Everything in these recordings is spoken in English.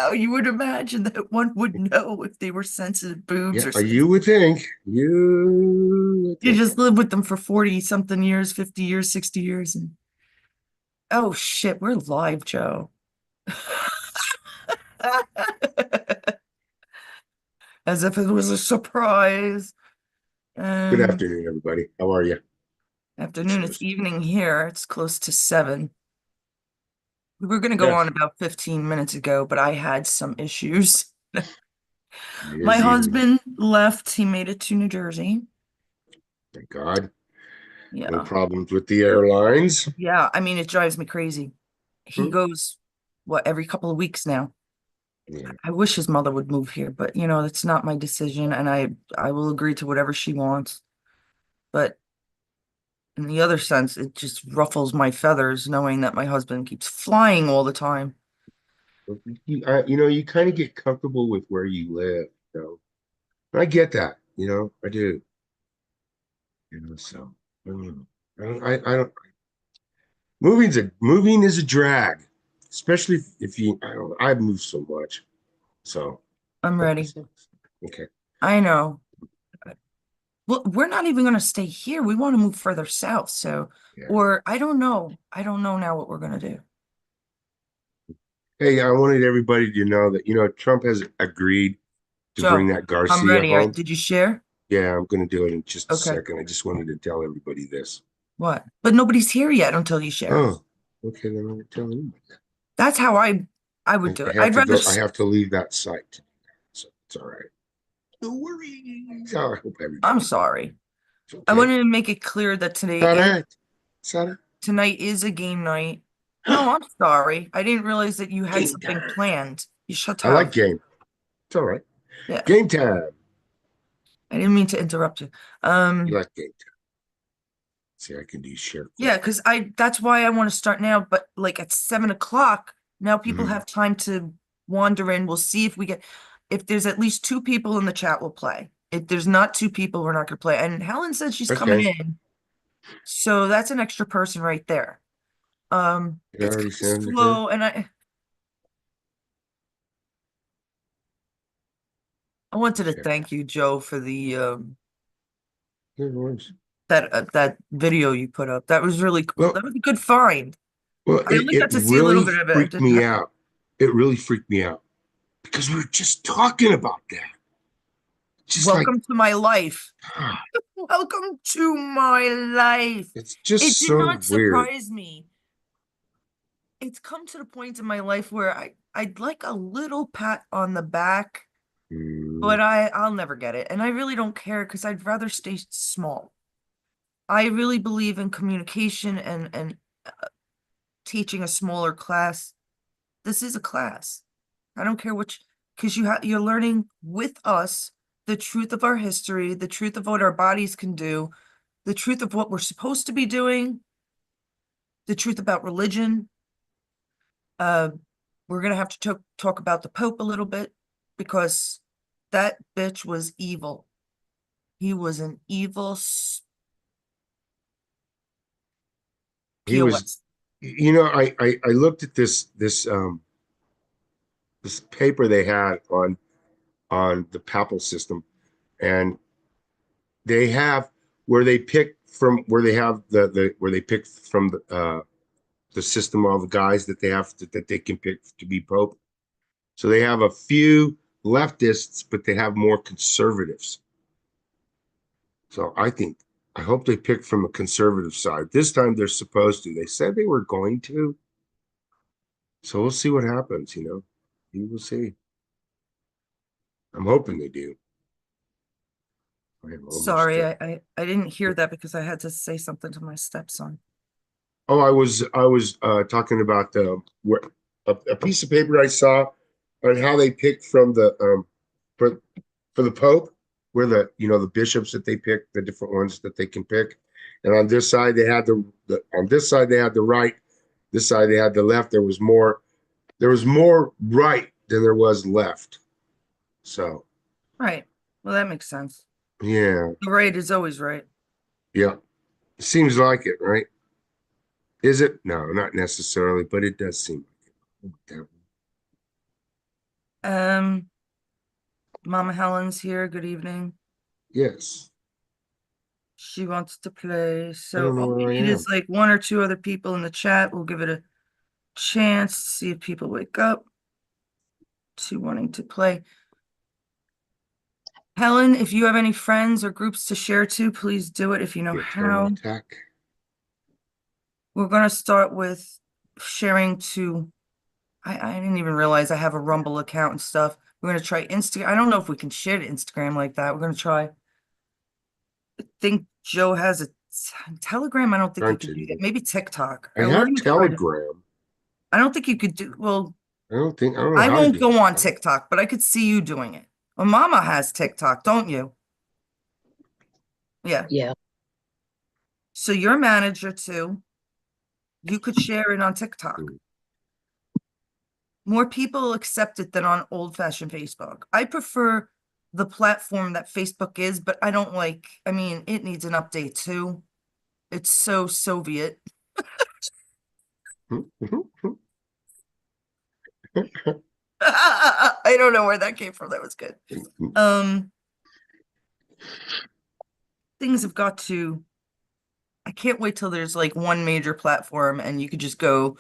how you would imagine that one would know if they were sensitive boobs or Yeah, something. you would think. You would You think. just live with them for 40 something years, 50 years, 60 years. And oh shit, we're live, Joe. As if it was a surprise. Good Um, afternoon, everybody. How are you, Afternoon, it's listeners? evening here. It's close to 7. We were going to go on Yes, about 15 minutes ago, but I had some issues. it My is evening. husband left. He made it to New Jersey. Thank God. No Yeah. problems with the airlines. Yeah. I mean, it drives me crazy. He Hmm? goes, what, every couple of weeks now. Yeah. I wish his mother would move here, but it's not my decision, and I will agree to whatever she wants. But in the other sense, it just ruffles my feathers knowing that my husband keeps flying all the time. You kind of get comfortable with where you live. And I get that. I do. So I don't know. I don't. Moving is a drag, especially if you. I don't. I've moved so much, so I'm that ready. sucks. Okay. I know. Well, we're not even going to stay here. We want to move further south. So, Yeah. or I don't know. I don't know now what we're going to do. Hey, I wanted everybody to know that Trump has agreed to bring Joe, that I'm Garcia ready. home. Did you share? Yeah, I'm going to do it in just a Okay. second. I just wanted to tell everybody this. What? But nobody's here yet until you share. Oh, okay. Then I'm going to tell anybody that. That's how I would do I it. have I'd to rather go. I have to leave that site, so it's all right. No worries. Oh, I hope I'm everybody. sorry. It's I okay. wanted to make it clear that It's all right. It's all right. tonight is a game night. No, I'm sorry. I didn't realize that you had Game something time. planned. You shut I like up. game. It's all right. Yeah, Game time. I didn't mean to interrupt you. You Um, like game time. See, I can do share yeah, quick. because I that's why I want to start now, but like at 7 o'clock, now people Mhm. have time to wander in. We'll see if there's at least 2 people in the chat, we'll play. If there's not 2 people, we're not gonna play. And Helen said she's coming Okay. in, so that's an extra person right there. Did I It's already kind of send to her? slow, and I wanted to Okay. thank you, Joe, for the Good words. that video you put up. That was really cool. Well, That was a good find. well, I it, only it got to see a little really bit of it. I freaked didn't me have to. out. It really freaked me out because we were just talking about that. Just like, Welcome to my life. Welcome to my life. it's It just did so not weird. surprise me. It's come to the point in my life where I'd like a little pat on the back, Mm, but I'll never get it. And I really don't care because I'd rather stay small. I really believe in communication and teaching a smaller class. This is a class. I don't care which, because you're learning with us the truth of our history, the truth of what our bodies can do, the truth of what we're supposed to be doing, the truth about religion. Uh, we're gonna have to talk about the Pope a little bit because that bitch was evil. He was an evil he was, POS. I looked at this paper they had on the papal system, and they have where they pick from where they have the where they pick from the system, all the guys that that they can pick to be pope. So they have a few leftists, but they have more conservatives. So I hope they pick from the conservative side. This time they're supposed to. They said they were going to. So we'll see what happens, We will see. I'm hoping they do. I am almost Sorry, I didn't hear that because I had to say something to my stepson. Oh, I was talking about where a piece of paper I saw on how they picked from the for for the Pope, where the bishops that they pick, the different ones that they can pick, and on this side they had the on this side they had the right, this side they had the left. There was more right than there was left. So Right. Well, that makes sense. yeah, The right is always right. yeah, seems like it, right? Is it? No, not necessarily, but it does seem like it. Um, Mama Helen's here. Good evening. Yes. She wants to play. I So don't know all we where I need is am. like one or two other people in the chat. We'll give it a chance to see if people wake up to wanting to play. Helen, if you have any friends or groups to share to, please do it if you know Yeah, terminal how. attack. We're going to start with sharing to, I didn't even realize I have a Rumble account and stuff. We're going to try Instagram. I don't know if we can share to Instagram like that. We're going to try. I think Joe has a Telegram. I don't think you Trying could to. do that. Maybe TikTok. I We're have going to try to, Telegram. I don't think you could do, well, I don't know I how to won't do it. go on TikTok, but I could see you doing it. Well, Mama has TikTok, don't you? Yeah. Yeah. So you're a manager too. You could share it on TikTok. More people accept it than on old-fashioned Facebook. I prefer the platform that Facebook is, but I don't like, I mean, it needs an update too. It's so Soviet. I don't know where that came from. That was good. Um, things have got to, I can't wait till there's like one major platform and you could just go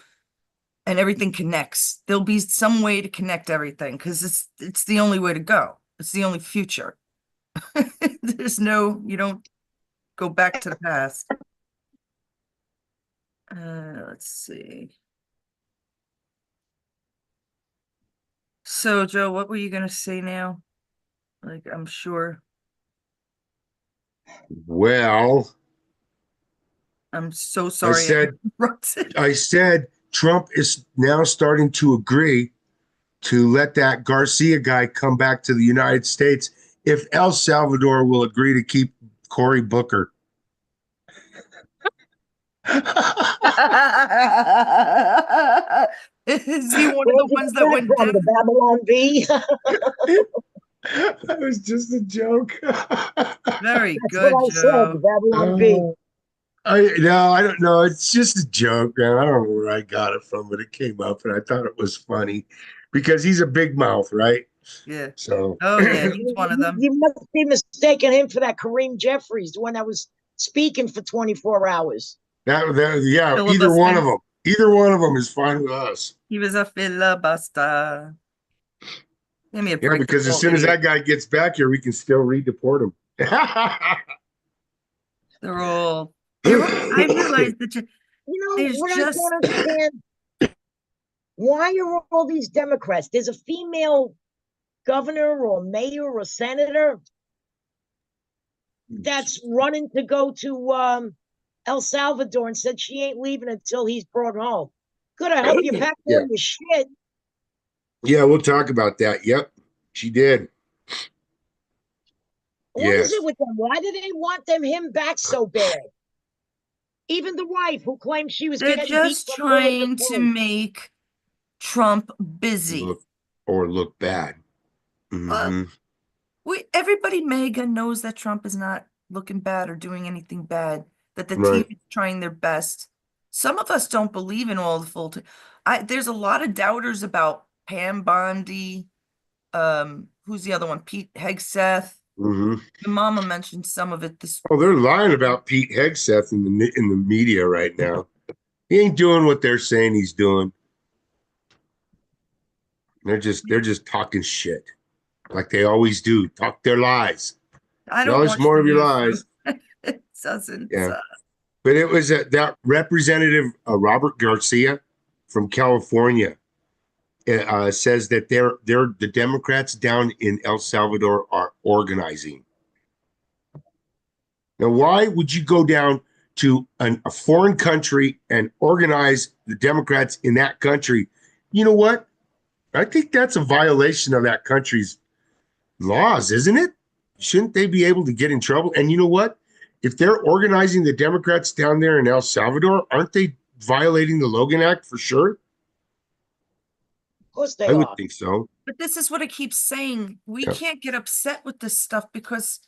and everything connects. There'll be some way to connect everything because it's the only way to go. It's the only future. There's no, you don't go back to the past. Let's see. So, Joe, what were you gonna say now? Like, I'm sure. Well, I'm so I sorry I said interrupted. I said Trump is now starting to agree to let that Garcia guy come back to the United States if El Salvador will agree to keep Cory Booker. Is he one of Where'd the you ones get that that went from? The down? Babylon Bee? That was just a joke. Very That's what good, I said. The Joe. Babylon Bee. I don't know. It's just a joke, man. I don't know where I got it from, but it came up and I thought it was funny because he's a big mouth, right? Yeah. So Oh, yeah, he's one of them. You must be mistaking him for that Kareem Jeffries, the one that was speaking for 24 hours. yeah, Filibuster. either one of them is fine with us. He was a filibuster. Give me a Yeah, break. They're because as all soon as idiots. that guy gets back here, we can still redeport him. They're all, I realized that You know there's what I just, can't understand? Why are all these Democrats? There's a female governor or mayor or senator that's running to go to El Salvador and said she ain't leaving until he's brought home. Good, I hope you packed Yeah, all your shit. yeah, we'll talk about that. Yep, she did. What is it Yes. with them? Why do they want him back so bad? Even the wife who claimed she was they're getting beat just from pillar to trying to post. make Trump busy. Look or look bad. Uh, Hmm. everybody mega knows that Trump is not looking bad or doing anything bad, that the team Right. is trying their best. Some of us don't believe in all the full. There's a lot of doubters about Pam Bondi. Who's the other one? Pete Hegseth. Hmm. Your mama mentioned some of it this. Oh, they're lying about Pete Hegseth in the media right now. He ain't doing what they're saying he's doing. They're just talking shit like they always do. Talk their lies. I Tell don't us watch more the of your news, so lies. it doesn't. Yeah. But it was that Representative Robert Garcia from California says that they're the Democrats down in El Salvador are organizing. Now, why would you go down to a foreign country and organize the Democrats in that country? You know what? I think that's a violation of that country's laws, isn't it? Shouldn't they be able to get in trouble? And you know what? If they're organizing the Democrats down there in El Salvador, aren't they violating the Logan Act for sure? Of course I they would are. think so. But this is what I keep saying. We Yeah, can't get upset with this stuff because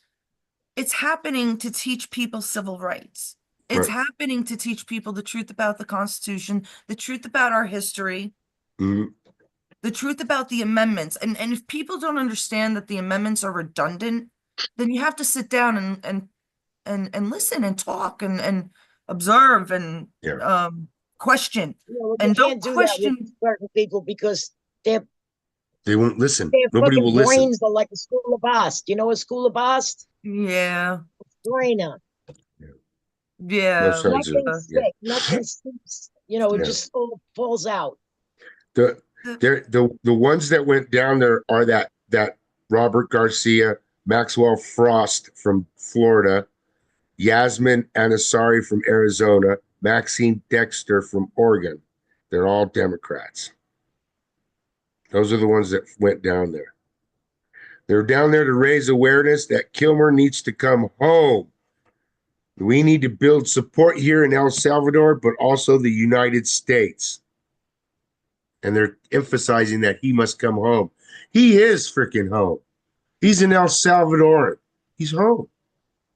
it's happening to teach people civil rights. It's right. happening to teach people the truth about the Constitution, the truth about our history. Mhm. the truth about the amendments. And if people don't understand that the amendments are redundant, then you have to sit down and listen and talk and observe and Yeah. question. You know, you And don't can't do that with question. certain people because their They won't listen. their Nobody will fucking listen. brains are like a school of Bast. You know a school of Bast? Yeah, Brainer. Both yeah. sides are, Nothing yeah. stick, nothing sticks. You know, it Yeah. just all falls out. The The- the ones that went down there are that Robert Garcia, Maxwell Frost from Florida, Yasmin Anasari from Arizona, Maxine Dexter from Oregon. They're all Democrats. Those are the ones that went down there. They're down there to raise awareness that Kilmer needs to come home. We need to build support here in El Salvador, but also the United States. And they're emphasizing that he must come home. He is freaking home. He's in El Salvador. He's home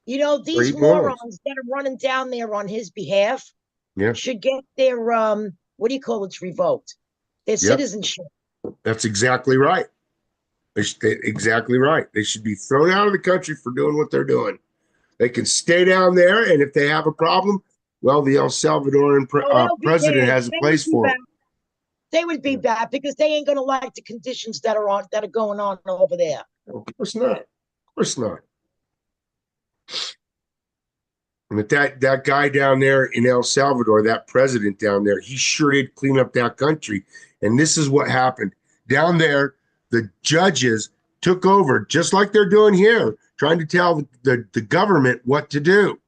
You know, where he these belongs. morons that are running down there on his behalf Yeah. should get their what do you call it, revoked? Their Yep. citizenship. That's exactly right. Exactly right. They should be thrown out of the country for doing what they're doing. They can stay down there, and if they have a problem, well, the El Salvadoran Oh, they'll be president bad. has a They would place be for bad. them. They would be bad because they ain't gonna like the conditions that are going on over there. Of course not. Of course not. But that guy down there in El Salvador, that president down there, he sure did clean up that country. And this is what happened. Down there, the judges took over, just like they're doing here, trying to tell the government what to do.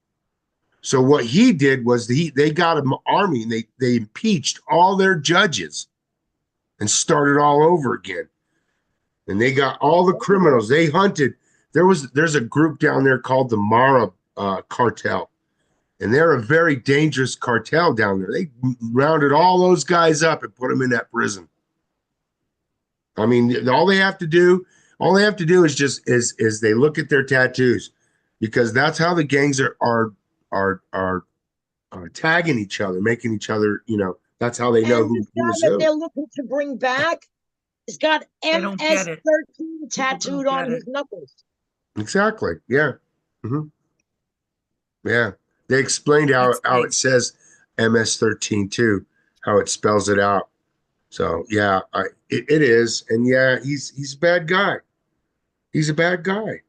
So what he did was they got an army and they impeached all their judges and started all over again. And they got all the criminals. They hunted. There's a group down there called the Mara cartel. And they're a very dangerous cartel down there. They rounded all those guys up and put them in that prison. I mean, all they have to do is just is they look at their tattoos, because that's how the gangs are tagging each other, making each other. That's how they know And this who guy is that who. they're looking to bring back has got They don't get it. MS-13 People tattooed don't on get his it. knuckles. Exactly. Yeah. hmm Yeah. They explained It's how big. it says MS-13 too, how it spells it out. So yeah, it is, and yeah, he's a bad guy. He's a bad guy.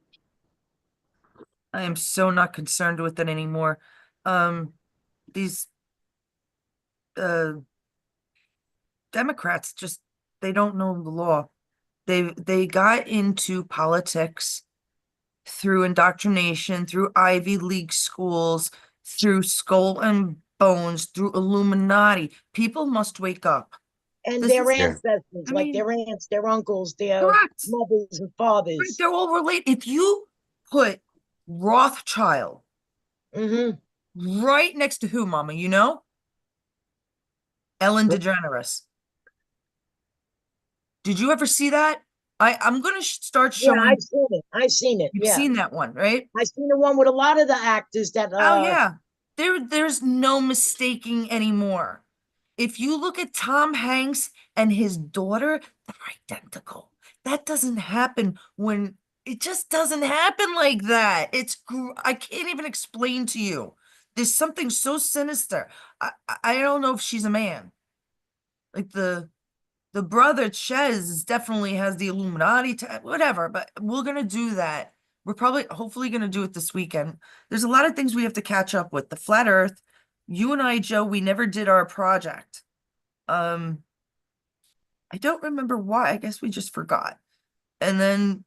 I am so not concerned with it anymore. These uh Democrats just, they don't know the law. They got into politics through indoctrination, through Ivy League schools, through Skull and Bones, through Illuminati. People must wake up. And This their is, Yeah. ancestors, I like mean, their aunts, their uncles, their correct. mothers and Right, fathers. they're all related. If you put Rothschild Hmm. right next to who, Mama, Ellen DeGeneres. Did you ever see that? I'm gonna start Yeah, showing. I've seen it. I've seen it. You've Yeah. seen that one, right? I've seen the one with a lot of the actors that Oh yeah. There's no mistaking anymore. If you look at Tom Hanks and his daughter, they're identical. That doesn't happen when it just doesn't happen like that. I can't even explain to you. There's something so sinister. I don't know if she's a man. Like the brother Chez definitely has the Illuminati, whatever, but we're gonna do that. We're probably, hopefully, gonna do it this weekend. There's a lot of things we have to catch up with. The flat Earth, you and I, Joe, we never did our project. Um, I don't remember why. I guess we just forgot. And then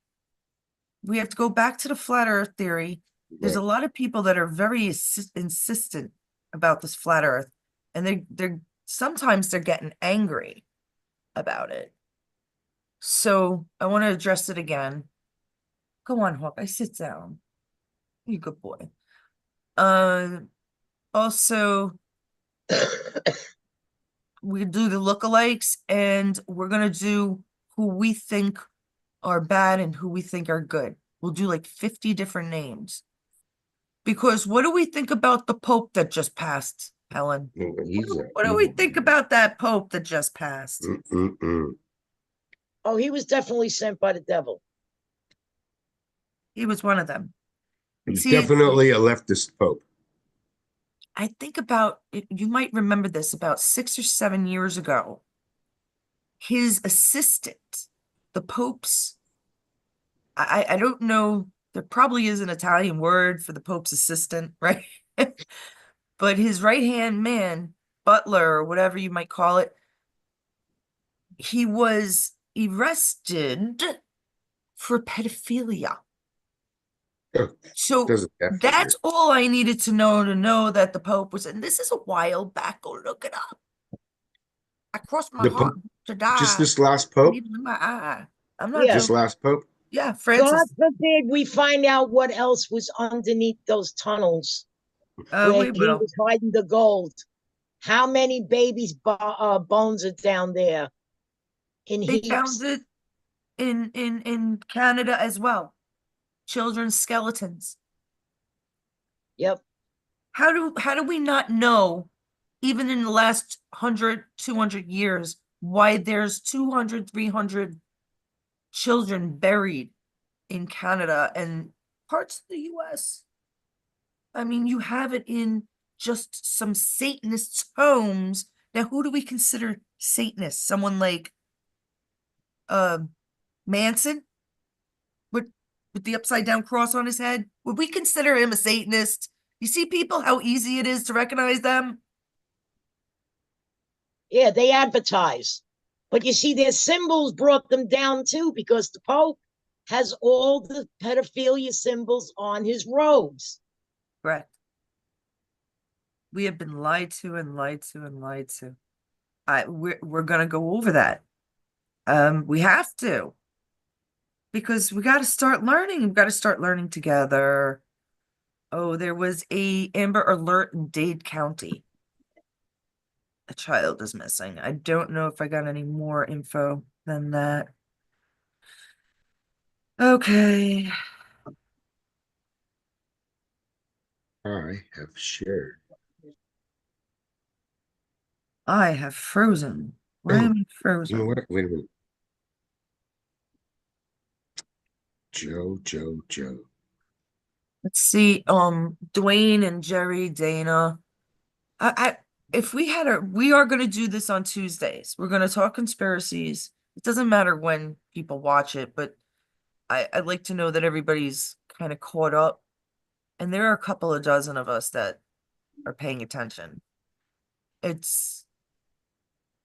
we have to go back to the flat Earth theory. There's a Right. lot of people that are very insistent about this flat Earth, and they're sometimes they're getting angry about it. So I want to address it again. Go on, Hawkeye, sit down. You good boy. Also, we do the lookalikes, and we're gonna do who we think are bad and who we think are good. We'll do like 50 different names. Because what do we think about the Pope that just passed, Helen? He's a What do we evil think man. about that Pope that just passed? Mm-mm-mm. Oh, he was definitely sent by the devil. He was one of them. He's See, definitely a leftist pope. I think about it, you might remember this about 6 or 7 years ago. His assistant, the Pope's, I don't know, there probably is an Italian word for the Pope's assistant, right? But his right-hand man, butler, or whatever you might call it, he was arrested for pedophilia. So Doesn't that that's figure? all I needed to know that the Pope was, and this is a while back. Go look it up. I crossed my The heart to just die, this last pope, needle in my eye. I'm not Yeah. this joking. last pope. Yeah, God Francis. forbid we find out what else was underneath those tunnels where We he will. was hiding the gold. How many babies' bones are down there in They found heaps? it in Canada as well. Children's skeletons. Yep. How do we not know, even in the last 100, 200 years, why there's 200, 300 children buried in Canada and parts of the US? I mean, you have it in just some Satanists' homes. Now, who do we consider Satanists? Someone like Manson with the upside down cross on his head? Would we consider him a Satanist? You see people how easy it is to recognize them? Yeah, they advertise. But you see, their symbols brought them down too, because the Pope has all the pedophilia symbols on his robes. Correct. We have been lied to and lied to and lied to. We're gonna go over that. We have to, because we got to start learning. We've got to start learning together. Oh, there was a Amber Alert in Dade County. A child is missing. I don't know if I got any more info than that. Okay. I have shared. I have frozen. Why Oh, am I you know frozen? what? Wait a minute. Joe. Let's see. Dwayne and Jerry, Dana. I if we are gonna do this on Tuesdays. We're gonna talk conspiracies. It doesn't matter when people watch it, but I'd like to know that everybody's kind of caught up. And there are a couple of dozen of us that are paying attention. It's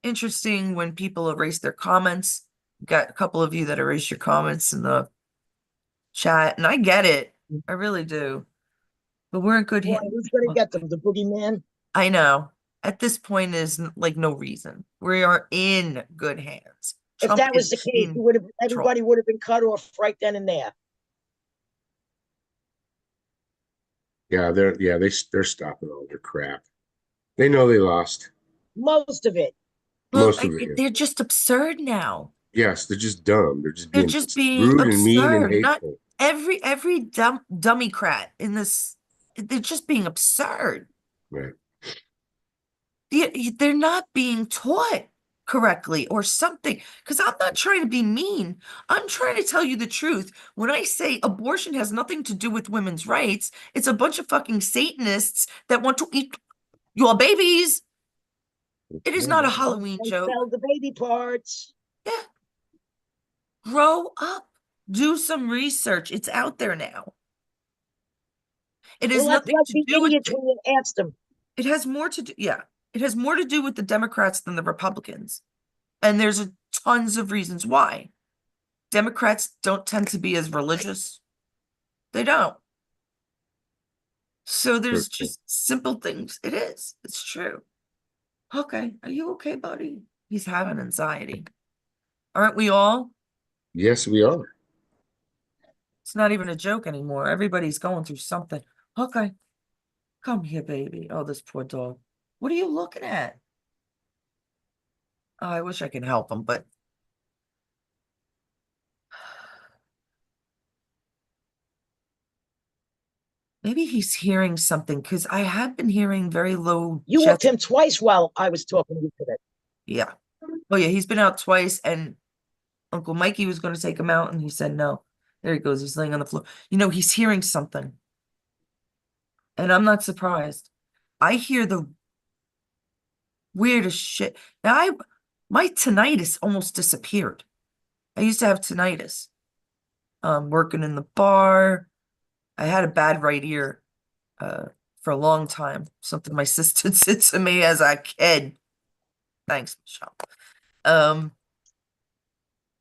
interesting when people erase their comments. Got a couple of you that erase your comments in the chat, and I get it. I really do. But we're in good Boy, hands. who's going to get them? The boogeyman? I know. At this point, there's like no reason. We are in good hands. If Trump that was is the case, in control. everybody would have been cut off right then and there. Yeah, they're stopping all their crap. They know they lost Most of it. Well, most of it. Yeah. they're just absurd now. Yes, they're just dumb. They're just They're being just being rude and mean and absurd. Not hateful. every dummycrat in this. They're just being absurd. Right. They're not being taught correctly or something. Because I'm not trying to be mean. I'm trying to tell you the truth. When I say abortion has nothing to do with women's rights, it's a bunch of fucking Satanists that want to eat your babies. It is Yeah, not a that's why Halloween they joke. sell the baby parts. Yeah. Grow up. Do some research. It's out there now. It has Well, let's nothing like to the do with idiots it. when you ask them. It has more to do, yeah. It has more to do with the Democrats than the Republicans. And there's tons of reasons why. Democrats don't tend to be as religious. They don't. So there's just simple things. It is. It's true. Okay. Are you okay, buddy? He's having anxiety. Aren't we all? Yes, we are. It's not even a joke anymore. Everybody's going through something. Okay. Come here, baby. Oh, this poor dog. What are you looking at? Oh, I wish I could help him, but maybe he's hearing something because I have been hearing very low You walked jets. him twice while I was talking to you today. Yeah. Oh, yeah. He's been out twice, and Uncle Mikey was going to take him out, and he said no. There he goes. He's laying on the floor. You know, he's hearing something. And I'm not surprised. I hear the weirdest shit. Now, my tinnitus almost disappeared. I used to have tinnitus. Working in the bar. I had a bad right ear for a long time. Something my sister did to me as a kid. Thanks, Michelle.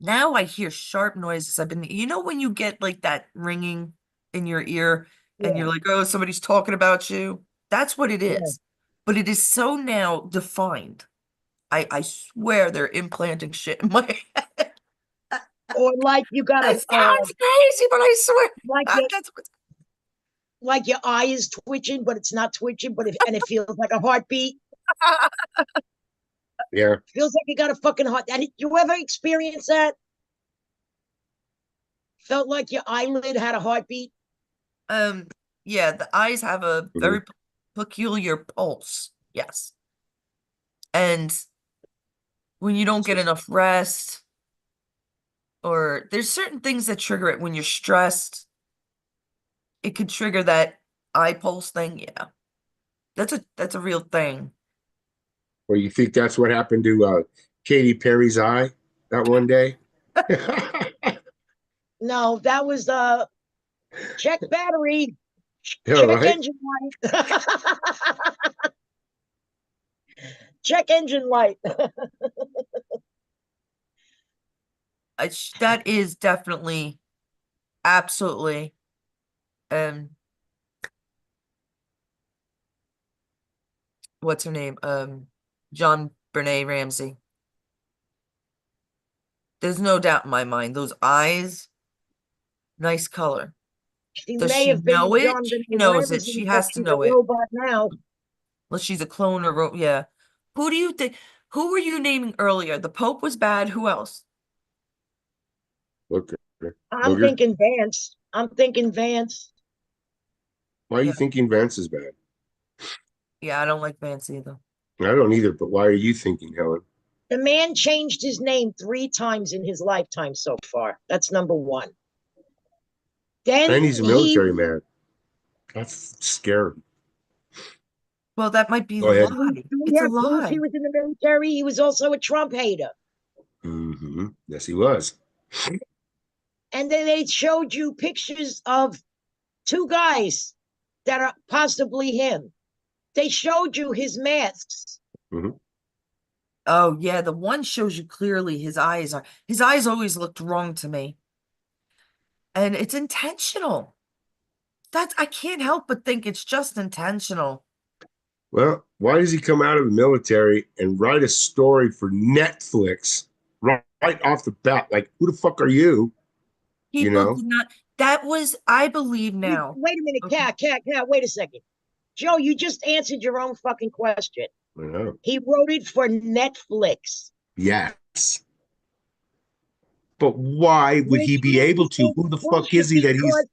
Now I hear sharp noises. You know, when you get like that ringing in your ear and you're Yeah, like, oh, somebody's talking about you. That's what it yeah. is. But it is so now defined. I swear they're implanting shit in my head. Or like you got That a sounds crazy, but I swear like your that's what. like your eye is twitching, but it's not twitching, and it feels like a heartbeat. Yeah. Feels like you got a fucking heart. You ever experience that? Felt like your eyelid had a heartbeat? Um, yeah, the eyes have a Mhm. very peculiar pulse. Yes. And when you don't get enough rest, or there's certain things that trigger it when you're stressed, it could trigger that eye pulse thing. Yeah. That's a real thing. Well, you think that's what happened to Katy Perry's eye that one day? No, that was check battery, Yeah, check right. engine light. Check engine light. That is definitely absolutely um what's her name? John Bernay Ramsey. There's no doubt in my mind. Those eyes, nice color. She Does may she have know been it? John She Benet knows it. Ramsey, She but has to she's a know it. robot now. Unless she's a clone or yeah. Who do you think? Who were you naming earlier? The Pope was bad. Who else? Look, I'm Booger. thinking Vance. I'm thinking Vance. Why are Yeah, you thinking Vance is bad? yeah. I don't like Vance either. I don't either, but why are you thinking, Helen? The man changed his name 3 times in his lifetime so far. That's number one. And Then he's a military man. That's scary. Well, that might be Go the ahead. lie. It's a yeah, proof he lie. was in the military. He was also a Trump hater. Yes, he was. And then they showed you pictures of 2 guys that are possibly him. They showed you his masks. hmm Oh yeah, the one shows you clearly his eyes always looked wrong to me. And it's intentional. I can't help but think it's just intentional. Well, why does he come out of the military and write a story for Netflix right off the bat? Like, who the fuck are you? You People know? did not, that was, I believe now. Wait a minute, Okay. Cat, wait a second. Joe, you just answered your own fucking question. I know. He wrote it for Netflix. Yes. But why would he Which be able is to? Who the fuck is bullshit he that he's because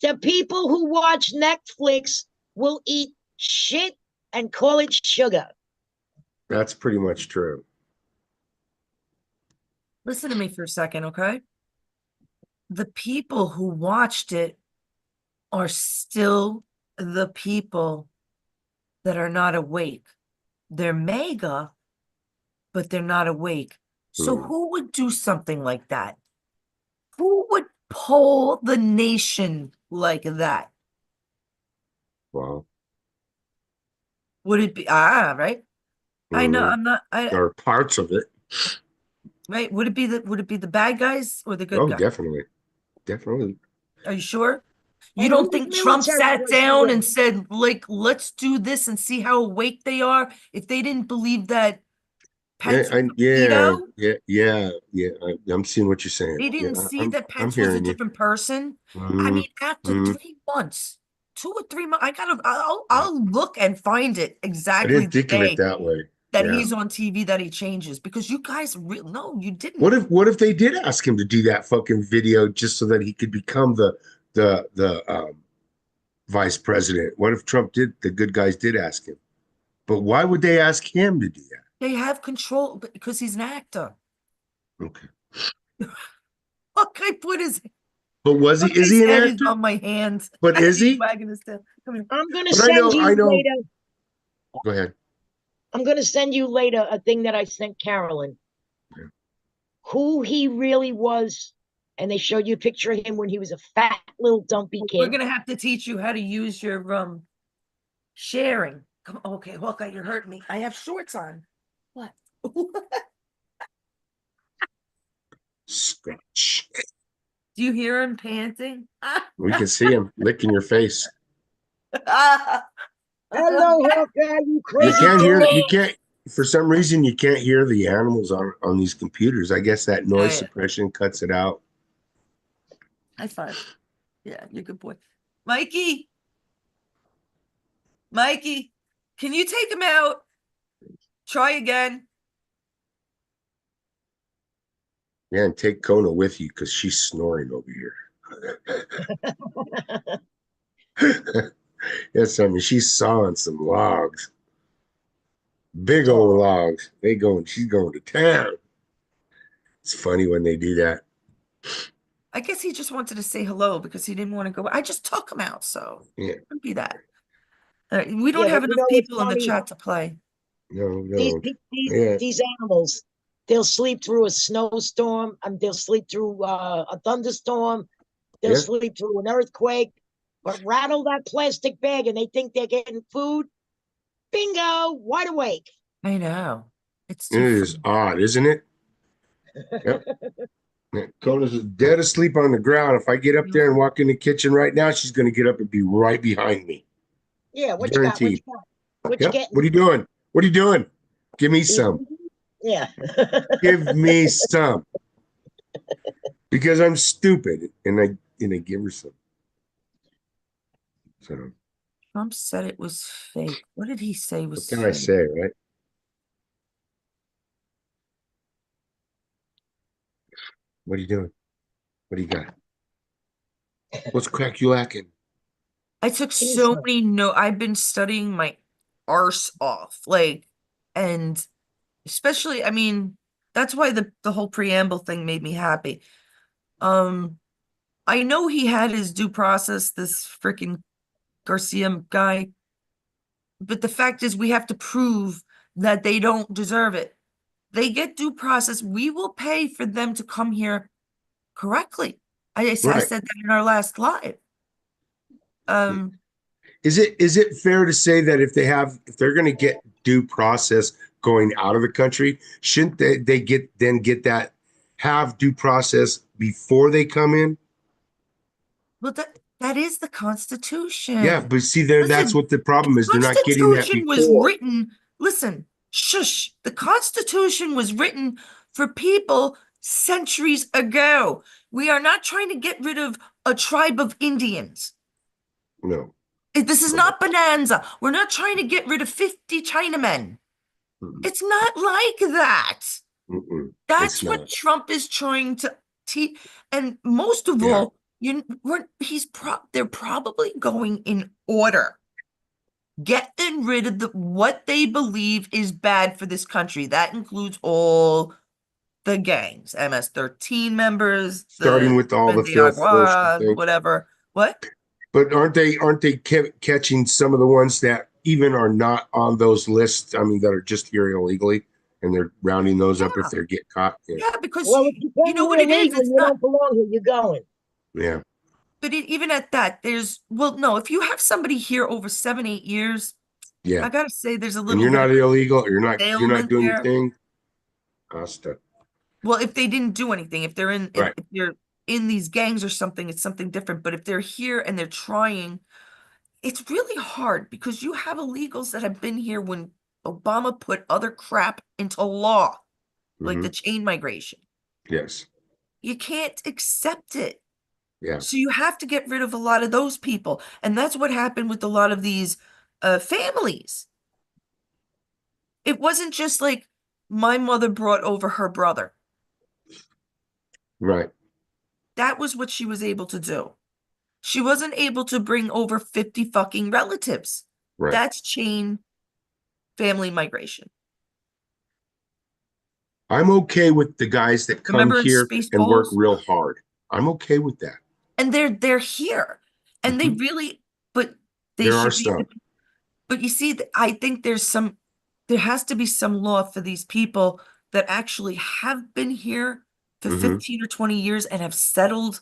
the people who watch Netflix will eat shit and call it sugar. that's pretty much true. Listen to me for a second, okay? The people who watched it are still the people that are not awake. They're mega, but they're not awake. So Hmm. who would do something like that? Who would poll the nation like that? Wow. Would it be right? I know hmm I'm not I Or parts of it. right. Would it be the bad guys or the good Oh, guys? definitely. Definitely. Are you sure? You And don't whose think Trump military sat was he down and in? said, like, let's do this and see how awake they are if they didn't believe that Yeah, Pence was a pedo? I'm seeing what you're saying. They Yeah, didn't see I'm that I'm Pence was a hearing you. different person. I Mm, mean, after mm. 3 months, 2 or 3 months, I'll look and find it I exactly didn't the think of it day that way. that Yeah. he's on TV that he changes because you guys no, you didn't. What if they did ask him to do that fucking video just so that he could become the vice president? What if the good guys did ask him? But why would they ask him to do They have control because he's an actor. that? Okay. Look, I put his But was look, he? Is his he an head is actor? on my hands. But I is see him he? wagging his tail. Come here. I'm gonna But send I you know. later. Go ahead. I'm gonna send you later a thing that I sent Carolyn. Yeah. Who he really was, and they showed you a picture of him when he was a fat little dumpy We're kid. gonna have to teach you how to use your sharing. Come okay, Hawkeye, you're hurting me. I have shorts on. What? Scratch. Do you hear him panting? We can see him licking your face. Hello, Hawkeye, you You crazy can't hear. kid. You can't. For some reason, you can't hear the animals on these computers. I guess that Oh, noise yeah. suppression cuts it out. High five. Yeah, you're a good boy. Mikey, Mikey, can you take him out? Try again. Yeah, and take Kona with you because she's snoring over here. Yes, I mean she's sawing some logs, big old logs. She's going to town. It's funny when they do that. I guess he just wanted to say hello because he didn't want to go. I just took him out, so Yeah, it could be that. We don't Yeah, have but you enough know what's people in the funny? chat to play. no, These no. pe- these Yeah, these animals, they'll sleep through a snowstorm, and they'll sleep through a thunderstorm. They'll yeah. sleep through an earthquake. But rattle that plastic bag, and they think they're getting food. Bingo, wide awake. I know. It's It too is funny. odd, isn't it? Yep. Yeah, Kona's dead asleep on the ground. If I get up there and walk in the kitchen right now, she's going to get up and be right behind me. Yeah, what you got? What Guaranteed. you got? What you Yep. What getting? are you doing? What are you doing? Give me You some. hungry? Yeah. Give me some. Because I'm stupid and I give her some. So Trump said it was fake. What did he say what was can I fake? say, right? What are you doing? What do you got? What's crack you lacking? I took Give me so some. many notes. I've been studying my arse off, like, and especially, I mean, that's why the whole preamble thing made me happy. Um, I know he had his due process, this freaking Garcia guy, but the fact is, we have to prove that they don't deserve it. They get due process. We will pay for them to come here correctly. I Right. said that in our last live. Um, Is it fair to say that if they're going to get due process going out of the country, shouldn't they get that have due process before they come in? well, that is the Yeah, Constitution. but see there that's Listen, what the the problem is. They're not getting that Constitution was before. written, listen, shush. The Constitution was written for people centuries ago. We are not trying to get rid of a tribe of Indians. No. This is not Bonanza. We're not trying to get rid of 50 Chinamen. Mm-mm. It's not like that. Mm-mm. It's That's what not. Trump is trying to teach. And most of Yeah. all, they're probably going in order. Getting rid of what they believe is bad for this country. That includes all the gangs, MS-13 members, Starting with all the filth first, I think. whatever. What? But aren't they catching some of the ones that even are not on those lists? I mean, that are just here illegally, and they're rounding those up if Yeah, they get caught. Yeah, yeah, because Well, if you you come know here what it is? illegal, It's you not, don't belong here. You're going. yeah, but even at that, well, no, if you have somebody here over 7, 8 years, yeah. I gotta say there's a And little you're bit of not illegal. You're not ailment doing your there. thing. Asta. Well, if they didn't do anything, if they're Right. if they're in these gangs or something, it's something different. But if they're here and they're trying, it's really hard because you have illegals that have been here when Obama put other crap into law, like the Hmm. chain migration. Yes. You can't accept it. Yeah. So you have to get rid of a lot of those people. And that's what happened with a lot of these families. It wasn't just like my mother brought over her brother. Right. That was what she was able to do. She wasn't able to bring over 50 fucking relatives. Right. That's chain family migration. I'm okay with the guys that come Remember in here and work Spaceballs? real hard. I'm okay with that. And they're here. And they Mhm. really, but they There are should be, some. but you see, I think there has to be some law for these people that actually have been here for Mhm. 15 or 20 years and have settled.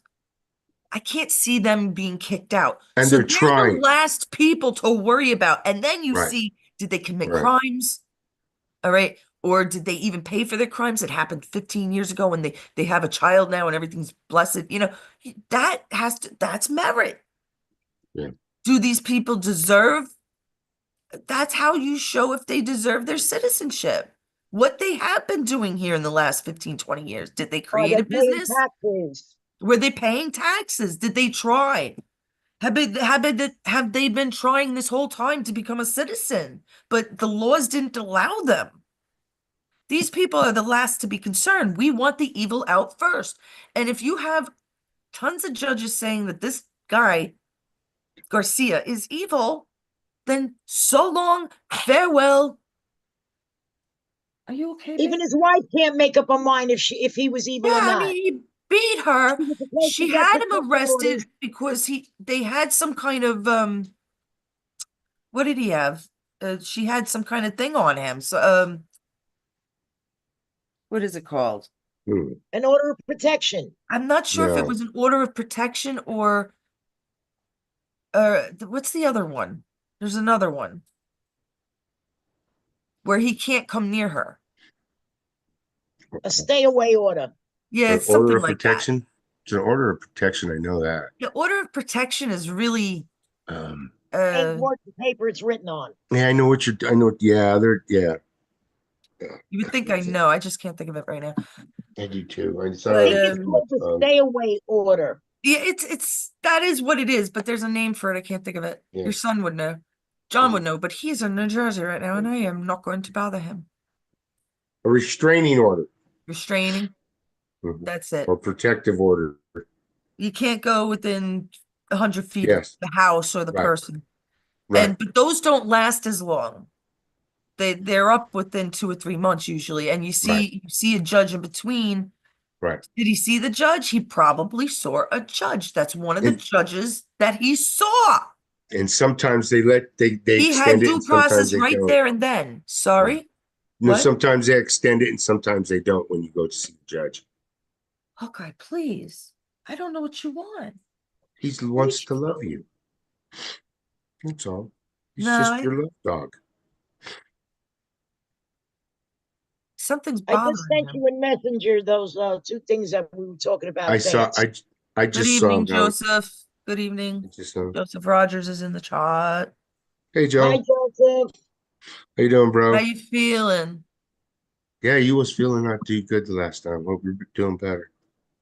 I can't see them being kicked out. And So they're they're the trying. last people to worry about. And then you Right. see, did they commit Right. crimes? All right. Or did they even pay for their crimes that happened 15 years ago when they have a child now and everything's blessed? That's merit. Yeah. Do these people deserve? That's how you show if they deserve their citizenship. What they have been doing here in the last 15, 20 years. Did they Are create they a paying business? taxes? Were they paying taxes? Did they try? Have they been trying this whole time to become a citizen? But the laws didn't allow them. These people are the last to be concerned. We want the evil out first. And if you have tons of judges saying that this guy, Garcia, is evil, then so long, farewell. Are you okay, Even babe? his wife can't make up her mind if he was evil Yeah, or I not. mean, he beat her. She was supposed to She get had him protective arrested orders. because they had some kind of what did he have? She had some kind of thing on him. So what is it called? Hmm. An order of protection. I'm not sure if it No. was an order of protection or what's the other one? There's another one where he can't come near her. A stay away order. Yeah, An it's order something of like that. protection. It's an order of protection. I know that. The order of protection is really Um, Ain't uh worth the paper it's written on. yeah, I know what you're. I know. Yeah, they're. Yeah. you would think I know. I just can't think of it right now. I do too. I I But sorry, think it's it's my called a tongue. stay away order. yeah, it's that is what it is, but there's a name for it. I can't think of it. Yeah. Your son would know. John would know, but he's in New Jersey right now, and I am not going to bother him. A restraining order. Restraining, Mhm. that's it. Or protective order. You can't go within 100 feet of Yes. the house or the Right. person. Right. But those don't last as long. They're up within 2 or 3 months usually, and Right. you see a judge in between. Right. Did he see the judge? He probably saw a judge. That's one of the And judges that he saw. sometimes they He extend had it due and sometimes process they right don't. there and then. Right. Sorry? No, What? sometimes they extend it and sometimes they don't when you go to see the judge. Okay, please. I don't know what you want. He What are wants to you love doing? you. That's all. He's No, just your love dog. something's I just bothering sent him. you in Messenger those two things that we were talking I about saw dance. I Good just saw evening, him, Helen. Joseph. Good evening. I just Joseph Rogers is in the chat. Hey Hi, Joe, Joseph. how you doing, How bro? you feeling? Yeah, you was feeling not too good the last time. Hope you're doing better.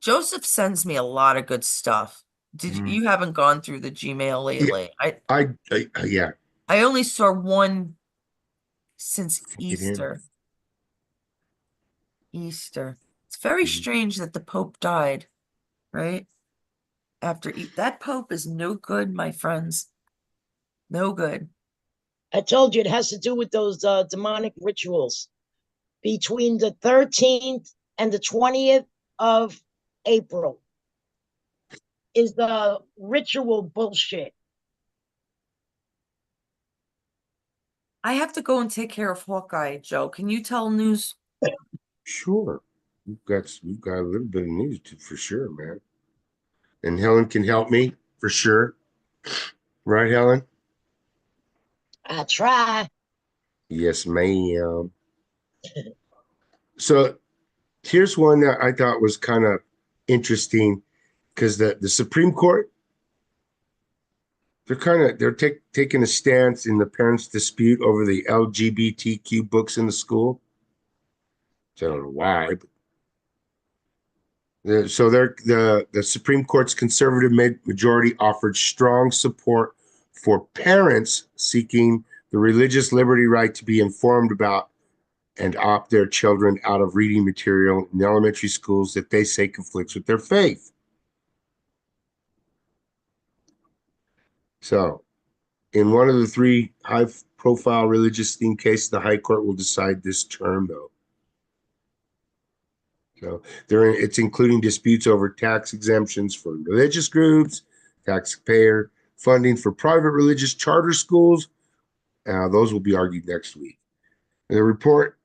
Joseph sends me a lot of good stuff. Mhm. You haven't gone through the Gmail Yeah, lately? yeah. I only saw one since Get in. Easter. Easter. It's very Mhm. strange that the Pope died, right? That Pope is no good, my friends. No good. I told you it has to do with those demonic rituals. Between the 13th and the 20th of April is the ritual bullshit. I have to go and take care of Hawkeye, Joe. Can you tell news? Sure. We've got a little bit of news for sure, man. And Helen can help me for sure. Right, Helen? I try. Yes, ma'am. So here's one that I thought was kind of interesting because the Supreme Court, they're taking a stance in the parents' dispute over the LGBTQ books in the school. So I don't know why, but the Supreme Court's conservative majority offered strong support for parents seeking the religious liberty right to be informed about and opt their children out of reading material in elementary schools that they say conflicts with their faith. So, in one of the three high-profile religious themed cases, the High Court will decide this term, though. So it's including disputes over tax exemptions for religious groups, taxpayer funding for private religious charter schools. Those will be argued next week. And the report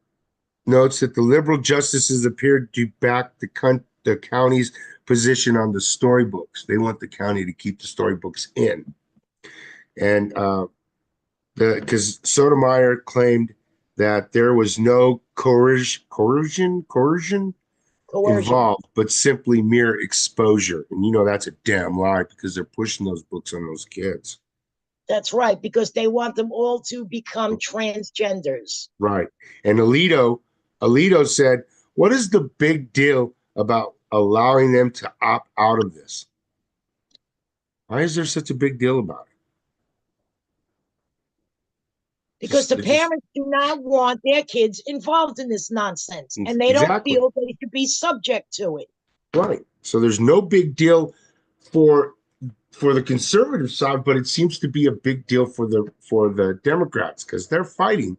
notes that the liberal justices appeared to back the county's position on the storybooks. They want the county to keep the storybooks in. And because Sotomayor claimed that there was no coercion involved, but simply mere exposure. And that's a damn lie, because they're pushing those books on those kids. That's right, because they want them all to become transgenders. Right. And Alito said, what is the big deal about allowing them to opt out of this? Why is there such a big deal about it? Because the parents do not want their kids involved in this nonsense, and they don't feel they should be subject to it. Right. So there's no big deal for the conservative side, but it seems to be a big deal for the Democrats, because they're fighting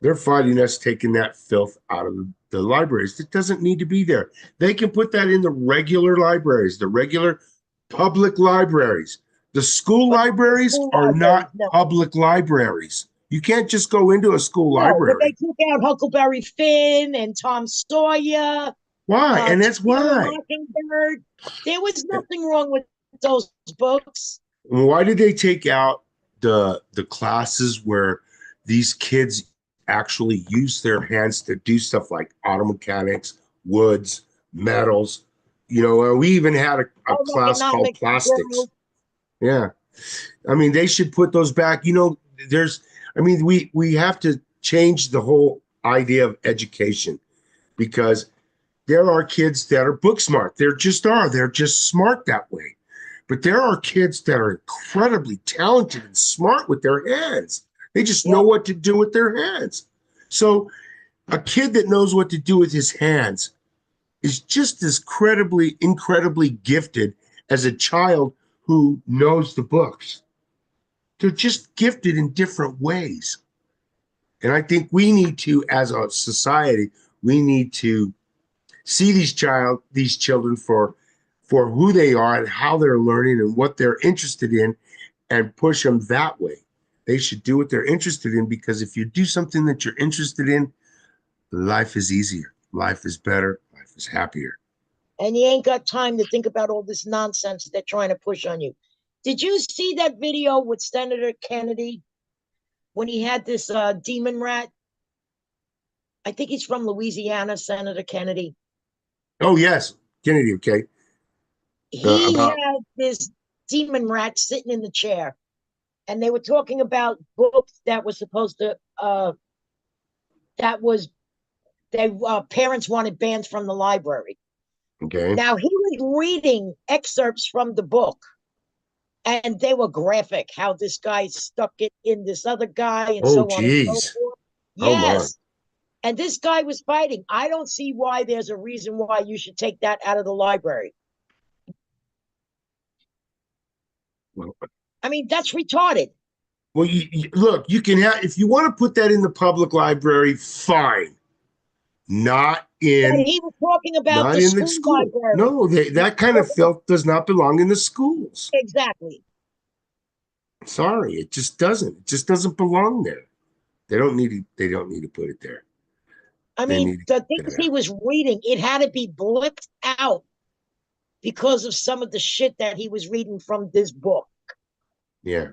us taking that filth out of the libraries. It doesn't need to be there. They can put that in the regular libraries, the regular public libraries. The school libraries are not public libraries. You can't just go into a school library. But they took out Huckleberry Finn and Tom Sawyer. Why? And that's why. Mockingbird. There was nothing wrong with those books. Why did they take out the classes where these kids actually use their hands to do stuff like auto mechanics, woods, metals? We even had a class called plastics. Yeah. I mean, they should put those back. We have to change the whole idea of education, because there are kids that are book smart. They're just smart that way. But there are kids that are incredibly talented and smart with their hands. They just know what to do with their hands. So a kid that knows what to do with his hands is just as incredibly gifted as a child who knows the books. They're just gifted in different ways. And I think we need to, as a society, we need to see these children for who they are and how they're learning and what they're interested in, and push them that way. They should do what they're interested in, because if you do something that you're interested in, life is easier, life is better, life is happier. And you ain't got time to think about all this nonsense they're trying to push on you. Did you see that video with Senator Kennedy when he had this demon rat? I think he's from Louisiana, Senator Kennedy. Oh, yes. Kennedy, okay. He had this demon rat sitting in the chair, and they were talking about books that were supposed to, parents wanted banned from the library. Okay. Now, he was reading excerpts from the book, and they were graphic, how this guy stuck it in this other guy and so on and so forth. Yes. And this guy was fighting. I don't see why there's a reason why you should take that out of the library. Well, I mean, that's retarded. Well, look, you can have, if you want to put that in the public library, fine. Not in. And he was talking about the school library. No, that kind of filth does not belong in the schools. Exactly. Sorry, it just doesn't. It just doesn't belong there. They don't need to put it there. I mean, the things he was reading, it had to be blipped out because of some of the shit that he was reading from this book. Yeah.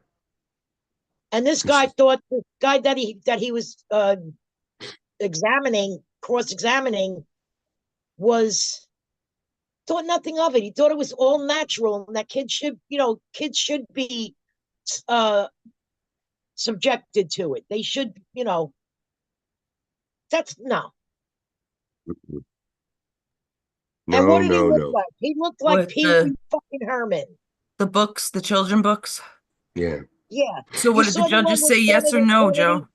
And this guy thought, the guy that he was cross-examining, thought nothing of it. He thought it was all natural, and that kids should be subjected to it. They should, that's no. And what did he look like? He looked like Pee Wee fucking Herman. The books, the children books. Yeah. Yeah. So what did the judges say? Yes or no, Joe?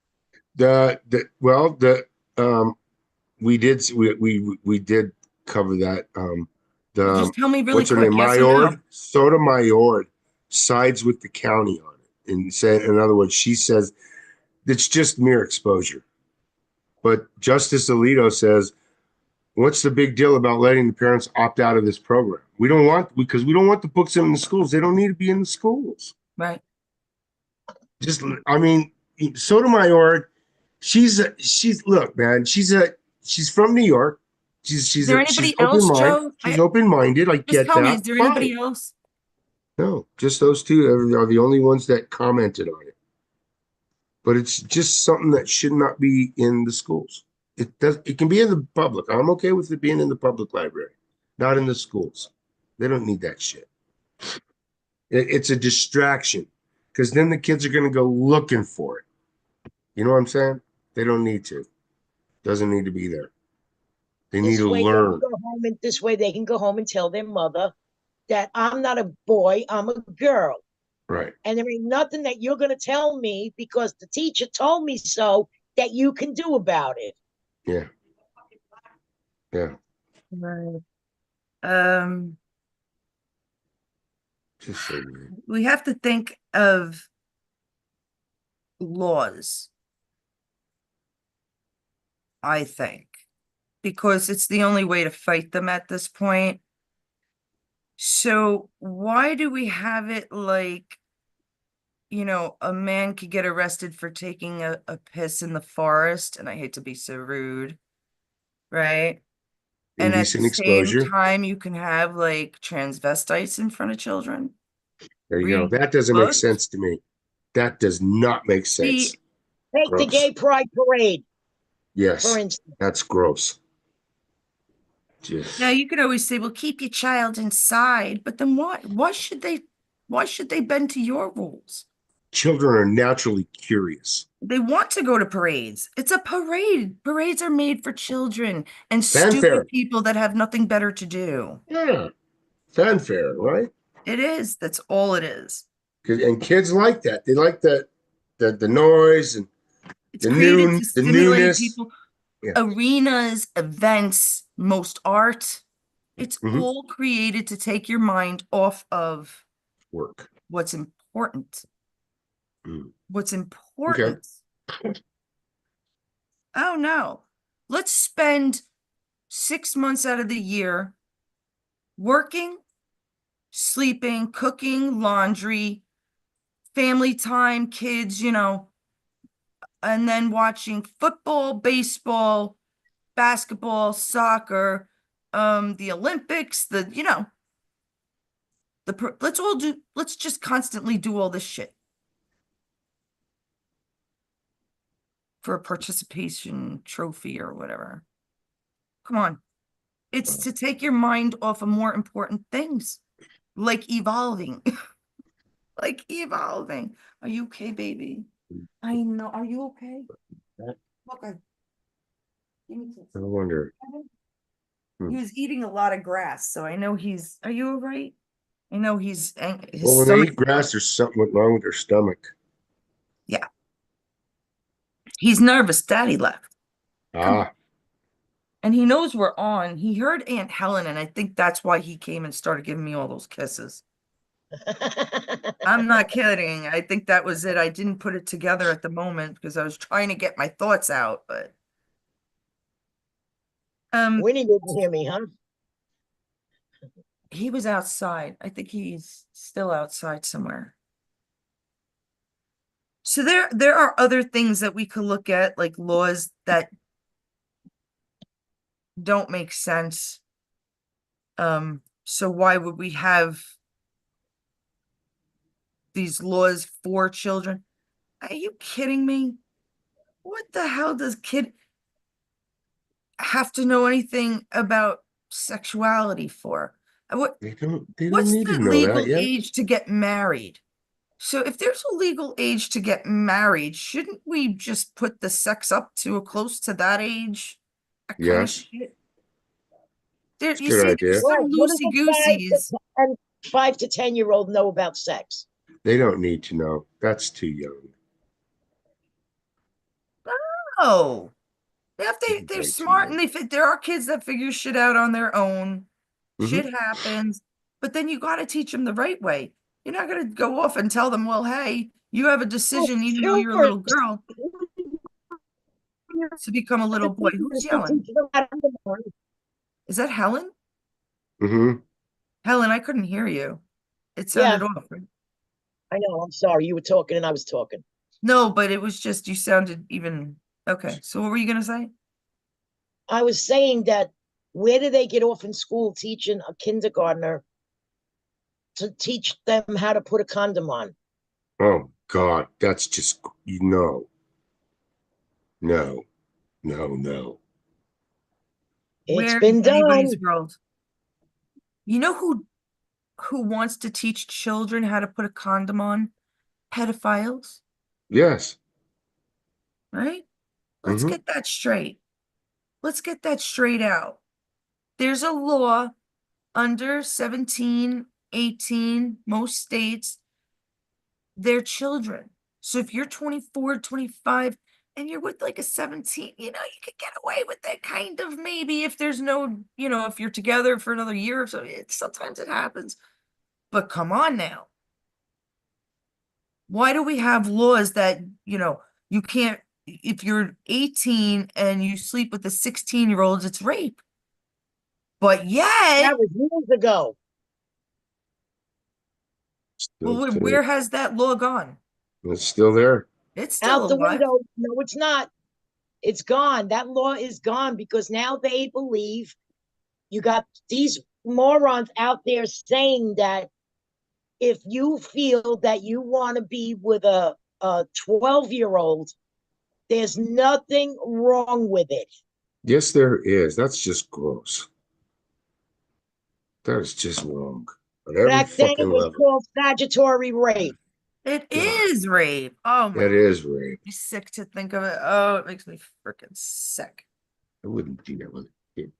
We did cover that. Just tell me really what's her quick. name? Yes or no? Sotomayor sides with the county on it, and said, in other words, she says it's just mere exposure. But Justice Alito says What's the big deal about letting the parents opt out of this program? We don't want, because we don't want the books in the schools. They don't need to be in the schools. Right. Just, I mean, Sotomayor, she's look, man, she's from New York. Is there She's anybody open else, mind. Joe? She's open minded. I Just get tell me, is that. there Fine. anybody else? No, just those two are the only ones that commented on it. But it's just something that should not be in the schools. It can be in the public. I'm okay with it being in the public library, not in the schools. They don't need that shit. It's a distraction because then the kids are going to go looking for it. You know what I'm saying? They don't need to. Doesn't need to be there. They need This to way they can learn. go home and this way they can go home and tell their mother that I'm not a boy, I'm a girl. Right. And there ain't nothing that you're going to tell me because the teacher told me so that you can do about it. Yeah. Yeah. Right. Just so weird. We have to think of laws, I think, because it's the only way to fight them at this point. So why do we have it like, a man could get arrested for taking a piss in the forest, and I hate to be so rude, right? And at the Indecent same exposure. time, you can have like transvestites in front of children. There you go. Reading That doesn't make books. sense to me. That does not make sense. See, Take the Gross. gay pride parade, Yes, for instance. that's gross. Just now you could always say, well, keep your child inside, but then why? Why should they bend to your rules? children are naturally curious. They want to go to parades. It's a parade. Parades are made for children and Fanfare. stupid people that have nothing better to do. Yeah, fanfare, right? It is. That's all it is. And kids like that. They like the noise and It's the created to the stimulate newness. people. Yeah. Arenas, events, most art. It's Mhm. all created to take your mind off of Work. what's important. Mm. What's important. Oh no. Let's spend 6 months out of the year working, sleeping, cooking, laundry, family time, kids, and then watching football, baseball, basketball, soccer, the Olympics, let's just constantly do all this shit for a participation trophy or whatever. Come on. It's to take your mind off of more important things, like evolving. Like evolving. Are you okay, baby? I know. Are you okay? Okay. Give me I kiss. wonder. He was eating a lot of grass, so I know are you all right? I know his Well, when they stomach. eat grass, there's something wrong with their stomach. Yeah. He's nervous. Daddy left. Ah, And he knows we're on. He heard Aunt Helen, and I think that's why he came and started giving me all those kisses. I'm not kidding. I think that was it. I didn't put it together at the moment because I was trying to get my thoughts out, but Winnie didn't hear me, huh? he was outside. I think he's still outside somewhere. So there are other things that we could look at, like laws that don't make sense. So why would we have these laws for children? Are you kidding me? What the hell does kid have to know anything about sexuality for? they don't What's need to the know that legal yet. age to get married? So if there's a legal age to get married, shouldn't we just put the sex up to close to that age? That kind of Yes. shit. It's a You good see, idea. there's Well, some what does loosey a gooseys. 5 to 10-year-old know about sex? They don't need to know. That's too young. Oh, they're Way too smart young. and there are kids that figure shit out on their own. Mhm. Shit happens, but then you got to teach them the right way. You're not going to go off and tell them, well, hey, you have a decision, even though you're a little girl, to become a little boy. Who's yelling? Is that Helen? Mm-hmm. Helen, I couldn't hear you. It Yeah, sounded off. Right? I know. I'm sorry. You were talking and I was talking. No, but it was just you sounded even okay. So what were you gonna say? I was saying that where do they get off in school teaching a kindergartner to teach them how to put a condom on? Oh God, that's just no, no, no, no. It's Where in been anybody's done. world? You know who wants to teach children how to put a condom on? Pedophiles, Yes. right? Let's Mm-hmm. get that straight. Let's get that straight out. There's a law under 17, 18, most states, they're children. So if you're 24, 25, and you're with like a 17, you could get away with that kind of maybe if there's no, if you're together for another year or so, sometimes it happens. But come on now. Why do we have laws that, you can't, if you're 18 and you sleep with a 16-year-old, it's rape. But That yet, was years ago. Still well, today. where has that law gone? It's still there. It's still Out the alive. window. No, it's not. It's gone. That law is gone because now they believe you got these morons out there saying that if you feel that you want to be with a 12-year-old, there's nothing wrong with it. Yes, there is. That's just gross. That is just wrong on every Back then it fucking was level. called statutory rape. It God, is rape. Oh my, that is rape. I'm sick to think of it. Oh, it makes me freaking sick. I wouldn't do that with a kid.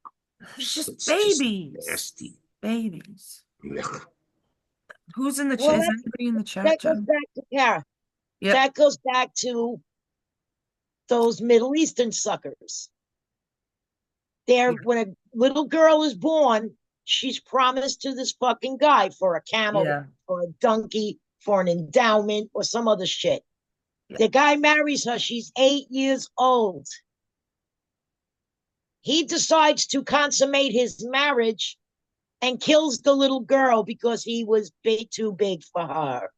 It's just It's just babies. nasty. Babies. Ugh. Who's in the chat? Well, Is anybody in the chat, that goes Jen? back to Kara. Yep. That goes back to those Middle Eastern suckers. There, Yeah. when a little girl is born, she's promised to this fucking guy for a camel, Yeah. or a donkey, for an endowment, or some other shit. Yeah. The guy marries her. She's 8 years old. He decides to consummate his marriage and kills the little girl because he was too big for her.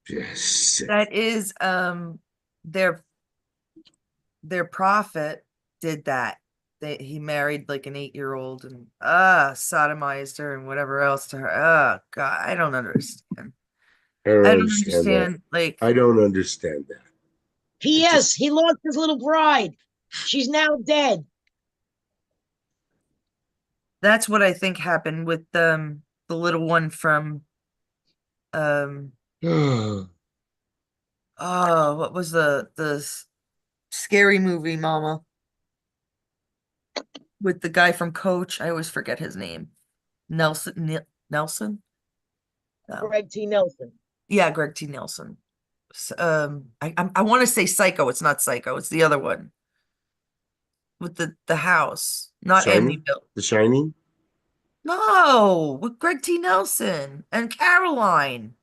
Just sick. That is their prophet did that. He married like an 8-year-old and sodomized her and whatever else to her. Oh God, I don't understand. I don't I don't understand that. understand. Like I don't understand that. I P.S. just He lost his little bride. She's now dead. that's what I think happened with the little one from um oh, what was the scary movie, Mama? With the guy from Coach. I always forget his name. Nelson? No. Greg T. Nelson. Yeah, Greg T. Nelson. I want to say Psycho. It's not Psycho. It's the other one with the house, not Shining? Amityville. The Shining? No, with Greg T. Nelson and Caroline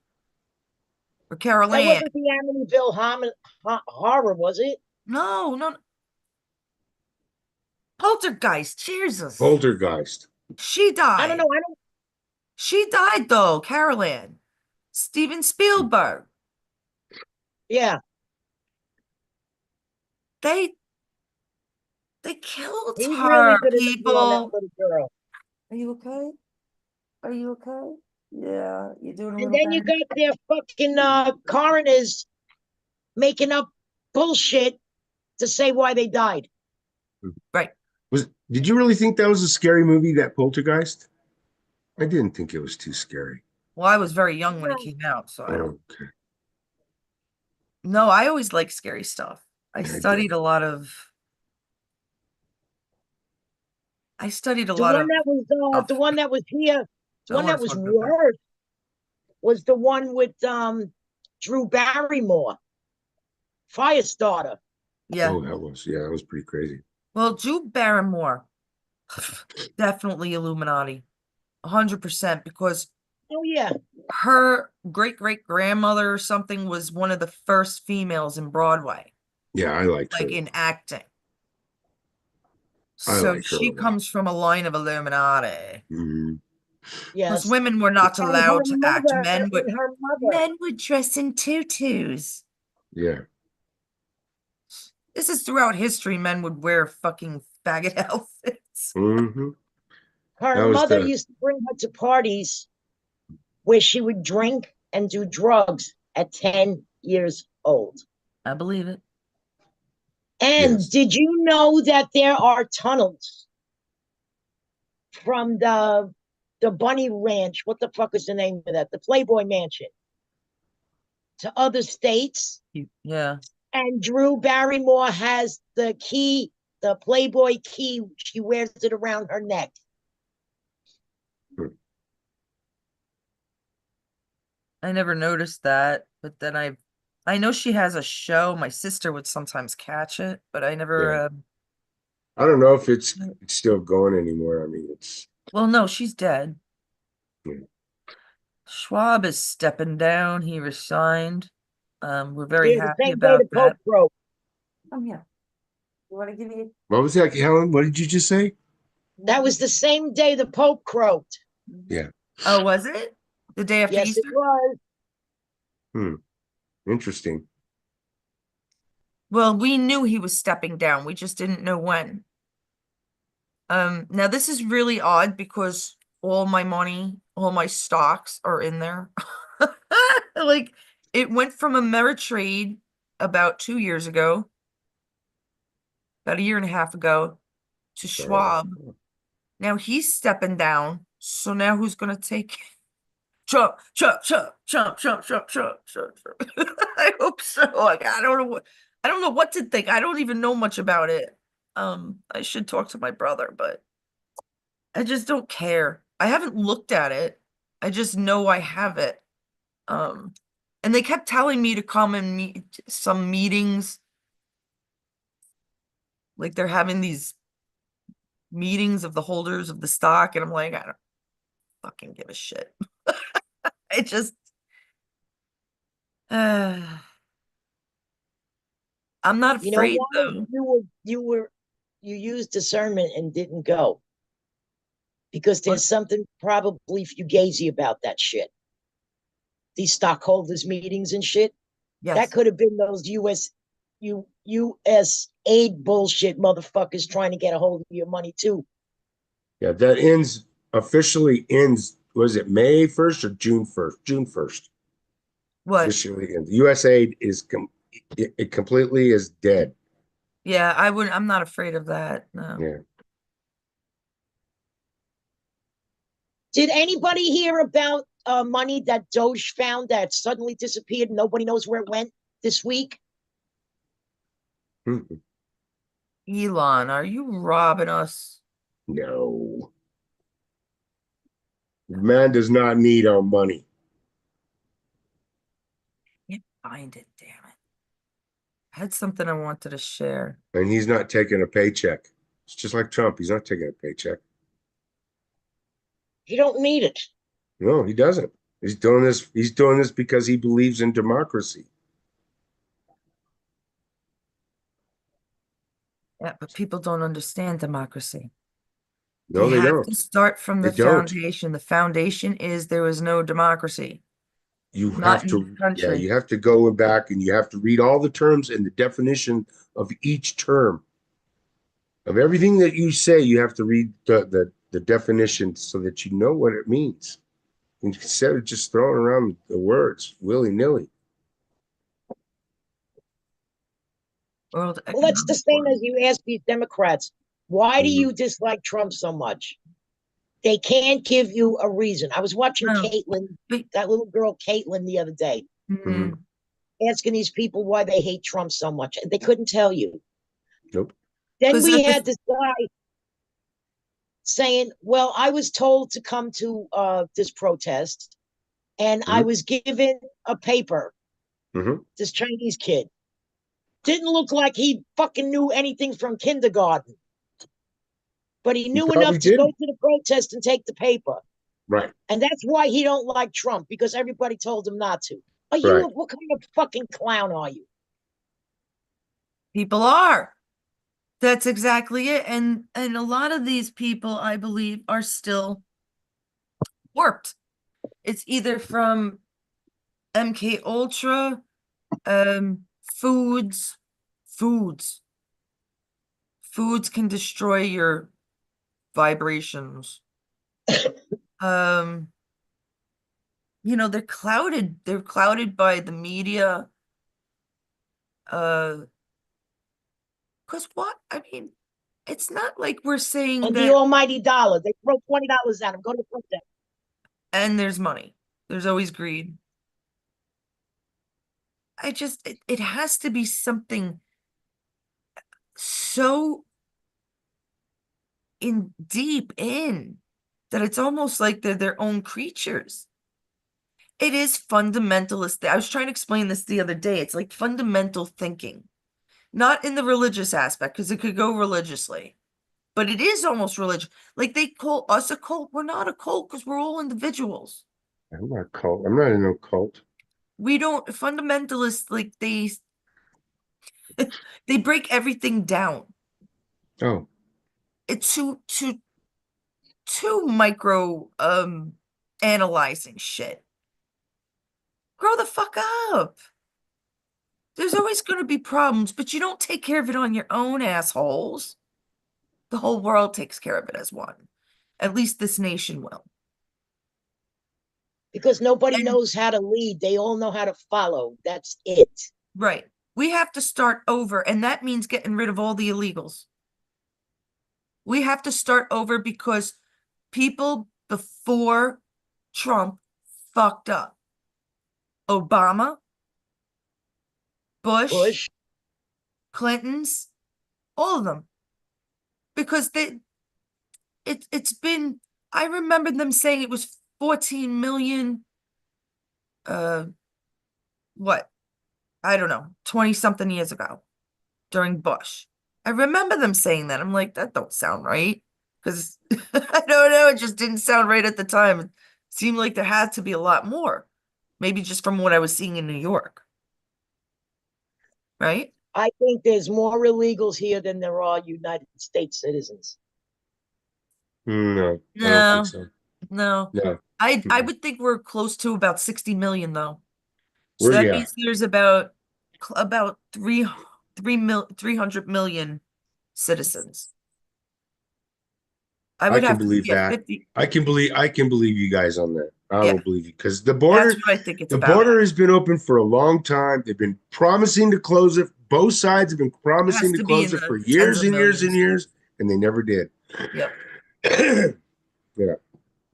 or That Carol Ann. wasn't the Amityville horror, was it? No, no, Poltergeist. Jesus, Poltergeist. she I don't know. died. I don't. She died though, Carol Ann. Steven Spielberg. Yeah, They they killed he really her, did a number on that people. little girl. Are you okay? Are you okay? Yeah, you're doing a And little then you better. got their fucking coroners making up bullshit to say why they died. Right. Did you really think that was a scary movie, that Poltergeist? I didn't think it was too scary. Well, I was very young when it came out, so I don't. Okay. No, I always like scary stuff. I I did. studied a lot of. I studied a The lot one of that was the stuff. one that was here, the Don't one want that to was talk about that. worse was the one with Drew Barrymore, Firestarter. Yeah. Oh, that was pretty crazy. Well, Drew Barrymore, definitely Illuminati, 100%, because Oh yeah, her great great grandmother or something was one of the first females in Broadway, Yeah, I liked like her. in acting. I So like her a she lot. comes from a line of Illuminati. Mhm. Because Yes. women were not And her allowed to act. mother, and her mother. Men would dress in tutus. Yeah. This is throughout history. Men would wear fucking faggot outfits. Hmm. Her That was mother the used to bring her to parties where she would drink and do drugs at 10 years old. I believe it. And yes. did you know that there are tunnels from the Bunny Ranch? What the fuck is the name of that? The Playboy Mansion to other states. Yeah. And Drew Barrymore has the key, the Playboy key. She wears it around her neck. Hmm. I never noticed that, but then I know she has a show. My sister would sometimes catch it, but I never Yeah. I don't know if it's still going anymore. I mean, it's well, no, she's dead. yeah. Schwab is stepping down. He resigned. We're very Yeah, the happy same day the about Pope that. broke. Oh yeah. You want to give me What was that, Helen? What did you just say? That was the same day the Pope croaked. Yeah. Oh, was it? The day after Yes, it Easter? was. Hmm. Interesting. Well, we knew he was stepping down. We just didn't know when. Now this is really odd because all my money, all my stocks are in there. Like it went from Ameritrade about 2 years ago, about a year and a half ago, to Schwab. Now he's stepping down. So now who's gonna take Trump, Trump, Trump, Trump, Trump, Trump, Trump, Trump, Trump. I hope so. Like I don't know what to think. I don't even know much about it. I should talk to my brother, but I just don't care. I haven't looked at it. I just know I have it. Um, and they kept telling me to come and meet some meetings. Like they're having these meetings of the holders of the stock, and I'm like, I don't fucking give a shit. I just uh, I'm not You know afraid why? though. You used discernment and didn't go because But there's something probably fugazi about that shit. These stockholders meetings and shit. That yes. could have been those US aid bullshit motherfuckers trying to get a hold of your money too. Yeah, that officially ends, was it May 1st or June 1st? June 1st. What? Officially ends. USAID it completely is dead. Yeah, I'm not afraid of that. No. Yeah. Did anybody hear about money that Doge found that suddenly disappeared? Nobody knows where it went this week. Mm-mm. Elon, are you robbing us? No. Man does not need our money. Can't find it, damn it. I had something I wanted to share. And he's not taking a paycheck. It's just like Trump. He's not taking a paycheck. You don't need it. No, he doesn't. He's doing this because he believes in democracy. Yeah, but people don't understand democracy. They No, they have to don't. start from They the don't. foundation. The foundation is there was no democracy, You not have in this to, yeah, country. you have to go back and you have to read all the terms and the definition of each term. Of everything that you say, you have to read the definition so that you know what it means. Instead of just throwing around the words willy-nilly. World Well, that's the Economic same as Forum. you ask these Democrats, why do Mhm. you dislike Trump so much? They can't give you a reason. I was watching No, Caitlin, but, that little girl Caitlin, the other day, Mhm. asking these people why they hate Trump so much. They couldn't tell you. Nope. Then because we had this guy saying, well, I was told to come to this protest and I Mhm. was given a paper, Mhm. this Chinese kid. Didn't look like he fucking knew anything from kindergarten, but he He knew probably enough to go didn't. to the protest and take the paper. Right. And that's why he don't like Trump, because everybody told him not to. Right. What kind of fucking clown are you? people are. That's exactly it. And a lot of these people, I believe, are still warped. It's either from MK Ultra, foods, foods. Foods can destroy your vibrations. Um, they're clouded by the media. Uh, because what? I mean, it's not like we're saying And the that, almighty dollar. They throw $20 at him. Go to front desk. and there's money. There's always greed. It has to be something so in deep in that it's almost like they're their own creatures. It is fundamentalist. I was trying to explain this the other day. It's like fundamental thinking, not in the religious aspect, because it could go religiously, but it is almost religious. Like they call us a cult. We're not a cult because we're all individuals. I'm not cult. I'm not in no cult. We don't fundamentalists like they break everything down. Oh, It's too micro analyzing shit. Grow the fuck up. There's always going to be problems, but you don't take care of it on your own, assholes. The whole world takes care of it as one. At least this nation will. Because nobody And knows how to lead. They all know how to follow. That's it. right. We have to start over, and that means getting rid of all the illegals. We have to start over because people before Trump fucked up. Obama, Bush, Bush. Clintons, all of them. Because it's been, I remember them saying it was 14 million, uh, what? I don't know, 20 something years ago during Bush. I remember them saying that. I'm like, that don't sound right. Because I don't know, it just didn't sound right at the time. It seemed like there had to be a lot more. Maybe just from what I was seeing in New York. Right? I think there's more illegals here than there are United States citizens. no, I don't think No, so. no. No. I would think we're close to about 60 million though. So Where that you at? means there's about 300 million citizens. I I would can have to believe get that. 50. I can believe you guys on that. I Yeah, will believe you because that's what I think it's the about. border has been open for a long time. They've been promising to close it. Both sides have been It has promising to to be close in it for the tens years of and years and millions. years, and they never did. Yep. Yeah.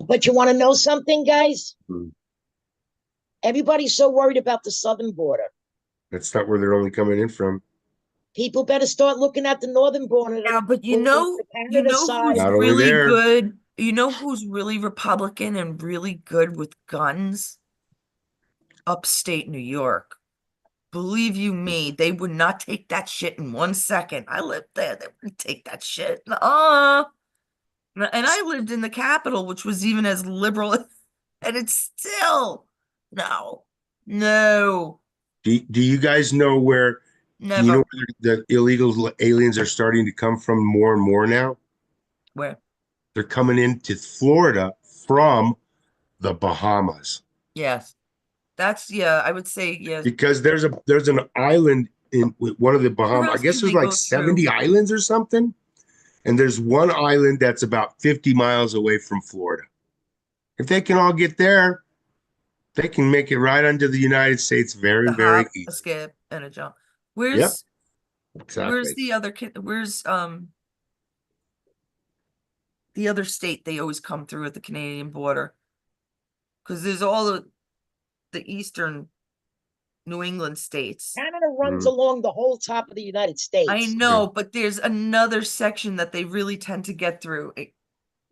But you want to know something, guys? Hmm. Everybody's so worried about the southern border. That's not where they're only coming in from. People better start looking at the northern border, Yeah, but the Canada who's side. Not only really there. good? You know who's really Republican and really good with guns? Upstate New York. Believe you me, they would not take that shit in 1 second. I lived there. They wouldn't take that shit. And I lived in the capital, which was even as liberal, and it's still no, no, Do you guys know where? Do you know never. where the illegal aliens are starting to come from more and more now? Where? They're coming into Florida from the Bahamas Yes. That's yeah, I would say yes. because there's an island in one of the Where Bahamas. I else guess can there's they like go through? 70 islands or something. And there's one island that's about 50 miles away from Florida. If they can all get there, they can make it right under the United States very, A very hop, a easily. skip, and a jump. Yep, Where's exactly. the other kid? Where's the other state they always come through at the Canadian border? Because there's all the eastern New England states. Canada runs Mhm. along the whole top of the United I States. know, but there's another section that they really tend to get through.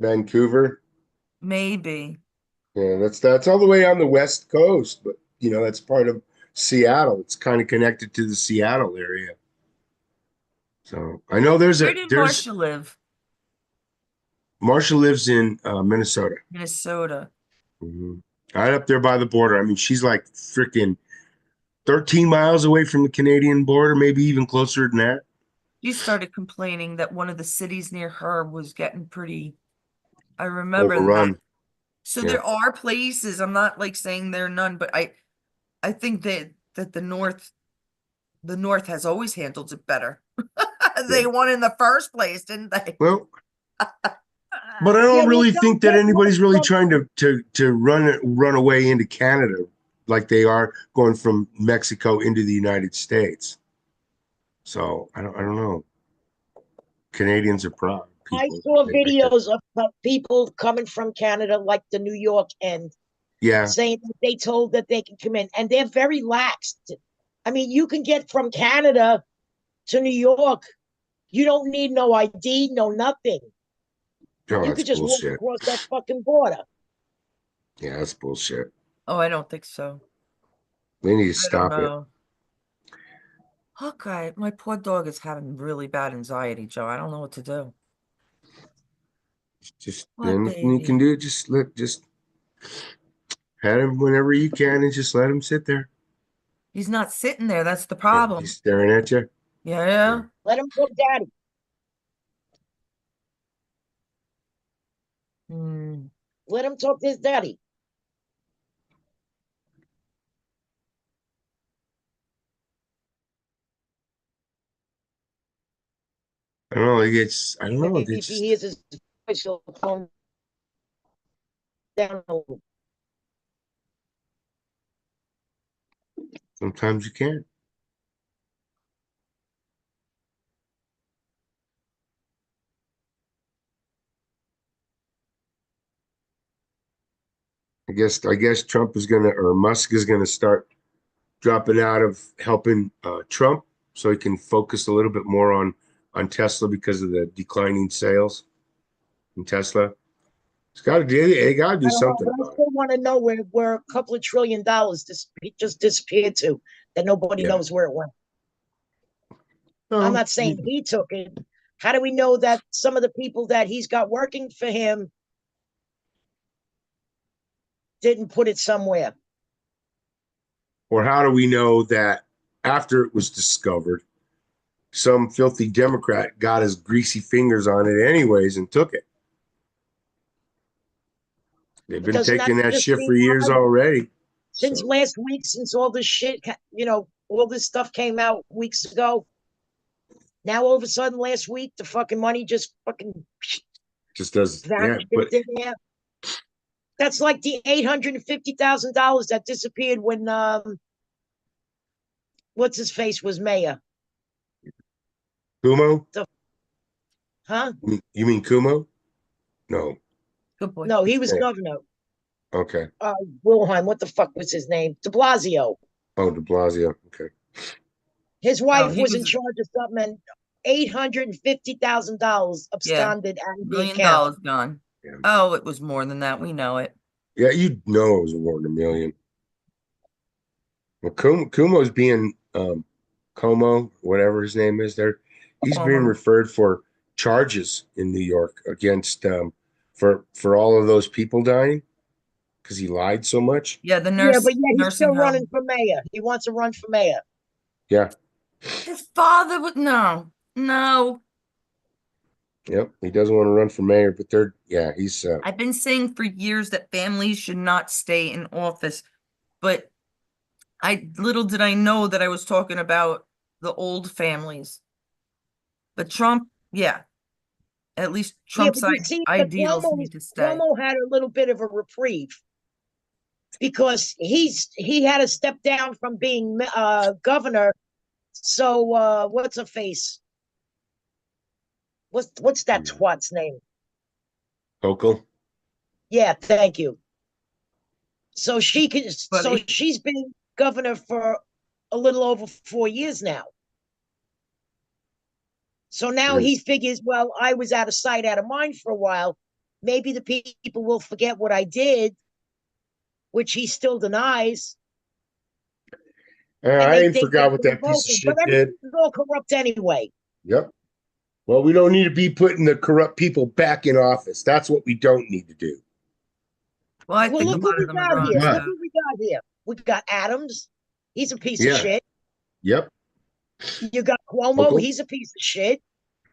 Vancouver. Maybe. Yeah, that's all the way on the west coast, but that's part of Seattle. It's kind of connected to the Seattle area. So I know Where did there's Marsha live? Marsha lives in Minnesota. Minnesota. Mhm. Right up there by the border. I mean, she's like freaking 13 miles away from the Canadian border, maybe even closer than that. she started complaining that one of the cities near her was getting pretty, I remember that. Overrun. So Yeah. there are places, I'm not like saying there are none, but I think that the North has always handled it better. They Yeah. won in the first place, didn't they? Well, but I Yeah, don't well, really don't think that get anybody's really from- trying to run away into Canada like they are going from Mexico into the United States. So I don't know. Canadians are proud I people. saw They like to, videos of people coming from Canada, like the New York end, yeah. saying that they told that they can come in, and they're very laxed. I mean, you can get from Canada to New York. You don't need no ID, no nothing. Oh, You that's could just walk bullshit. across that fucking border. Yeah, that's bullshit. Oh, I don't think so. They need to I don't stop it. know. Okay, my poor dog is having really bad anxiety, Joe. I don't know what to do. Just What then you can baby? do, just pat him whenever you can and just let him sit there. He's not sitting there. That's the Yeah, problem. he's staring at you. Yeah. Yeah. Let him go, daddy. Hmm. Let him talk to his daddy. I don't know. I don't know. Maybe They if he just hears his voice, he'll calm down a little. sometimes you can't. I guess Trump is gonna or Musk is gonna start dropping out of helping Trump so he can focus a little bit more on Tesla because of the declining sales in Tesla. It's got to do. They got to do I don't know, something but I about it. still want to know where a couple of $1 trillion just disappeared to, that nobody Yeah. knows where it went. I'm No, not saying he took it. How do we know that some of the people that he's got working for him didn't put it somewhere? or how do we know that after it was discovered, some filthy Democrat got his greasy fingers on it anyways and took it? They've been Doesn't that taking that just shit for mean years already. since So last week, since all this shit, all this stuff came out weeks ago, now all of a sudden last week, the fucking money just fucking just does, yeah. vanished But in thin air? That's like the $850,000 that disappeared when what's his face was mayor. Kumo, Huh? you mean Kumo? No. Good boy. No, he was Yeah. governor. Okay. Wilhelm, what the fuck was his name? De Blasio. Oh, De Blasio. Okay. His No, wife he was in was, charge of something, and $850,000 yeah, absconded out of the million account. dollars gone. Yeah. Oh, it was more than that. We know it. Yeah, you know it was more than a million. Well, Kumo's being Como, whatever his name is there. He's being Cuomo. referred for charges in New York against for all of those people dying because he lied so much. Yeah, the Yeah, but yeah, he's nursing still running home. for mayor. He wants to run for mayor. Yeah. His father would no, no. Yep. He doesn't want to run for mayor, but he's I've been saying for years that families should not stay in office, but little did I know that I was talking about the old families. But Trump, yeah, at least Yeah, Trump's but you see, the ideals need to stay. Cuomo had a little bit of a reprieve because he had to step down from being governor. So what's her face? What's that twat's name? Hochul. Yeah, thank you. So But she's been governor for a little over 4 years now. So now he figures, well, I was out of sight, out of mind for a while. Maybe the people will forget what I did, which he still denies. And I they ain't think forgot they're what going to that vote piece of him. But shit did. everything's all corrupt anyway. Yep. Well, we don't need to be putting the corrupt people back in office. That's what we don't need to do. well, I Well, think a look who lot of we them are got gone here. Look But too. who we got here. We got Adams. He's a piece of yeah, shit. yep. You got Cuomo, Hochul, he's a piece of shit.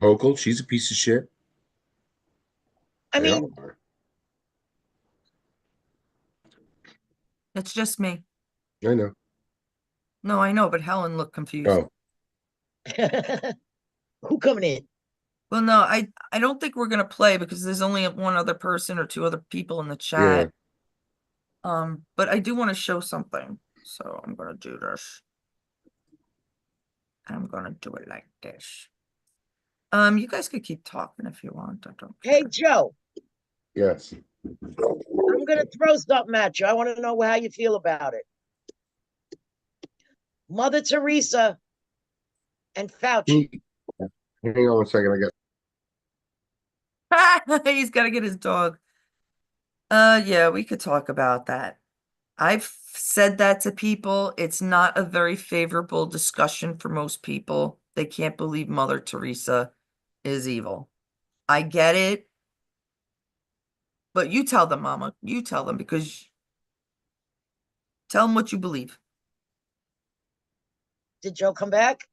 Hochul, she's a piece of shit. I They mean, all are. It's just me. I know. No, I know, but Helen looked confused. Oh, who coming in? Well, no, I don't think we're gonna play because there's only one other person or two other people in the yeah. chat. But I do want to show something, so I'm gonna do this. I'm gonna do it like this. You guys could keep talking if you want. I don't Hey, care. Joe, Yes. I'm going to throw something at you. I want to know how you feel about it. Mother Teresa and Fauci. Hang on one second. He's got to get his dog. Yeah, we could talk about that. I've said that to people. It's not a very favorable discussion for most people. They can't believe Mother Teresa is evil. I get it. But you tell them, Mama. You tell them because tell them what you believe. Did Joe come back?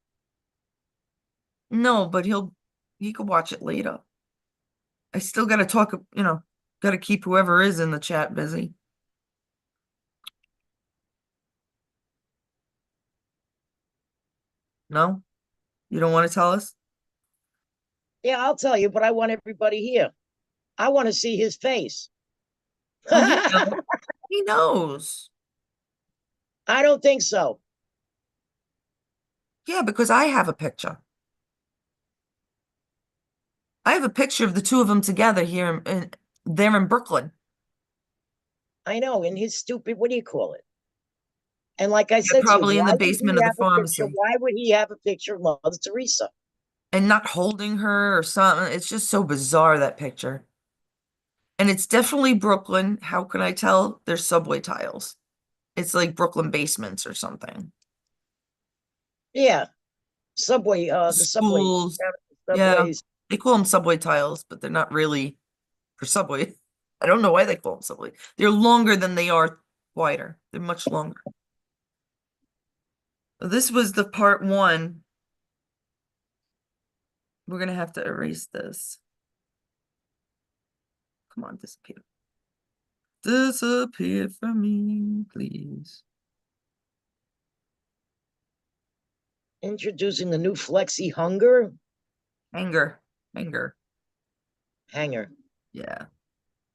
No, but he could watch it later. I still gotta talk, gotta keep whoever is in the chat busy. No? You don't want to tell us? Yeah, I'll tell you, but I want everybody here. I want to see his face. Oh, he knows. He knows. I don't think so. Yeah, because I have a picture. I have a picture of the two of them together here they're in Brooklyn. I know, in his stupid, what do you call it? And like I They're said to you, probably in why the would basement he of the have a picture? pharmacy Why would he have a picture of Mother Teresa? and not holding her or something. It's just so bizarre, that picture. And it's definitely Brooklyn. How can I tell? There's subway tiles. It's like Brooklyn basements or something. Yeah, subway, the subways, Schools. Yeah. subways. They call them subway tiles, but they're not really for subway. I don't know why they call them subway. They're longer than they are wider. They're much longer. This was the part one. We're gonna have to erase this. Come on, disappear. Disappear from me, please. Introducing the new Flexi Hunger Anger. Anger. hanger. Yeah.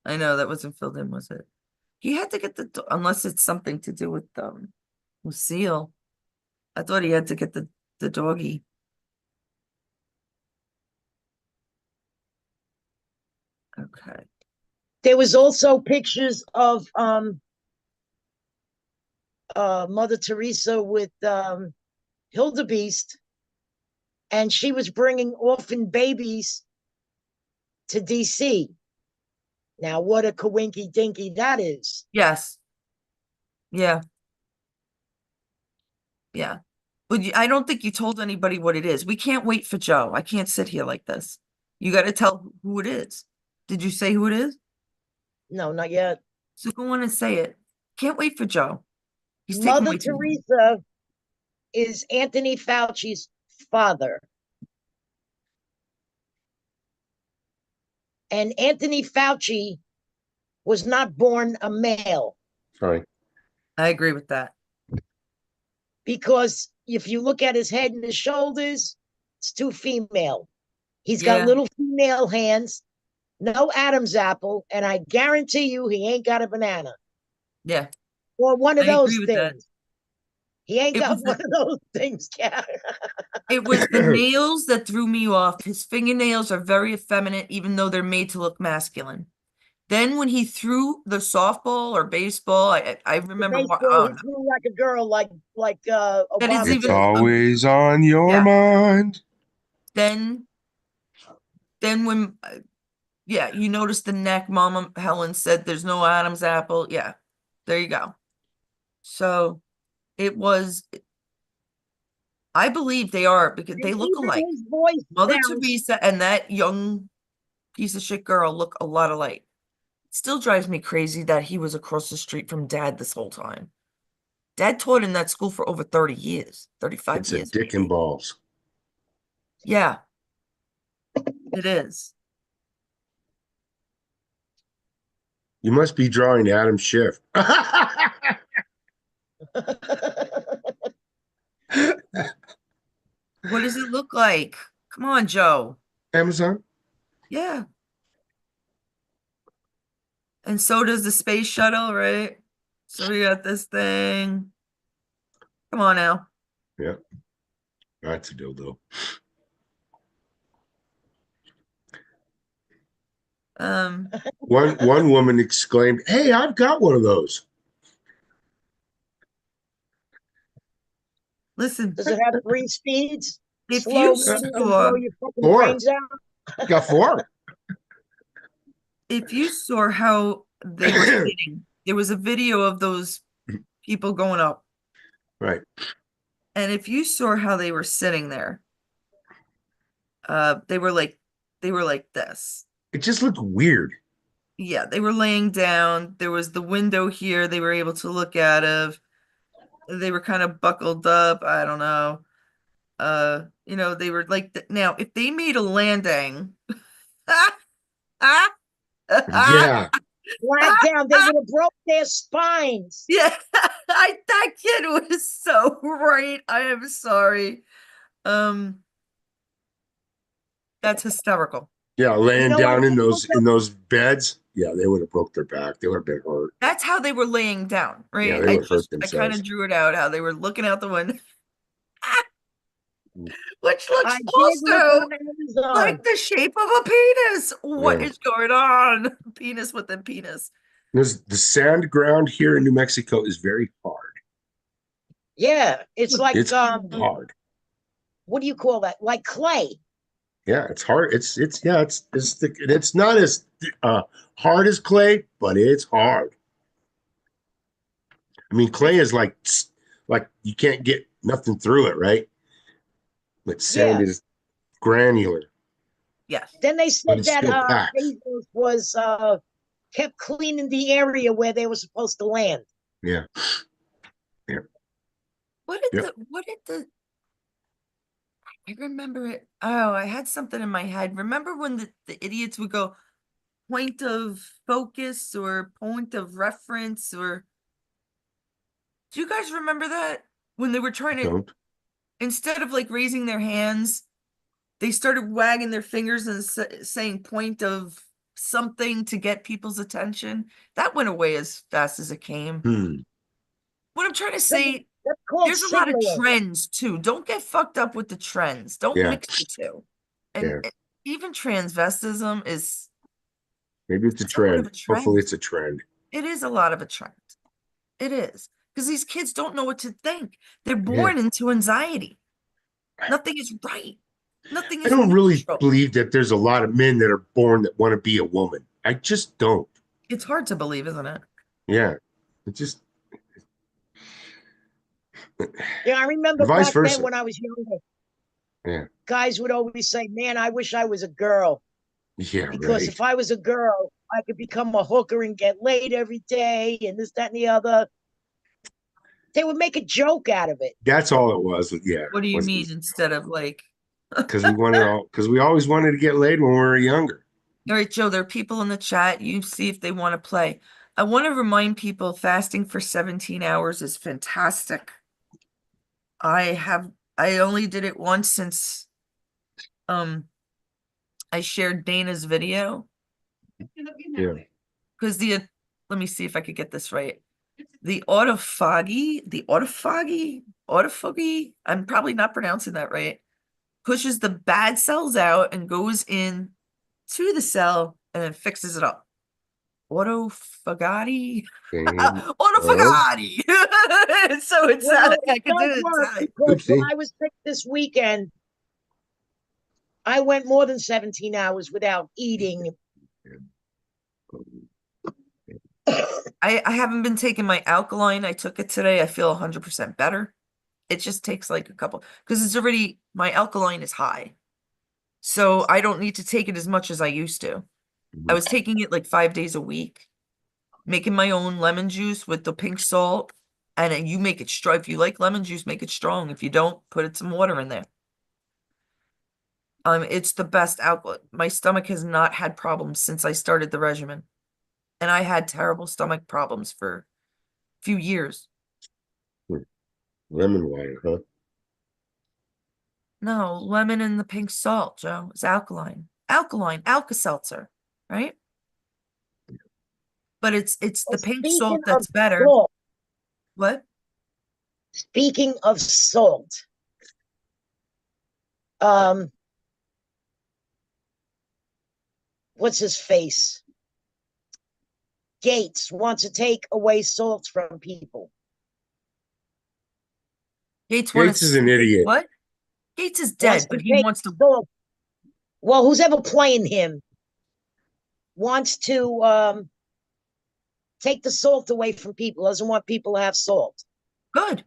I know that wasn't filled in, was it? He had to get unless it's something to do with Seal. I thought he had to get the doggy. Okay. There was also pictures of Mother Teresa with Hildebeest, and she was bringing orphan babies to DC. Now, what a coinky dinky that is. Yes. Yeah. Yeah. But I don't think you told anybody what it is. We can't wait for Joe. I can't sit here like this. You got to tell who it is. Did you say who it is? No, not yet. So go on and say it. Can't wait for Joe. He's taking Mother way too long. Teresa is Anthony Fauci's father. And Anthony Fauci was not born a male. Sorry. I agree with that. Because if you look at his head and his shoulders, it's too female. He's got Yeah. little female hands, no Adam's apple, and I guarantee you he ain't got a banana Yeah. or one of I agree those with that. things. He ain't It got was one of those things, Kat. It was the nails that threw me off. His fingernails are very effeminate, even though they're made to look masculine. Then when he threw the softball or baseball, I remember Baseball, he threw like a girl, like that is Obama It's even did. always on your Yeah. mind. Then when yeah, you notice the neck. Mama Helen said there's no Adam's apple. Yeah, there you go. So it was. I believe they are because And they look even alike. his voice Mother sounds. Teresa and that young piece of shit girl look a lot alike. Still drives me crazy that he was across the street from Dad this whole time. Dad taught in that school for over 30 years, 35 It's a years. dick and maybe. balls. Yeah, it is. You must be drawing Adam Schiff. What does it look like? Come on, Joe. Amazon? Yeah. And so does the space shuttle, right? So we got this thing. Come on now. Yeah. That's a dildo. Um, One woman exclaimed, "Hey, I've got one of those." listen, Does it have 3 speeds? if Slow, you medium, and saw, blow your fucking Four. brains out? Got 4. if you saw how they were sitting, there was a video of those people going up. Right. And if you saw how they were sitting there, they were like this. It just looked weird. Yeah, they were laying down. There was the window here they were able to look out of. They were kind of buckled up. I don't know. They were like now if they made a landing, Yeah. Flat down, they would have broke their spines. yeah, that kid was so right. I am sorry. That's hysterical. Yeah, laying know, I down in did those look up- beds. Yeah, they would have broke their back. They would have been hurt. That's how they were laying down, Yeah, right? they would have hurt I kind themselves. of drew it out how they were looking out the window, Mm. which looks I did look also on Amazon. like the shape of a penis. What Yeah. is going on? Penis within penis. The sand ground here in New Mexico is very hard. Yeah, it's like It's hard. what do you call that? Like clay. Yeah, it's hard. It's not as hard as clay, but it's hard. I mean, clay is like you can't get nothing through it, right? But sand Yeah. is granular, Yes. Then they but said it's that still packed. Bezos was kept cleaning the area where they were supposed to land. Yeah. What Yep. did the I remember it. Oh, I had something in my head. Remember when the idiots would go point of focus or point of reference or do you guys remember that? When they were trying to, Don't. instead of like raising their hands, they started wagging their fingers and saying point of something to get people's attention. That went away as fast as it came. What I'm trying to say, That's called there's a lot of signaling. trends too. Don't get fucked up with the trends. Don't Yeah. mix the two. And Yeah. even transvestism is Maybe it's a somewhat of trend. a trend. Hopefully it's a trend. It is a lot of a trend. It is. Because these kids don't know what to think. They're born into anxiety. Nothing is right. Nothing I is don't really neutral. believe that there's a lot of men that are born that want to be a woman. I just don't. It's hard to believe, isn't it? Yeah. It just Yeah, I remember Vice back versa. then when I was younger. Yeah. Guys would always say, "Man, I wish I was a girl." Yeah, Because right. if I was a girl, I could become a hooker and get laid every day and this, that, and the other. They would make a joke out of it. That's all it was. Yeah. What do you mean instead of like, Because we always wanted to get laid when we were younger. all right, Joe, there are people in the chat. You see if they want to play. I want to remind people fasting for 17 hours is fantastic. I only did it once since I shared Dana's video. Yeah. Because let me see if I could get this right. The autophagy, I'm probably not pronouncing that right, pushes the bad cells out and goes in to the cell and then fixes it up. Autophagy. Autophagy. So it's Well, I it could do does it. work Italian. because when Oopsie. I was sick this weekend, I went more than 17 hours without eating. I haven't been taking my alkaline. I took it today. I feel 100% better. It just takes like a couple, because it's already, my alkaline is high. So I don't need to take it as much as I used to. I was taking it like 5 days a week, making my own lemon juice with the pink salt. And then you make it strong. If you like lemon juice, make it strong. If you don't, put some water in there. It's the best alcohol. My stomach has not had problems since I started the regimen. And I had terrible stomach problems for a few years. Lemon water, huh? No, lemon and the pink salt, Joe. It's alkaline. Alkaline, Alka-Seltzer, right? But it's the Well, pink speaking salt of that's better. salt, What? speaking of salt, um, what's his face? Gates wants to take away salt from people. Gates Gates is an idiot. what? Gates is Wants dead, to but he take wants to. salt. Well, who's ever playing him wants to take the salt away from people, doesn't want people to have salt. Good.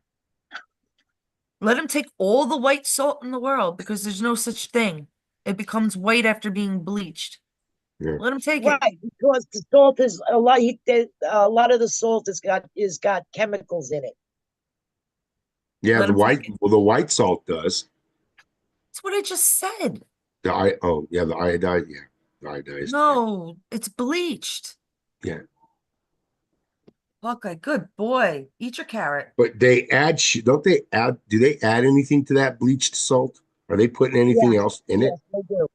Let him take all the white salt in the world because there's no such thing. It becomes white after being bleached. Yeah. Let him take it. Right, because the salt is a lot. A lot of the salt has got chemicals in it. Yeah, Let the him take white it. well, the white salt does. That's what I just said. The iodide, yeah. The iodized. No, it's bleached. Yeah. Okay, good boy. Eat your carrot. But they add don't they add do they add anything to that bleached salt? Are they putting anything Yes, else in it? yes, they do.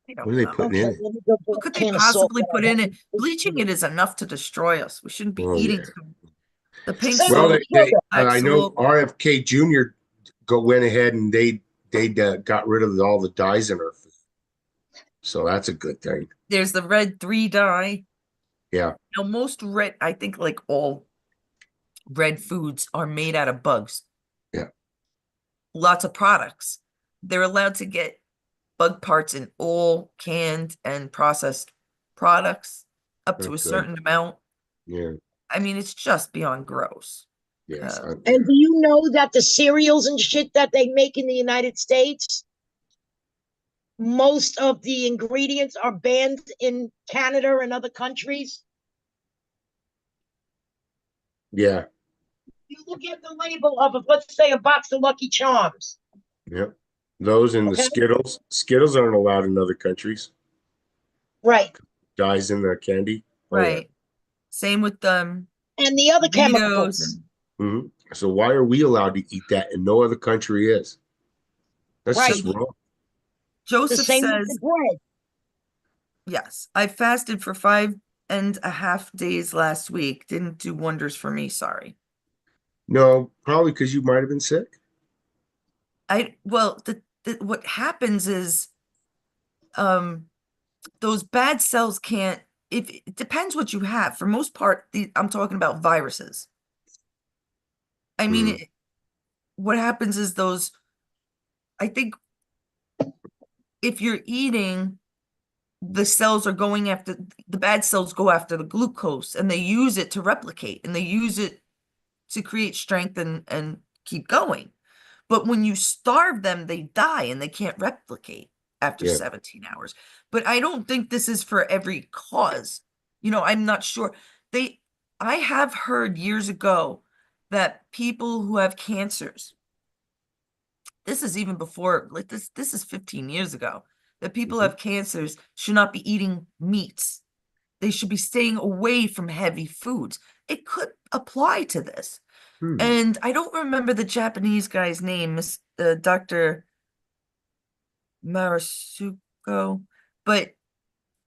I What don't are they know. putting Okay, in it? let me go get What a could they can of salt possibly that put I in have it? Bleaching it is enough to destroy us. We shouldn't be Oh eating yeah. the pink Same Well, with salt, the they sugar. black I know salt. RFK Jr. went ahead and they got rid of all the dyes in her food. So that's a good thing. There's the red 3 dye. Yeah. Now, most red, I think like all red foods are made out of bugs. Yeah. Lots of products. They're allowed to get bug parts in all canned and processed products up to That's a good. certain amount. Yeah. I mean, it's just beyond gross. Yes. Uh, And do you know that the cereals and shit that they make in the United States, most of the ingredients are banned in Canada and other countries? Yeah. You look at the label of, let's say, a box of Lucky Charms. Yep. Those and the Okay. Skittles. Skittles aren't allowed in other countries. Right. Dyes in the candy. Oh yeah. right. Same with And the other Doritos chemicals. hmm So why are we allowed to eat that and no other country is? That's Right. just wrong. The Joseph same with the says, bread. yes, I fasted for 5.5 days last week. Didn't do wonders for me, sorry. No, probably because you might have been sick. Well, what happens is those bad cells can't, if it depends what you have. For most part, I'm talking about viruses. I mean, Mm. what happens is I think if you're eating, the cells are going after, the bad cells go after the glucose and they use it to replicate and they use it to create strength and keep going. But when you starve them, they die and they can't replicate after Yeah. 17 hours. But I don't think this is for every cause. I'm not sure. I have heard years ago that people who have cancers, this is even before, like this is 15 years ago, that people who Mhm. have cancers should not be eating meats. They should be staying away from heavy foods. It could apply to this. Hmm. And I don't remember the Japanese guy's name, Dr. Marasuko, but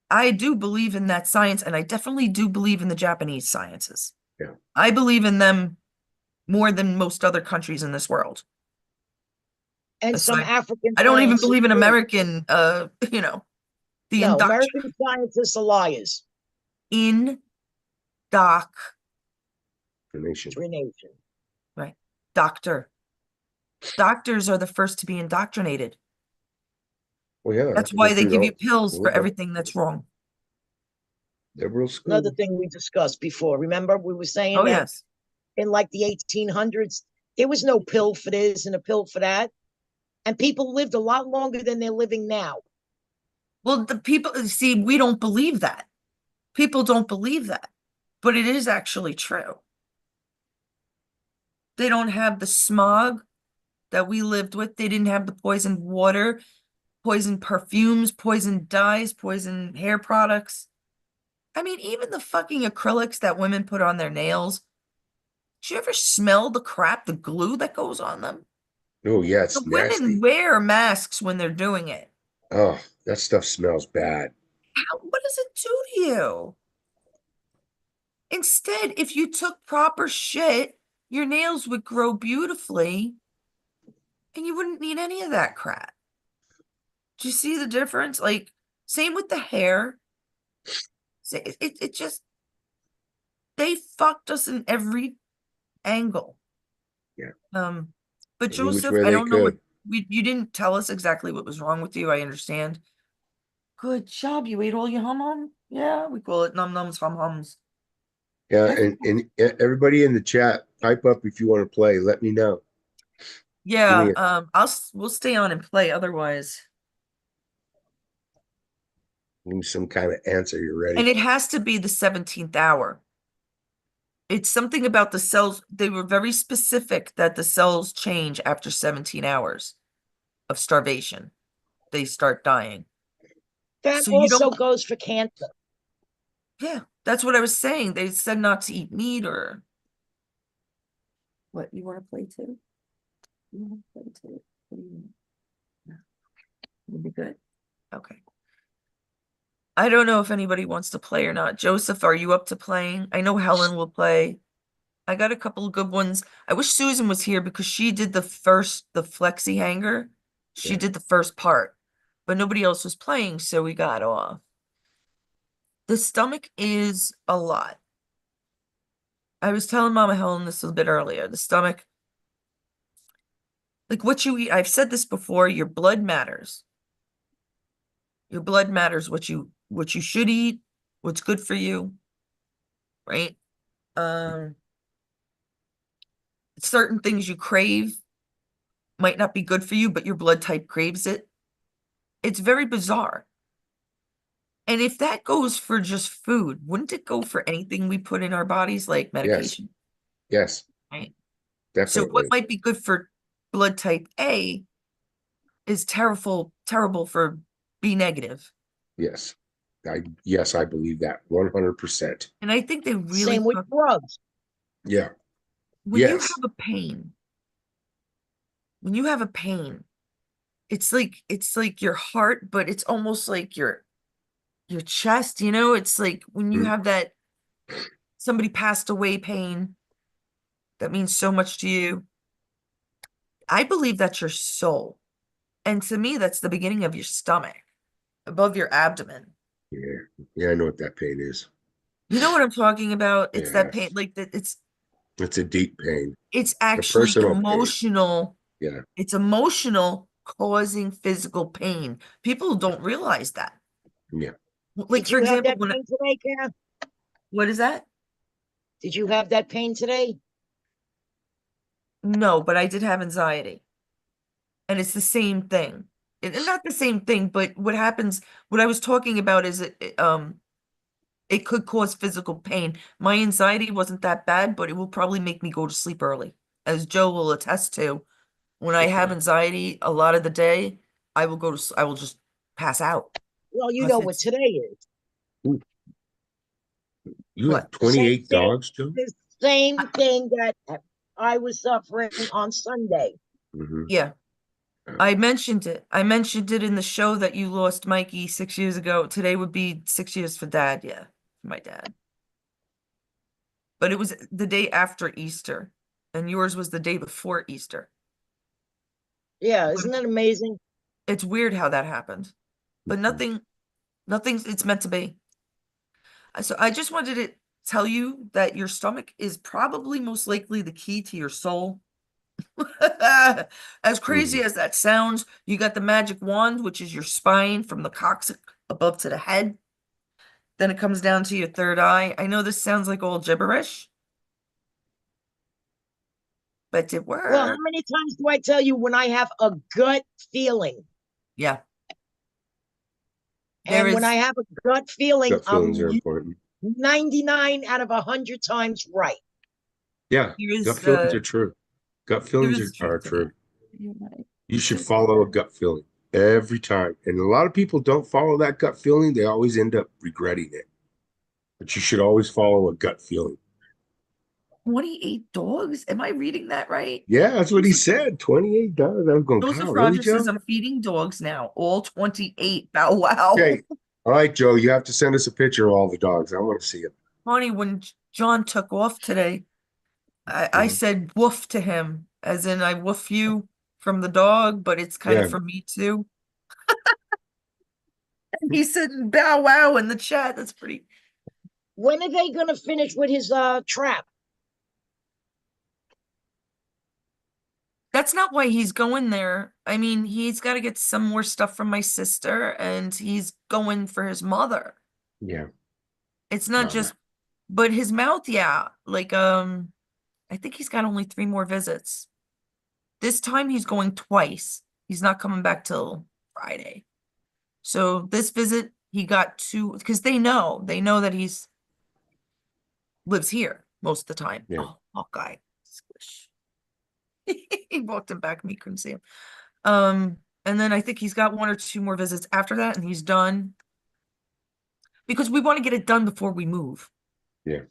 I do believe in that science, and I definitely do believe in the Japanese sciences. Yeah. I believe in them more than most other countries in this world. And some Aside, African I don't even sciences believe in too. American, the No, American scientists are liars. Donation. Indoctrination. right? Doctor. Doctors are the first to be indoctrinated. Well, yeah, That's go why they through give you the pills for school, everything that's wrong. liberal Another school. thing we discussed before. Remember, we were saying Oh, that yes. in like the 1800s, there was no pill for this and a pill for that. And people lived a lot longer than they're living now. Well, the people see, we don't believe that. People don't believe that, but it is actually true. They don't have the smog that we lived with. They didn't have the poisoned water, poison perfumes, poison dyes, poison hair products. I mean, even the fucking acrylics that women put on their nails. Do you ever smell the crap, the glue that goes on them? Oh yeah, The it's women nasty. wear masks when they're doing it. Oh, that stuff smells bad. What does it do to you? Instead, if you took proper shit, your nails would grow beautifully and you wouldn't need any of that crap. Do you see the difference? Like, same with the hair. It just, they fucked us in every angle. Yeah. But Any which Joseph, way I they don't know what could. you didn't tell us exactly what was wrong with you. I understand. Good job. You ate all your hum. Yeah, we call it num nums hum hums. Yeah, I think, and everybody in the chat, type up if you want to play. Let me know. Give yeah, me we'll stay on and play otherwise. some kind of answer. You're And ready. it has to be the 17th hour. It's something about the cells. They were very specific that the cells change after 17 hours of starvation. They start dying. That So you also don't, goes for cancer. yeah, that's what I was saying. They said not to eat meat or what you want to play too? You want to play too? What do you want? No. You'll be good. Okay. I don't know if anybody wants to play or not. Joseph, are you up to playing? I know Helen will play. I got a couple of good ones. I wish Susan was here because she did the flexi hanger. She Yeah. did the first part, but nobody else was playing, so we got off. The stomach is a lot. I was telling Mama Helen this a bit earlier. The stomach, like what you eat, I've said this before, your blood matters. Your blood matters what you should eat, what's good for you, right? Um, certain things you crave might not be good for you, but your blood type craves it. It's very bizarre. And if that goes for just food, wouldn't it go for anything we put in our bodies, like Yes. medication, Yes. right? So what Definitely. might be good for blood type A is terrible for B negative. Yes. I believe that 100%. And I think they really Same with drugs. Yeah. when you have Yes. a pain, when you have a pain, it's like your heart, but it's almost like your chest, it's like when you Mm, have that somebody passed away pain that means so much to you. I believe that's your soul. And to me, that's the beginning of your stomach, above your abdomen. yeah. Yeah, I know what that pain is. You know what I'm talking about? It's that pain, Yes. like that It's a deep pain. it's A actually personal pain. emotional. Yeah. It's emotional causing physical pain. People don't realize that. Yeah. Like, Did for you have example, that pain today, Karen? what is that? Did you have that pain today? No, but I did have anxiety. And it's the same thing. And not the same thing, but what I was talking about is it could cause physical pain. My anxiety wasn't that bad, but it will probably make me go to sleep early. As Joe will attest to, when I have Okay. anxiety a lot of the day, I will just pass out Well, you because know what it's today is. Ooh, you have what? The same 28 thing, dogs, Joe? the same thing that I was suffering on Sunday. Mm-hmm. Yeah, I mentioned it. I mentioned it in the show that you lost Mikey 6 years ago. Today would be 6 years for Dad. Yeah, for my dad. But it was the day after Easter, and yours was the day before Easter. Yeah, But isn't that amazing? it's weird how that happened. But nothing's it's meant to be. So I just wanted to tell you that your stomach is probably most likely the key to your soul. As Mm-hmm. crazy as that sounds, you got the magic wand, which is your spine from the coccyx above to the head. Then it comes down to your third eye. I know this sounds like all gibberish, but it Well, how works. many times do I tell you when I have a gut feeling? Yeah, there And when I is. have a gut feeling, Gut feelings are I'm important. 99 out of 100 times right. Yeah. There Gut is feelings are true. Gut There feelings is are truth to that. true. You're right. You It's should just follow a gut feeling every time. And a lot of people don't follow that gut feeling. They always end up regretting it. But you should always follow a gut feeling. 28 dogs. Am I reading that right? Yeah, that's what he said. 28 dollars. I was going, Joseph wow, really, Rogers says Joe? I'm feeding dogs now. All 28. Bow wow. Okay. All right, Joe, you have to send us a picture of all the dogs. I want to see it. Funny, when John took off today, I Mhm. said woof to him, as in I woof you from the dog, but it's kind of Yeah. from me too. And he said bow wow in the chat. That's pretty. When are they gonna finish with his trap? That's not why he's going there. I mean, he's got to get some more stuff from my sister, and he's going for his mother. Yeah. It's not Wow. just, but his mouth, yeah. Like, I think he's got only 3 more visits. This time he's going twice. He's not coming back till Friday. So this visit, he got 2 because they know that he's lives here most of the time. Yeah. Oh, Hawkeye, squish. He walked him back, me couldn't see him. And then I think he's got 1 or 2 more visits after that, and he's done. Because we want to get it done before we move. Yeah.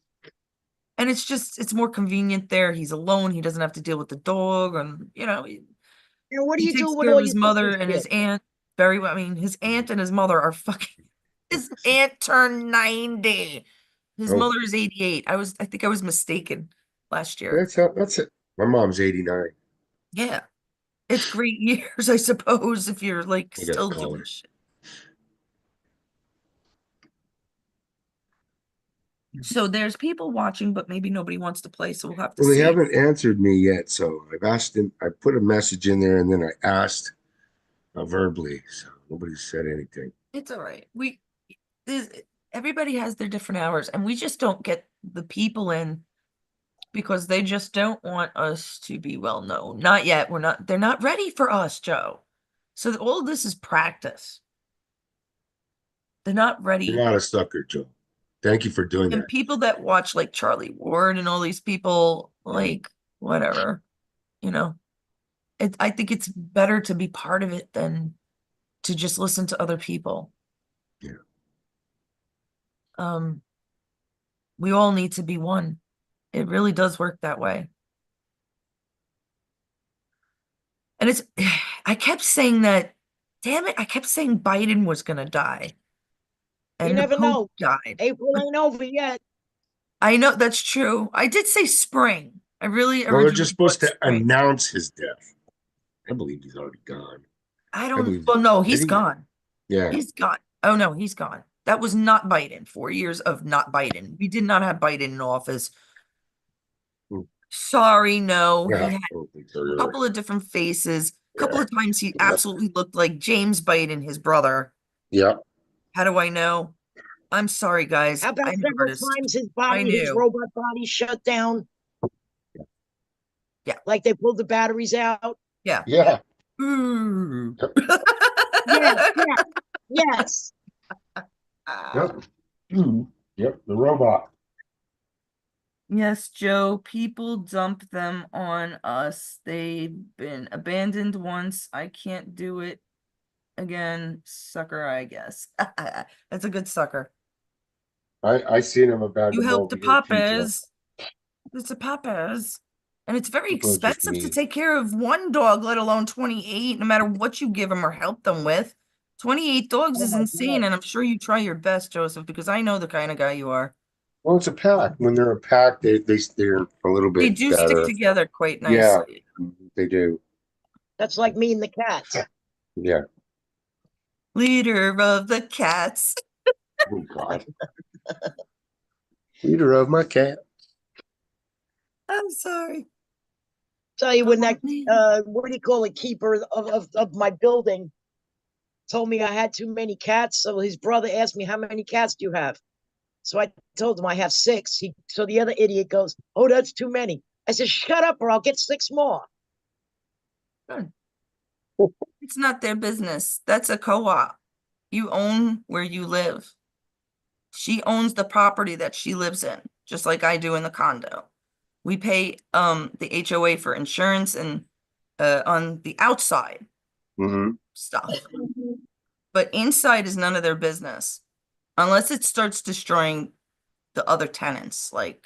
And it's more convenient there. He's alone. He doesn't have to deal with the dog, and And what do he you do takes with care of all his your mother Christmas and his gifts? aunt very well. I mean, his aunt and his mother are fucking. His aunt turned 90. His Oh, mother is 88. I think I was mistaken last year. that's it. My mom's 89. Yeah. It's great years, I suppose, if you're like I gotta still call doing her. shit. So there's people watching, but maybe nobody wants to play, so we'll have to Well, they see. haven't answered me yet, so I've asked him. I put a message in there, and then I asked verbally, so nobody said anything. It's all right. There's, everybody has their different hours, and we just don't get the people in because they just don't want us to be well known. Not yet. They're not ready for us, Joe. So all this is practice. They're not You're ready. not a sucker, Joe. Thank you for doing And that. people that watch like Charlie Ward and all these people, like whatever, you know, I think it's better to be part of it than to just listen to other people. Yeah. Um, we all need to be one. It really does work that way. And I kept saying that, damn it, I kept saying Biden was gonna die You and the never Pope know. died. April ain't over yet. I know that's true. I did say spring. I really Well, they're just originally supposed thought to spring. announce his death. I believe he's already gone. I I don't, believe. well, no, Did he's he? gone. Yeah. He's gone. Oh no, he's gone. That was not Biden. 4 years of not Biden. We did not have Biden in office. Hmm. Sorry, no. Yeah. He I had don't think so. a You're right. couple of different faces. A couple Yeah. of times he absolutely looked like James Biden, his brother. Yeah. How do I know? I'm sorry, guys. How about I'm an several artist. times his I body, his knew. robot body shut down? Yeah. Like they pulled the batteries out? Yeah. Yeah. Ooh. Yep. Yes, yes, yes. Yep. Yep. The robot. Yes, Joe, people dump them on us. They've been abandoned once. I can't do it again. Sucker, I guess. That's a good sucker. I seen him about You them help the over here too, Joe. papas. It's a papas. And it's very People are just expensive to mean. take care of one dog, let alone 28, no matter what you give them or help them with. 28 dogs Oh is my insane, God. and I'm sure you try your best, Joseph, because I know the kind of guy you are. Well, it's a pack. When they're a pack, they're a little They bit do stick better. together quite Yeah, nicely. they do. That's like me and the cats. Yeah. Leader of the cats. Oh God. Leader of my cat. I'm sorry. Tell you when that Oh, man. what do you call it, keeper of my building told me I had too many cats. So his brother asked me, how many cats do you have? So I told him I have 6. So the other idiot goes, oh, that's too many. I said, shut up or I'll get 6 more. Good. It's not their business. That's a co-op. You own where you live. She owns the property that she lives in, just like I do in the condo. We pay the HOA for insurance and on the outside Mm-hmm. stuff. But inside is none of their business unless it starts destroying the other tenants, like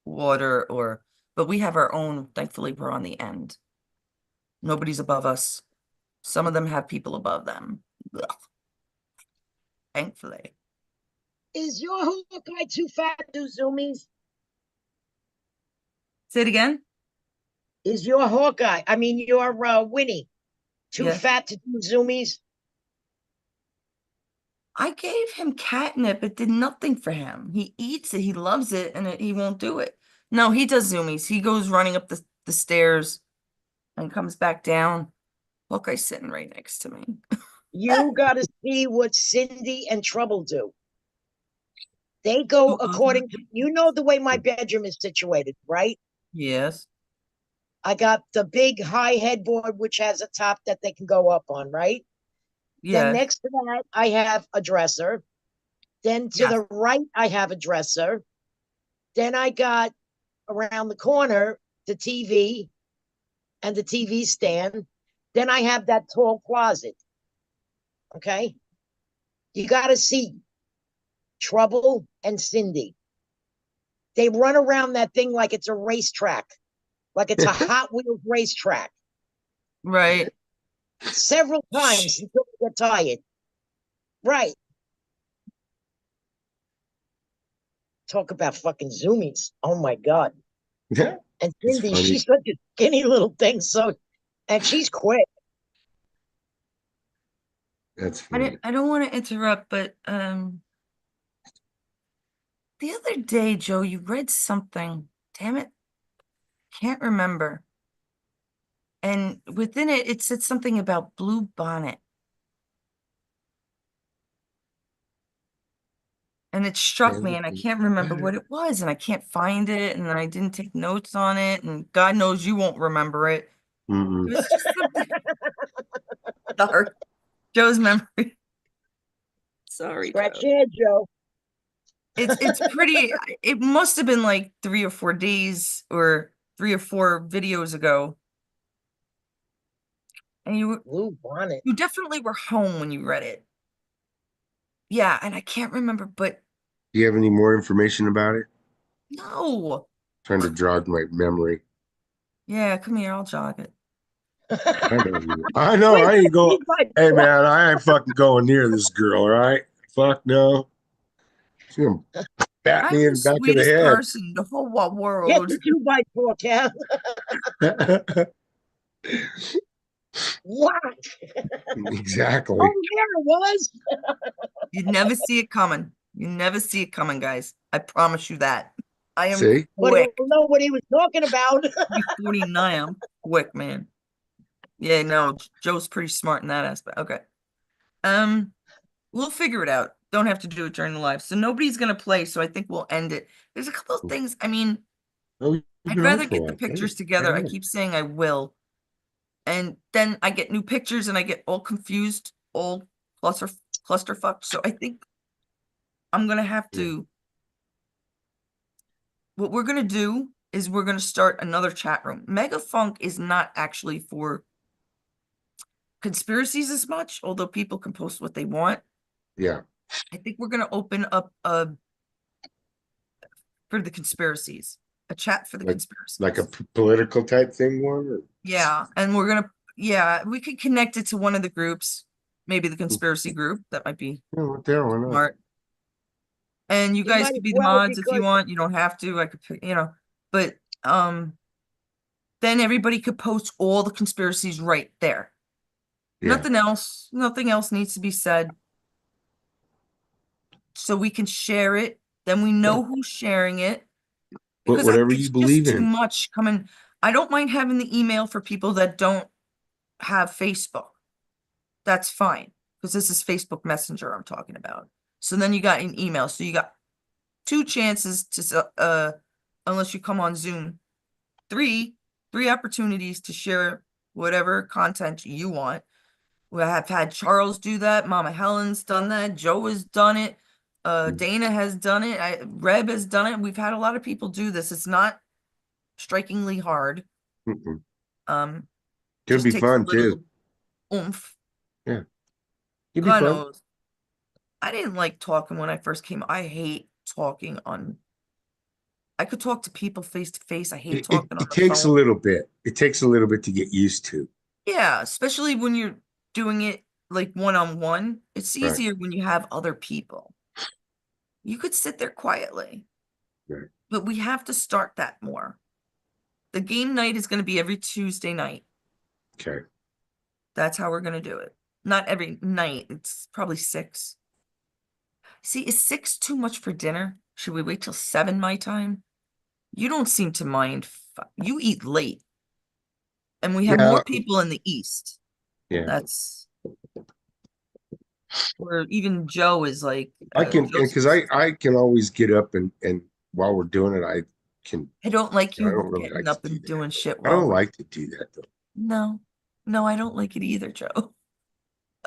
water or, but we have our own, thankfully, we're on the end. Nobody's above us. Some of them have people above them. Ugh. Thankfully. Is your Hawkeye too fat to do zoomies? Say it again? Is your Hawkeye, I mean your Winnie, too Yeah. fat to do zoomies? I gave him catnip. It did nothing for him. He eats it. He loves it, and he won't do it. No, he does zoomies. He goes running up the stairs and comes back down. Hawkeye's sitting right next to me. You got to see what Cindy and Trouble do. They go according to, you know, the way my bedroom is situated, right? Yes. I got the big high headboard, which has a top that they can go up on, right? Then Yes. next to that, I have a dresser. Then to Yes. the right, I have a dresser. Then I got around the corner the TV and the TV stand. Then I have that tall closet. Okay. You got to see Trouble and Cindy. They run around that thing like it's a racetrack, like it's a Hot Wheels racetrack. Right. Several times until they get tired. Right. Talk about fucking zoomies. Oh my God. Yeah. And It's Cindy, funny. she's such a skinny little thing. So, and she's quick. That's funny. I don't want to interrupt, but the other day, Joe, you read something. Damn it. Can't remember. And within it, it said something about Blue Bonnet. And it struck me, and I can't remember what it was, and I can't find it, and I didn't take notes on it, and God knows you won't remember it. It Mm-mm. was just something. Sorry. Joe's memory. Sorry, Scratch Joe. your head, Joe. It's pretty, it must have been like 3 or 4 days or 3 or 4 videos ago. And Blue Bonnet. you definitely were home when you read it. Yeah, and I can't remember, but Do you have any more information about it? no. Trying to jog my memory. Yeah, come here, I'll jog it. I know you. I know. Wait, I ain't going. my Hey God. man, I ain't fucking going near this girl. All right. Fuck no. She's gonna bat I'm me in the the back of sweetest the person in the whole wide Get world. the 2x4, Cal. head. What? Exactly. Oh, there it was. You'd never see it coming. You never see it coming, guys. I promise you that. I am See? But quick. he'll know what he was talking about. I'll be 49. I'm quick, man. Yeah, no, Joe's pretty smart in that aspect. Okay. We'll figure it out. Don't have to do it during the live. So nobody's gonna play, so I think we'll end it. There's a couple of things. I mean, Oh, you've I'd been on rather for a get the while. pictures Hey, together. I hey. keep saying I will. And then I get new pictures and I get all confused, all clusterfucked. So I think I'm gonna have Yeah. to. What we're gonna do is we're gonna start another chat room. Mega Funk is not actually for conspiracies as much, although people can post what they want. Yeah. I think we're gonna open up for the conspiracies, a chat for the conspiracies. Like a political type thing one? Or? Yeah, and we could connect it to one of the groups, maybe the conspiracy group. That might be Yeah, what the hell? Why not? smart. And you You guys might could as be the well, mods if you because want. You don't have to. I could pick, but then everybody could post all the conspiracies right there. Yeah. Nothing else needs to be said. So we can share it. Then we know who's sharing it. Because Whatever it's you just believe too in. much coming. I don't mind having the email for people that don't have Facebook. That's fine. Because this is Facebook Messenger I'm talking about. So then you got an email. So you got 2 chances to unless you come on Zoom. 3 opportunities to share whatever content you want. We have had Charles do that. Mama Helen's done that. Joe has done it. Dana has done it. Reb has done it. We've had a lot of people do this. It's not strikingly hard. Mm-mm. Um, Could just be takes a fun little too. oomph. Yeah. Could be God fun. knows. I didn't like talking when I first came. I hate talking on. I could talk to people face to face. I hate talking on It the takes a phone. little bit. It takes a little bit to get used to. Yeah, especially when you're doing it like one-on-one. It's Right. easier when you have other people. You could sit there quietly, Right. but we have to start that more. The game night is going to be every Tuesday night. Okay. That's how we're going to do it. Not every night. It's probably 6. See, is 6 too much for dinner? Should we wait till 7 my time? You don't seem to mind. You eat late, and we have Yeah. more people in the East. Yeah. That's where even Joe is like, I can, Joe's, because I can always get up and while we're doing it, I can, I don't like I you don't really getting like to up do and that. doing shit I while don't we're, like to do that though. no, no, I don't like it either, Joe.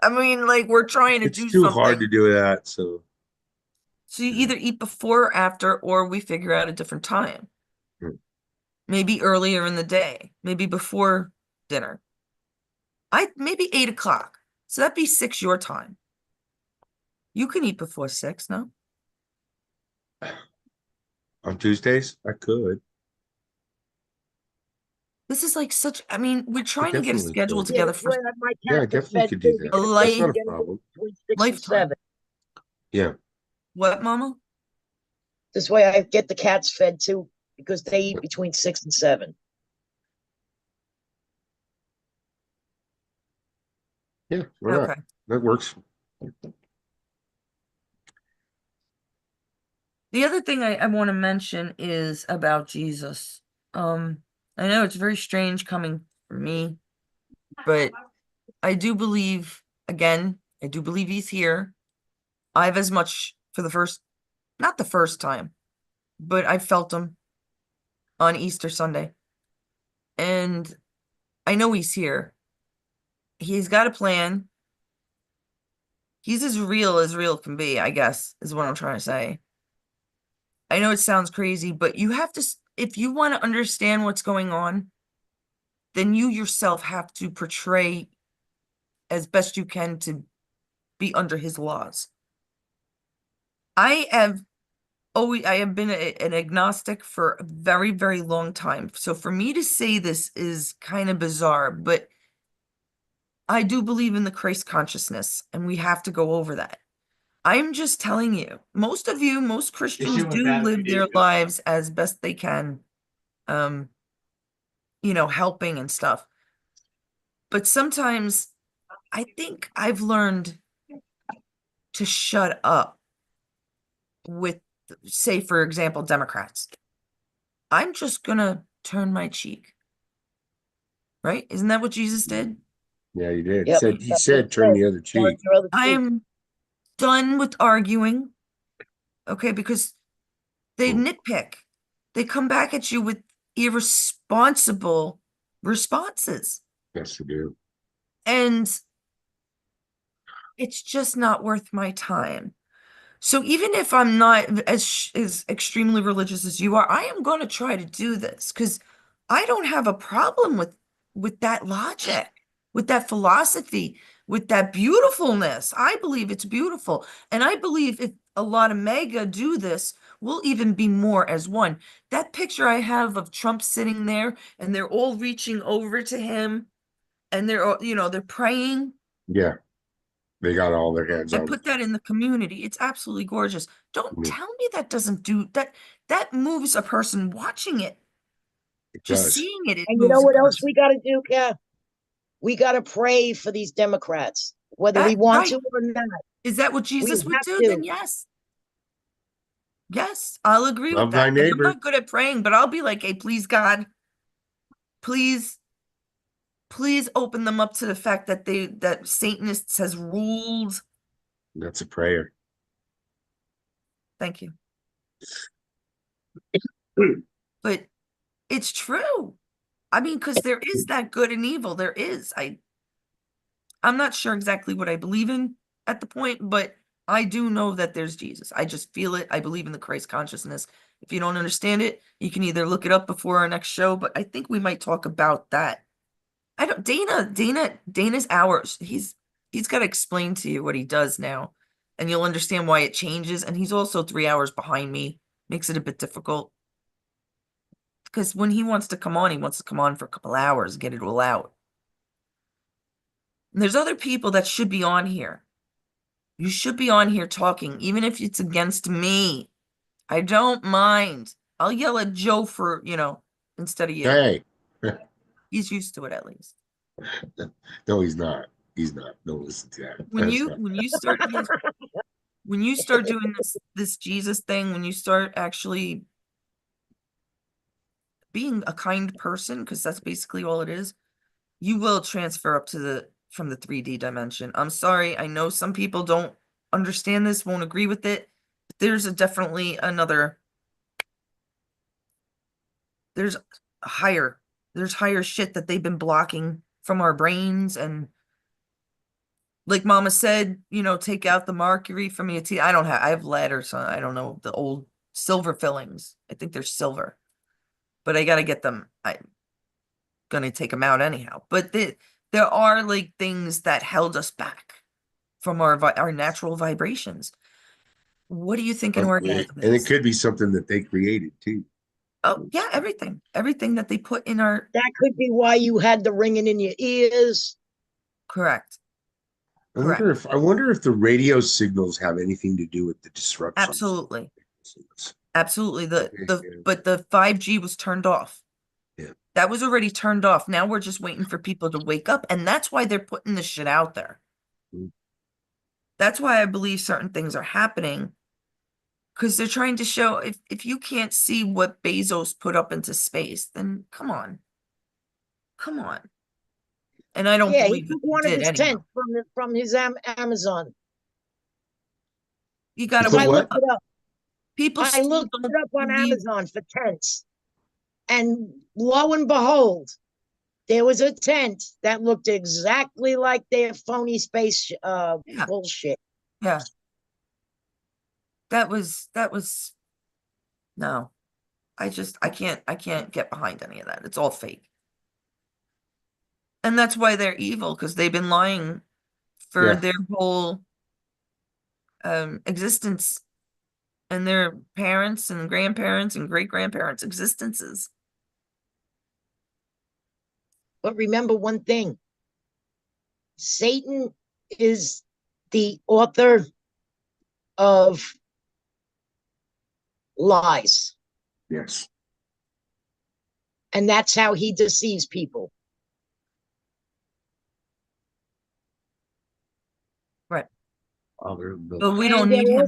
I mean, like, we're trying to It's do too hard to something. do that. So, So you either eat before or after, or we figure out a different time. mm, Maybe earlier in the day, maybe before dinner. Maybe 8 o'clock. So that'd be 6 your time. You can eat before 6, no? on Tuesdays, I could. This is like such, I mean, we're I trying to get a definitely schedule could. Yeah, together this for way my Yeah, I cats are definitely fed could do too that. a because they That's not eat a life, anything problem. between 6 and lifetime. 7. Yeah. What, Mama? This way I get the cats fed too because they eat between 6 and 7. Yeah. Why not? Okay. That works. The other thing I want to mention is about Jesus. I know it's very strange coming from me, but I do believe, again, I do believe he's here. I've as much for the first, not the first time, but I felt him on Easter Sunday. And I know he's here. He's got a plan. He's as real can be, I guess, is what I'm trying to say. I know it sounds crazy, but you have to, if you want to understand what's going on, then you yourself have to portray as best you can to be under his laws. I have I have been an agnostic for a very, very long time. So for me to say this is kind of bizarre, but I do believe in the Christ consciousness, and we have to go over that. I'm just telling you, most Christians do live their lives as best they can, um, helping and stuff. But sometimes I think I've learned to shut up with, say, for example, Democrats. I'm just gonna turn my cheek, right? Isn't that what Jesus did? Yeah, you did. Yep, He that's what said, it turn says. the other Turn cheek. your other I cheek. am done with arguing, okay? Because they Mm, nitpick. They come back at you with irresponsible responses. yes, you do. And it's just not worth my time. So even if I'm not as extremely religious as you are, I am going to try to do this because I don't have a problem with that logic, with that philosophy, with that beautifulness. I believe it's beautiful, and I believe if a lot of MAGA do this, we'll even be more as one. That picture I have of Trump sitting there, and they're all reaching over to him, and they're all, they're praying. Yeah. They got all their hands I on put that in the community. It's absolutely gorgeous. Don't me. tell me that doesn't do that. That moves a person watching it. It Just does. seeing it, it And you know moves a what else we person. got to do, Kat? We got to pray for these Democrats, whether we That want right. to or not. Is that what We Jesus would have do? Then to. yes. Yes, I'll agree with Love thy that. And I'm neighbor. not good at praying, but I'll be like, hey, please, God, please, please open them up to the fact that Satanists has ruled. That's a prayer. Thank you. Mm. But it's true. I mean, because there is that good and evil. There is. I'm not sure exactly what I believe in at the point, but I do know that there's Jesus. I just feel it. I believe in the Christ consciousness, If you don't understand it, you can either look it up before our next show, but I think we might talk about that. I don't, Dana's ours. He's got to explain to you what he does now, and you'll understand why it changes. And he's also 3 hours behind me, makes it a bit difficult. Because when he wants to come on, he wants to come on for a couple hours, get it all out. And there's other people that should be on here. You should be on here talking, even if it's against me. I don't mind. I'll yell at Joe for, instead of you. Hey, He's used to it at least. no, he's not. He's not. Don't listen to that. When That's you not- when you start when you start doing this Jesus thing, when you start actually being a kind person, because that's basically all it is, you will transfer up to from the 3D dimension. I'm sorry, I know some people don't understand this, won't agree with it. But there's definitely there's higher shit that they've been blocking from our brains. And like Mama said, take out the mercury from your teeth. I have lead or something. I don't know, the old silver fillings. I think they're silver, but I got to get them. I'm gonna take them out anyhow. But there are like things that held us back from our natural vibrations. What do you think an orgasm And it is? could be something that they created too. Oh yeah, everything that they put in our. That could be why you had the ringing in your ears. Correct. I wonder if the radio signals have anything to do with the disruptions. Absolutely. Absolutely. But the 5G was turned off. Yeah. That was already turned off. Now we're just waiting for people to wake up, and that's why they're putting this shit out there. Mm. That's why I believe certain things are happening, because they're trying to show if you can't see what Bezos put up into space, then come on. And I don't Yeah, he believe took that one they of did his anyhow. tents from his Amazon. You got to So I wake what? looked up. it up. People I still looked don't it up on believe. Amazon for tents. And lo and behold, there was a tent that looked exactly like their phony space Yeah. bullshit. Yeah. That was no. I can't get behind any of that. It's all fake. And that's why they're evil, because they've been lying for Yeah. their whole existence, and their parents and grandparents and great grandparents' existences. But remember one thing, Satan is the author of lies. Yes. And that's how he deceives people. Right. But But we don't need him.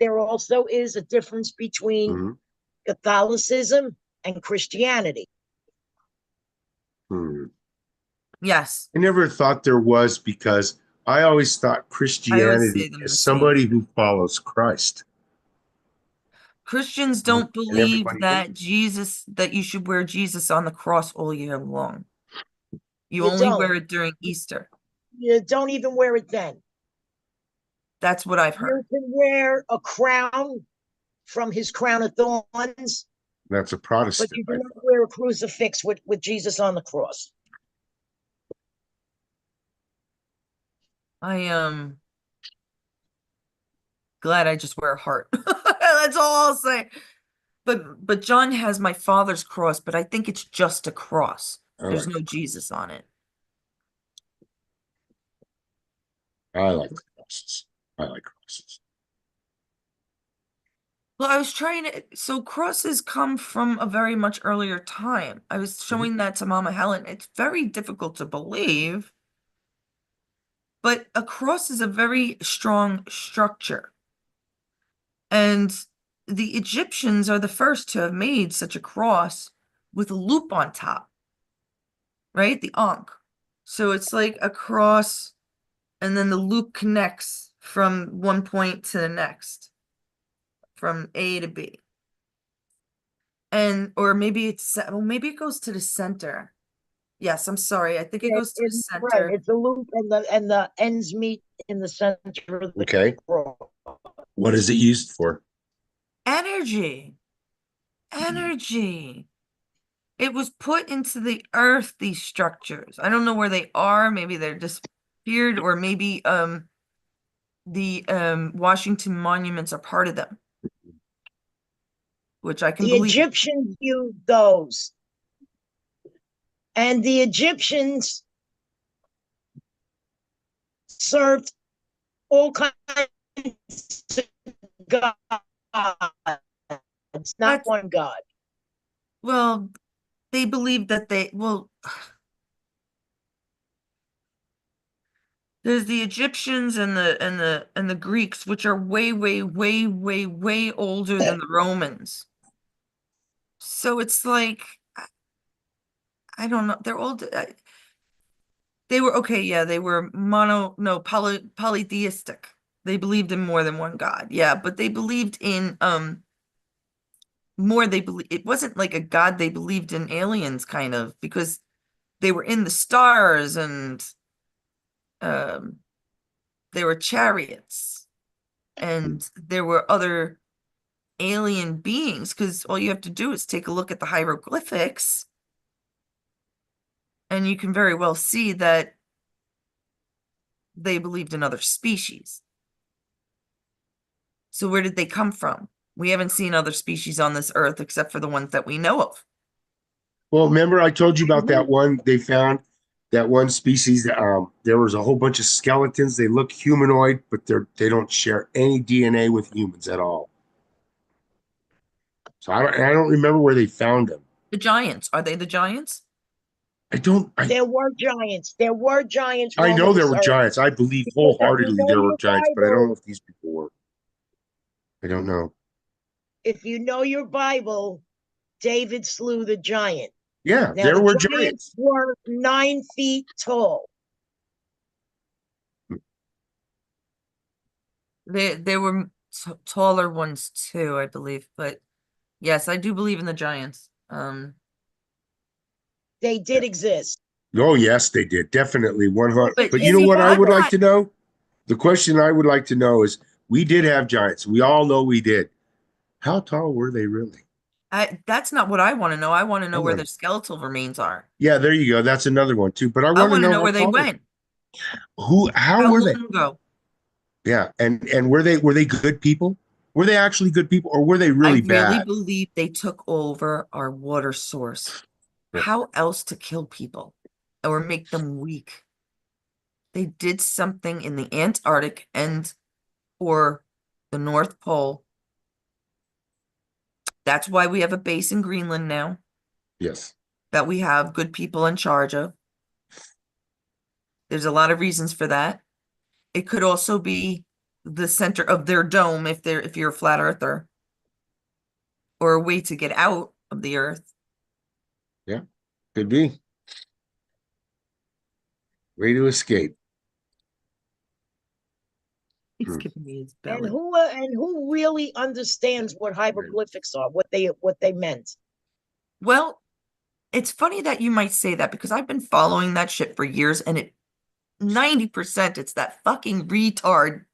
There also is a difference between Catholicism and Christianity. Yes. I never thought there was, because I always thought I always Christianity say them the is same. somebody who follows Christ. Christians don't And believe everybody that you should wear Jesus on the cross all year long. You You only don't. wear it during Easter. You don't even wear it then. That's what I've You heard. can wear a crown from his crown of thorns, That's a but Protestant. you do not wear a crucifix with Jesus on the cross. I am glad I just wear a heart. That's all I'll say. But John has my father's cross, but I think it's just a cross. There's no Jesus on it. I like crosses. I like crosses. Well, I was trying to, so crosses come from a very much earlier time. I was showing that to Mama Helen. It's very difficult to believe, but a cross is a very strong structure. And the Egyptians are the first to have made such a cross with a loop on top, right? The Ankh. So it's like a cross, and then the loop connects from one point to the next, from A to B. Or maybe maybe it goes to the center. Yes, I'm sorry. I think it goes to the center. Right, it's a loop, and the ends meet in the center of the Okay. cross. What is it used for? Energy. energy. It was put into the earth, these structures. I don't know where they are. Maybe they're disappeared, or maybe the Washington monuments are part of them, which I can The believe. Egyptians used those. And the Egyptians served all kinds of gods, not That's one god. well, they believe that there's the Egyptians and the Greeks, which are way, way, way, way, way older than the Romans. So it's like I don't know. They're old. They were okay, yeah, they were polytheistic. They believed in more than one god. Yeah, but they believed in more they believe it wasn't like a god, they believed in aliens kind of because they were in the stars and um there were chariots and there were other alien beings because all you have to do is take a look at the hieroglyphics and you can very well see that they believed in other species. So where did they come from? We haven't seen other species on this earth except for the ones that we know of. Well, remember I told you about that one they found, that one species. There was a whole bunch of skeletons. They look humanoid, but they don't share any DNA with humans at all. So I don't remember where they found them. The giants, are they the giants? I don't. There were giants. There were giants I roaming know there this were earth. giants. I believe Because wholeheartedly there were giants, but I don't know if these people were. I don't know. if you know your Bible, David slew the giant. Yeah, Now there the were giants giants. were 9 feet tall. They were taller ones too, I believe. But yes, I do believe in the giants. They did exist. Oh, yes, they did. Definitely 100. But But you you know see, what I I'm would like not. to know? The question I would like to know is we did have giants. We all know we did. How tall were they really? That's not what I want to know. I want to I know where want their skeletal remains are. Yeah, there you go. That's another one too. But I I want to want to know know how where they tall went. how How were they? long ago? Yeah. And were they good people? Were they actually good people or were they I really really bad? believe they took over our water source. Yeah. How else to kill people or make them weak? They did something in the Antarctic and or the North Pole. That's why we have a base in Greenland now Yes. that we have good people in charge of. There's a lot of reasons for that. It could also be the center of their dome if you're a flat earther or a way to get out of the earth. Yeah. Could be. Way to escape. He's Hmm. giving me his And belly. who really understands what hieroglyphics are, what they meant? Well, it's funny that you might say that because I've been following that shit for years and it 90% it's that fucking retard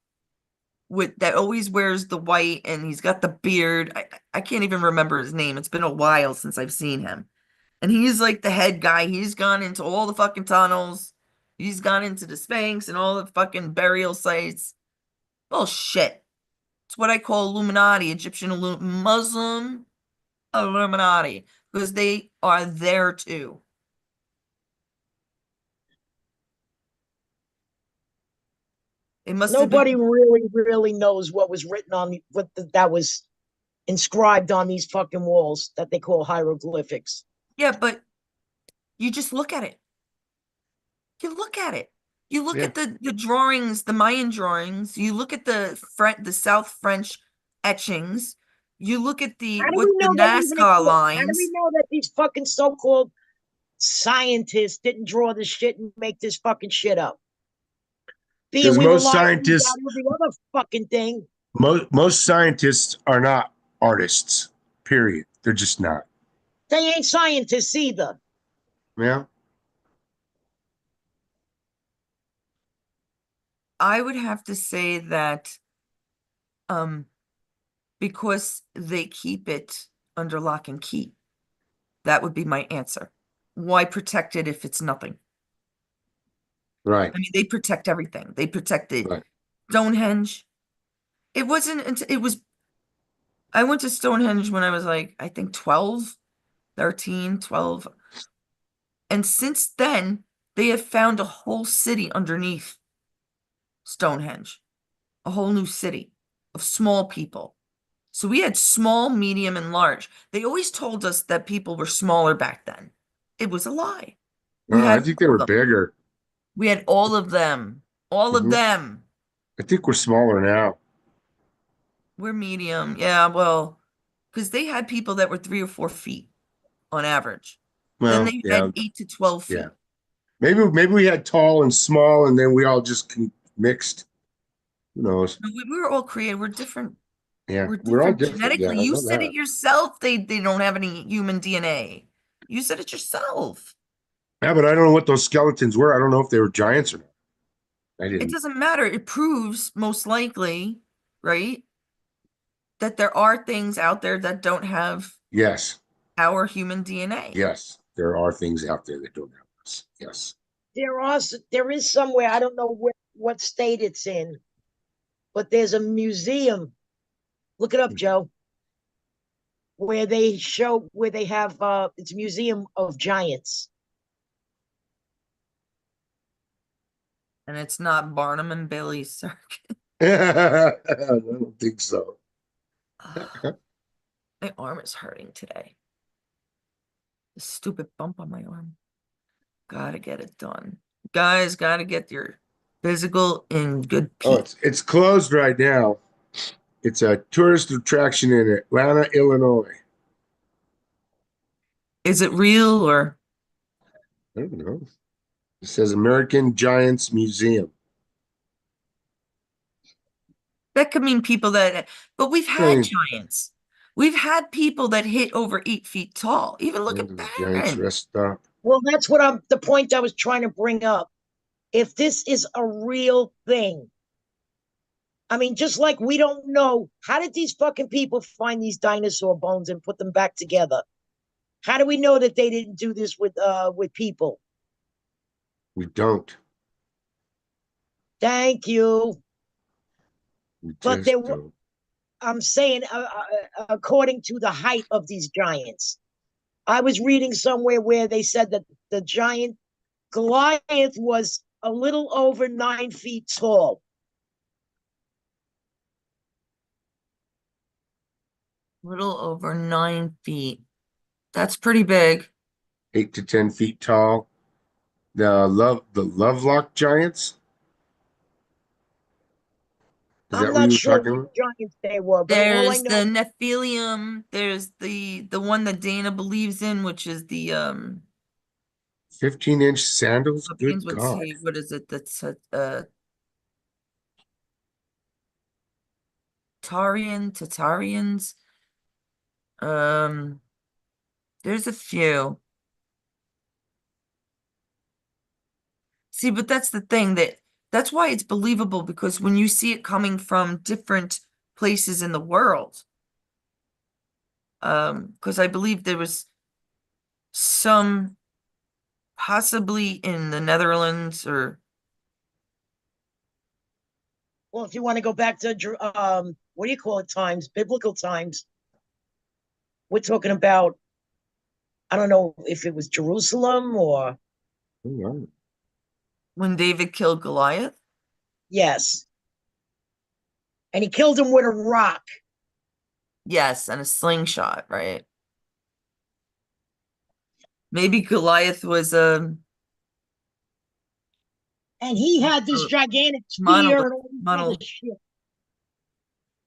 with that always wears the white and he's got the beard. I can't even remember his name. It's been a while since I've seen him. And he's like the head guy. He's gone into all the fucking tunnels. He's gone into the Sphinx and all the fucking burial sites. Bullshit. It's what I call Illuminati, Muslim Illuminati, because they are there too. It must have Nobody been, really knows what was written on that was inscribed on these fucking walls that they call hieroglyphics. yeah, but you just look at it. You look at it. You look Yeah. at the drawings, the Mayan drawings. You look at the South French etchings. You look at How do what we the know they even Nazca exist? How do we lines. know that these fucking so-called scientists didn't draw this shit and make this fucking shit up? Being Because we most rely on scientists, every other fucking thing. most scientists are not artists. Period. They're just not. They ain't scientists either. Yeah. I would have to say that um because they keep it under lock and key. That would be my answer. Why protect it if it's nothing? Right, I mean, they protect everything. They protected right. Stonehenge. It wasn't until it was, I went to Stonehenge when I was like, I think 12, 13, 12. And since then, they have found a whole city underneath Stonehenge, a whole new city of small people. So we had small, medium, and large. They always told us that people were smaller back then. It was a lie. We I had think they all of were them. bigger. We had all of them. All of Mhm. them. I think we're smaller now. We're medium. Yeah, well, because they had people that were 3 or 4 feet on average. Then Well, they yeah, had 8 to 12 yeah. feet. Maybe we had tall and small, and then we all just mixed. Who knows? We were all created. We're different. Yeah, We're we're all different different. Yeah, genetically. I You know said it that. yourself. They don't have any human DNA. You said it yourself. Yeah, but I don't know what those skeletons were. I don't know if they were giants or not. I It didn't. doesn't matter. It proves most likely, right, that there are things out there that don't have Yes, our human DNA. yes, there are things out there that don't have us. Yes. There is somewhere, I don't know what state it's in, but there's a museum. Look it up, Joe, where they have it's a museum of giants. And it's not Barnum and Bailey's circus. I don't think so. My arm is hurting today. The stupid bump on my arm. Gotta get it done. Guys, gotta get your physical in good Oh, peace. it's closed right now. It's a tourist attraction in Atlanta, Illinois. Is it real or I don't know. It says American Giants Museum. that could mean people that, but we've I had mean, giants. We've had people that hit over 8 feet tall. Even look yeah, at there's a Giants Barron. rest stop. Well, that's the point I was trying to bring up. If this is a real thing, I mean, just like we don't know, how did these fucking people find these dinosaur bones and put them back together? How do we know that they didn't do this with people? We don't. Thank you. We But just don't. I'm saying, according to the height of these giants, I was reading somewhere where they said that the giant Goliath was a little over 9 feet tall. Little over 9 feet. That's pretty big. 8 to 10 feet tall. The Lovelock Giants. Is I'm that what not you were sure talking which about? giants they were, but all I There's know, the Nephilim. There's the one that Dana believes in, which is the 15-inch sandals. begins Good with God. T. What is it? That's Tatarians. Um, there's a few. See, but that's the thing that's why it's believable because when you see it coming from different places in the world, because I believe there was some possibly in the Netherlands or well, if you want to go back to what do you call it, times, biblical times, we're talking about, I don't know if it was Jerusalem or, Oh, wow. when David killed Goliath. yes. And he killed him with a rock. Yes, and a slingshot, right? Maybe Goliath was And he had a this gigantic spear monolith. and all this other Monolith. shit.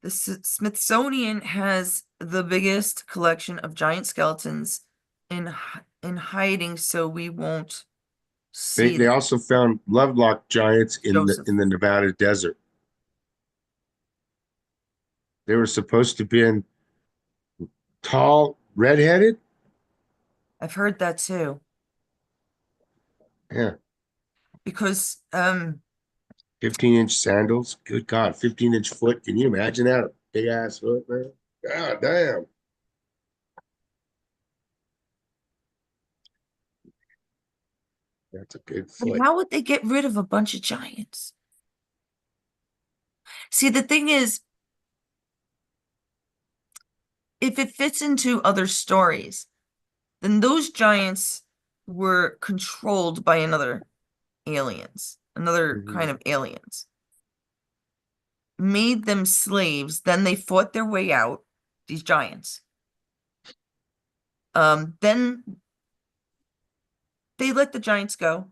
The Smithsonian has the biggest collection of giant skeletons in hiding, so we won't see They them. also found Lovelock Giants in Joseph. the Nevada desert. They were supposed to be tall, redheaded. I've heard that too. Yeah, Because 15-inch sandals. Good God, 15-inch foot. Can you imagine that? A big ass foot, man. God damn. That's a good And flick. how would they get rid of a bunch of giants? See, the thing is, if it fits into other stories, then those giants were controlled by another kind of aliens, made them slaves, then they fought their way out, these giants. Then they let the giants go,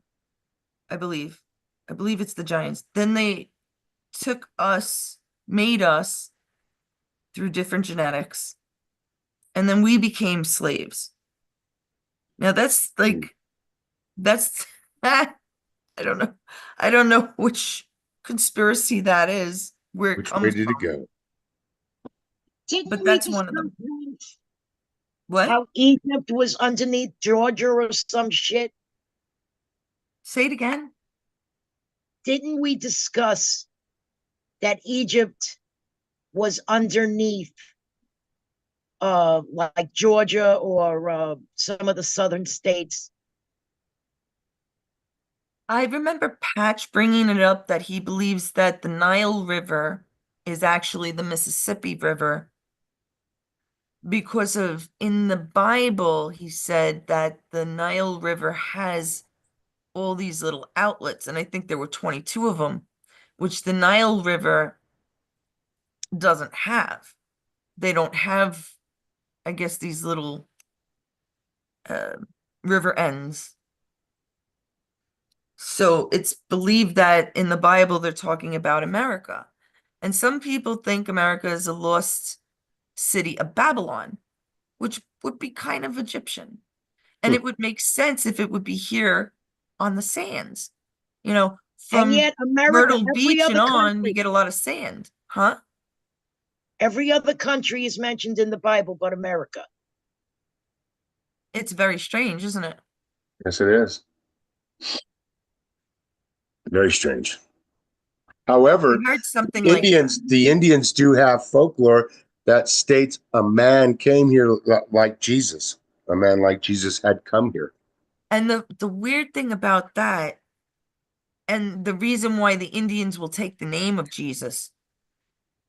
I believe. I believe it's the giants. Then they took us, made us through different genetics, and then we became slaves. Now that's like, that's that. I don't know. I don't know which conspiracy that is, where it Which way comes did it from, go? Didn't but we that's one of discuss them. once What? how Egypt was underneath Georgia or some shit? Say it again. Didn't we discuss that Egypt was underneath like Georgia or some of the southern states? I remember Patch bringing it up that he believes that the Nile River is actually the Mississippi River because of, in the Bible, he said that the Nile River has all these little outlets, and I think there were 22 of them, which the Nile River doesn't have. They don't have, I guess, these little uh, river ends. So it's believed that in the Bible they're talking about America. And some people think America is a lost city of Babylon, which would be kind of Egyptian. And Hmm. it would make sense if it would be here on the sands. You know, And from yet, America, Myrtle every Beach and other on, you country, get a lot of sand. Huh? every other country is mentioned in the Bible but America. It's very strange, isn't it? Yes, it is. Very strange. However, I heard something like, The Indians do have folklore that states a man came here like Jesus. A man like Jesus had come here. and the weird thing about that, and the reason why the Indians will take the name of Jesus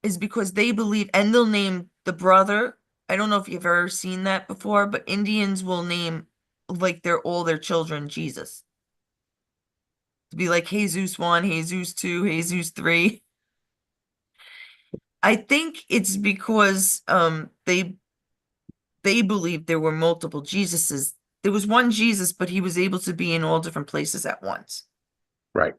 is because they believe, and they'll name the brother. I don't know if you've ever seen that before, but Indians will name like they're all their children Jesus. To be like Jesus 1, Jesus 2, Jesus 3. I think it's because they believe there were multiple Jesuses. There was one Jesus, but he was able to be in all different places at once. Right.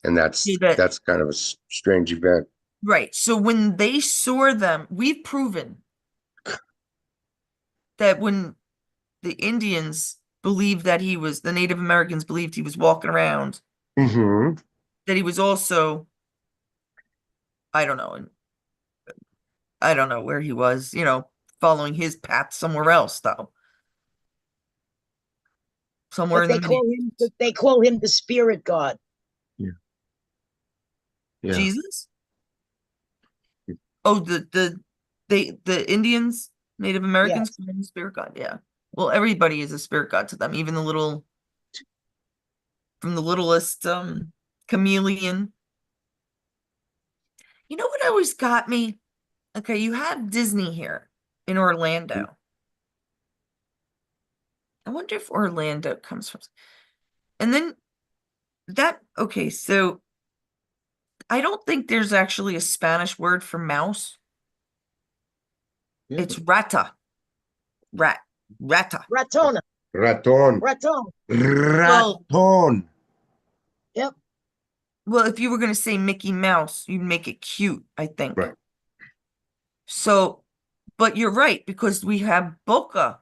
And See that, that's kind of a strange event. right. So when they saw them, we've proven that when the Indians believed that he was, the Native Americans believed he was walking around, Mm-hmm. that he was also, I don't know, and I don't know where he was, following his path somewhere else, though. Somewhere But in the they Middle call him East. the spirit god. Yeah. Yeah. Jesus? Oh, the Indians, Native Americans Yes. call him the spirit god, yeah. Well, everybody is a spirit god to them, even from the littlest chameleon. You know what always got me? Okay, you have Disney here in Orlando. I wonder if Orlando comes from. And then okay, so I don't think there's actually a Spanish word for mouse. Yeah. It's rata. Rata. Ratona. Raton. Raton. Well, Raton. Yep. well, if you were going to say Mickey Mouse, you'd make it cute, I think. Right. So, but you're right, because we have Boca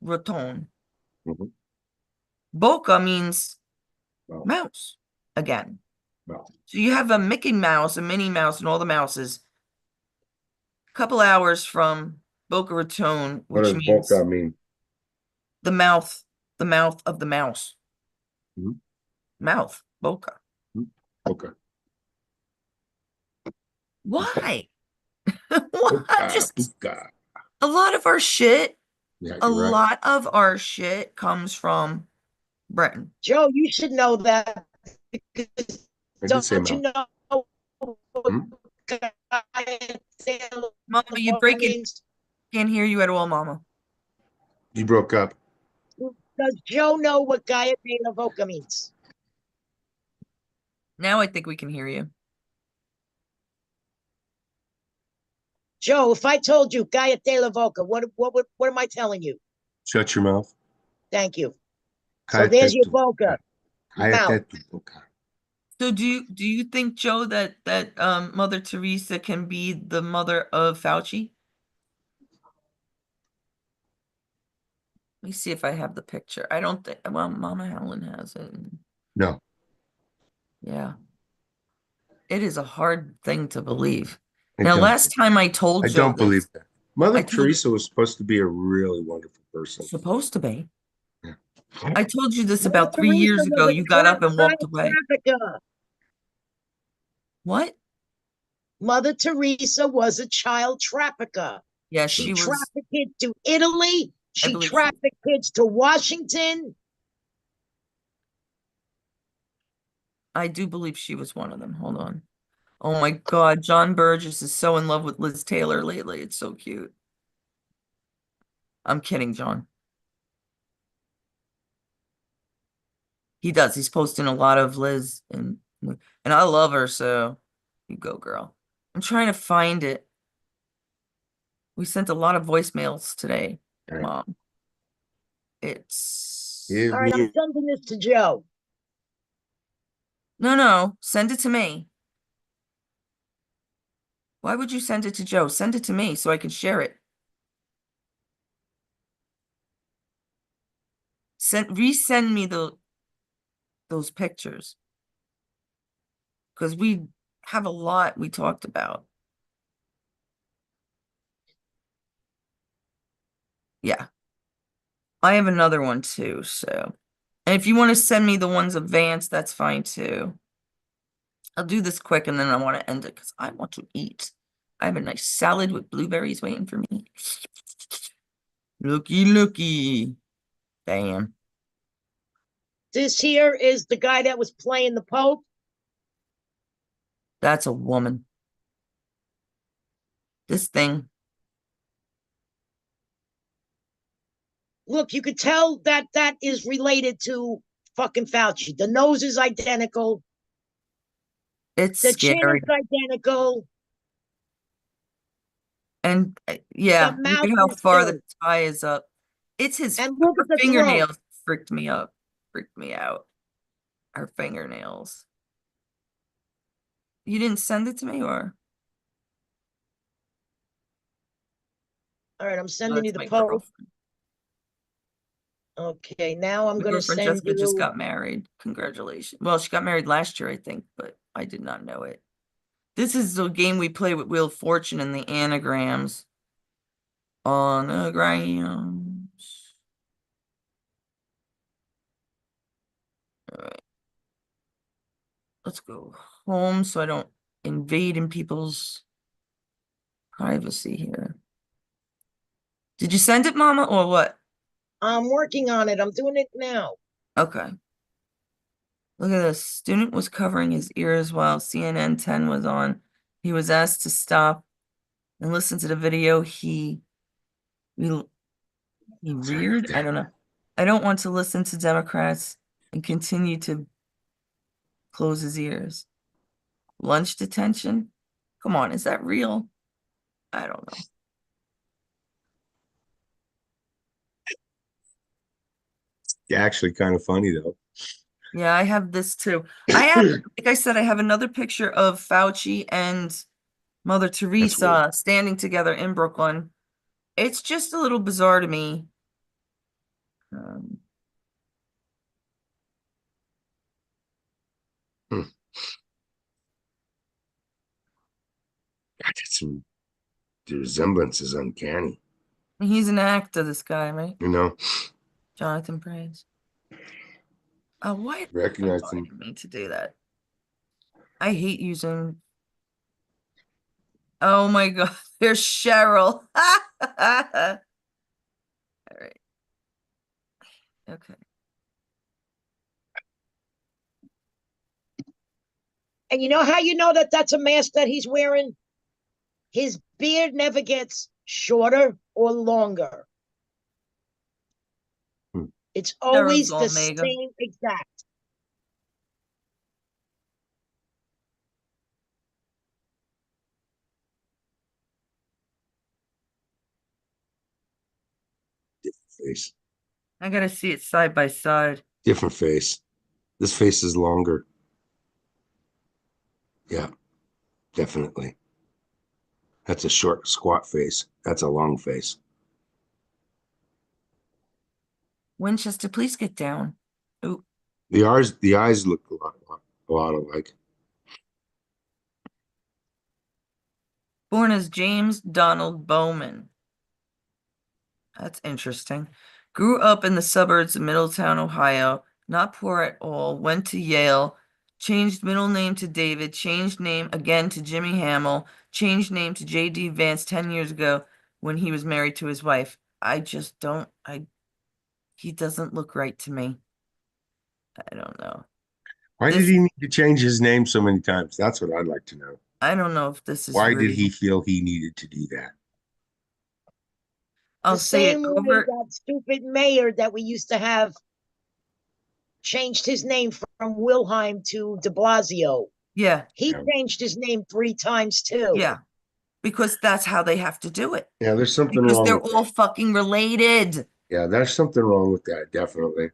Raton. Mhm. Boca means Well, mouse again. well. So you have a Mickey Mouse, a Minnie Mouse, and all the mouses. A couple hours from Boca Raton, What which does Boca means mean? the mouth, the mouth of the mouse. Mhm. Mouth, Boca. Okay. Why? Why? Boca. Just Boca. a lot of our shit, Yeah, a you're right. lot of our shit comes from Breton. Joe, you should know that because I did say don't you Mount. know what Hmm? Gaia de Mama, la you Boca breaking. means? Can't hear you at all, Mama. You broke up. Does Joe know what Gaia de la Boca means? Now I think we can hear you. Joe, if I told you Gaia de la Boca, what am I telling you? Shut your mouth. Thank you. So Cállate there's your tu boca. boca. Cállate Mouth. tu boca. So do you think, Joe, that Mother Teresa can be the mother of Fauci? Let me see if I have the picture. I don't think, well, Mama Helen has it. No, Yeah. It is a hard thing to believe. I Now, don't. last time I told I Joe don't believe this, that. Mother I told Teresa was supposed to be a really wonderful person. supposed to be. Yeah. I told you this Mother about 3 years Teresa was ago. a You got up and walked child away. trafficker. What? Mother Teresa was a child trafficker. Yeah, She she was, trafficked kids to Italy. I She believe she was. trafficked kids to Washington. I do believe she was one of them. Hold on. Oh my God, John Burgess is so in love with Liz Taylor lately. It's so cute. I'm kidding, John. He does. He's posting a lot of Liz and I love her, so you go, girl. I'm trying to find it. We sent a lot of voicemails today, All right. Mom. It's Give All right, I'm me. sending this to Joe. no, send it to me. Why would you send it to Joe? Send it to me so I can share it. Resend me those pictures. Because we have a lot we talked about. Yeah. I have another one too, so. And if you want to send me the ones advanced, that's fine too. I'll do this quick and then I want to end it because I want to eat. I have a nice salad with blueberries waiting for me. Looky, looky. Damn. This here is the guy that was playing the Pope. That's a woman. This thing. Look, you could tell that that is related to fucking Fauci. The nose is identical. It's The chin scary. is identical. And The yeah, look mouth at how is far the too. tie is up. It's his And look her at the throat. fingernails freaked me up. Freaked me out. Her fingernails. You didn't send it to me or? All right, I'm Oh, sending you that's the my Pope. girlfriend. Okay, now I'm My going to girlfriend send Jessica just you. got married. Congratulations. Well, she got married last year, I think, but I did not know it. This is the game we play with Wheel of Fortune and the anagrams. Anagrams. All right. Let's go home so I don't invade in people's privacy here. Did you send it, Mama, or what? I'm working on it. I'm doing it now. Okay. Look at this. Student was covering his ears while CNN 10 was on. He was asked to stop and listen to the video. He Sorry about reared? I that. don't know. I don't want to listen to Democrats and continue to close his ears. Lunch detention? Come on, is that real? I don't know. Actually, kind of funny though. Yeah, I have this too. I have, like I said, I have another picture of Fauci and Mother That's weird. Teresa standing together in Brooklyn. It's just a little bizarre to me. Um, Hmm. God, the resemblance is uncanny. he's an actor, this guy, right? You know, Jonathan Pryce. Oh, what? Oh, recognize I them. didn't mean to do that. I hate using. Oh my God, there's Cheryl. All right. Okay. And you know how you know that that's a mask that he's wearing? His beard never gets shorter or longer. Hmm. It's Heroes always the Omega. same exact. Face. I gotta see it side by side. Different face. This face is longer. Yeah, definitely. That's a short, squat face. That's a long face. Winchester, please get down. Ooh. The eyes look a lot alike. Born as James Donald Bowman. That's interesting. Grew up in the suburbs of Middletown, Ohio. Not poor at all. Went to Yale. Changed middle name to David. Changed name again to Jimmy Hamill. Changed name to J.D. Vance 10 years ago when he was married to his wife. I just don't. He doesn't look right to me. I don't know. Why did This, he need to change his name so many times? That's what I'd like to know. I don't know if this is Why did he real. feel he needed to do that? The I'll say it same way over. that stupid mayor that we used to have changed his name from Wilhelm to de Blasio. Yeah, He Yeah, changed his name 3 times too. yeah. Because that's how they have to do it. yeah. There's something Because wrong they're with all that. fucking related. Yeah, there's something wrong with that. Definitely.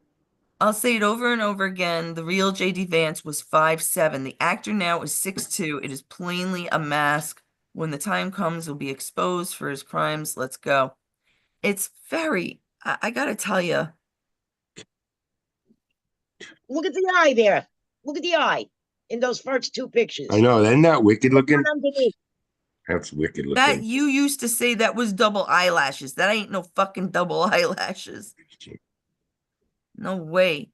I'll say it over and over again. The real JD Vance was 5'7". The actor now is 6'2". It is plainly a mask. When the time comes, he'll be exposed for his crimes. Let's go. It's very, I gotta tell you, Look at the eye there. Look at the eye in those first 2 I pictures. know. Isn't that wicked The one looking? underneath. That's wicked that looking. you used to say that was double eyelashes. That ain't no fucking double eyelashes. No way.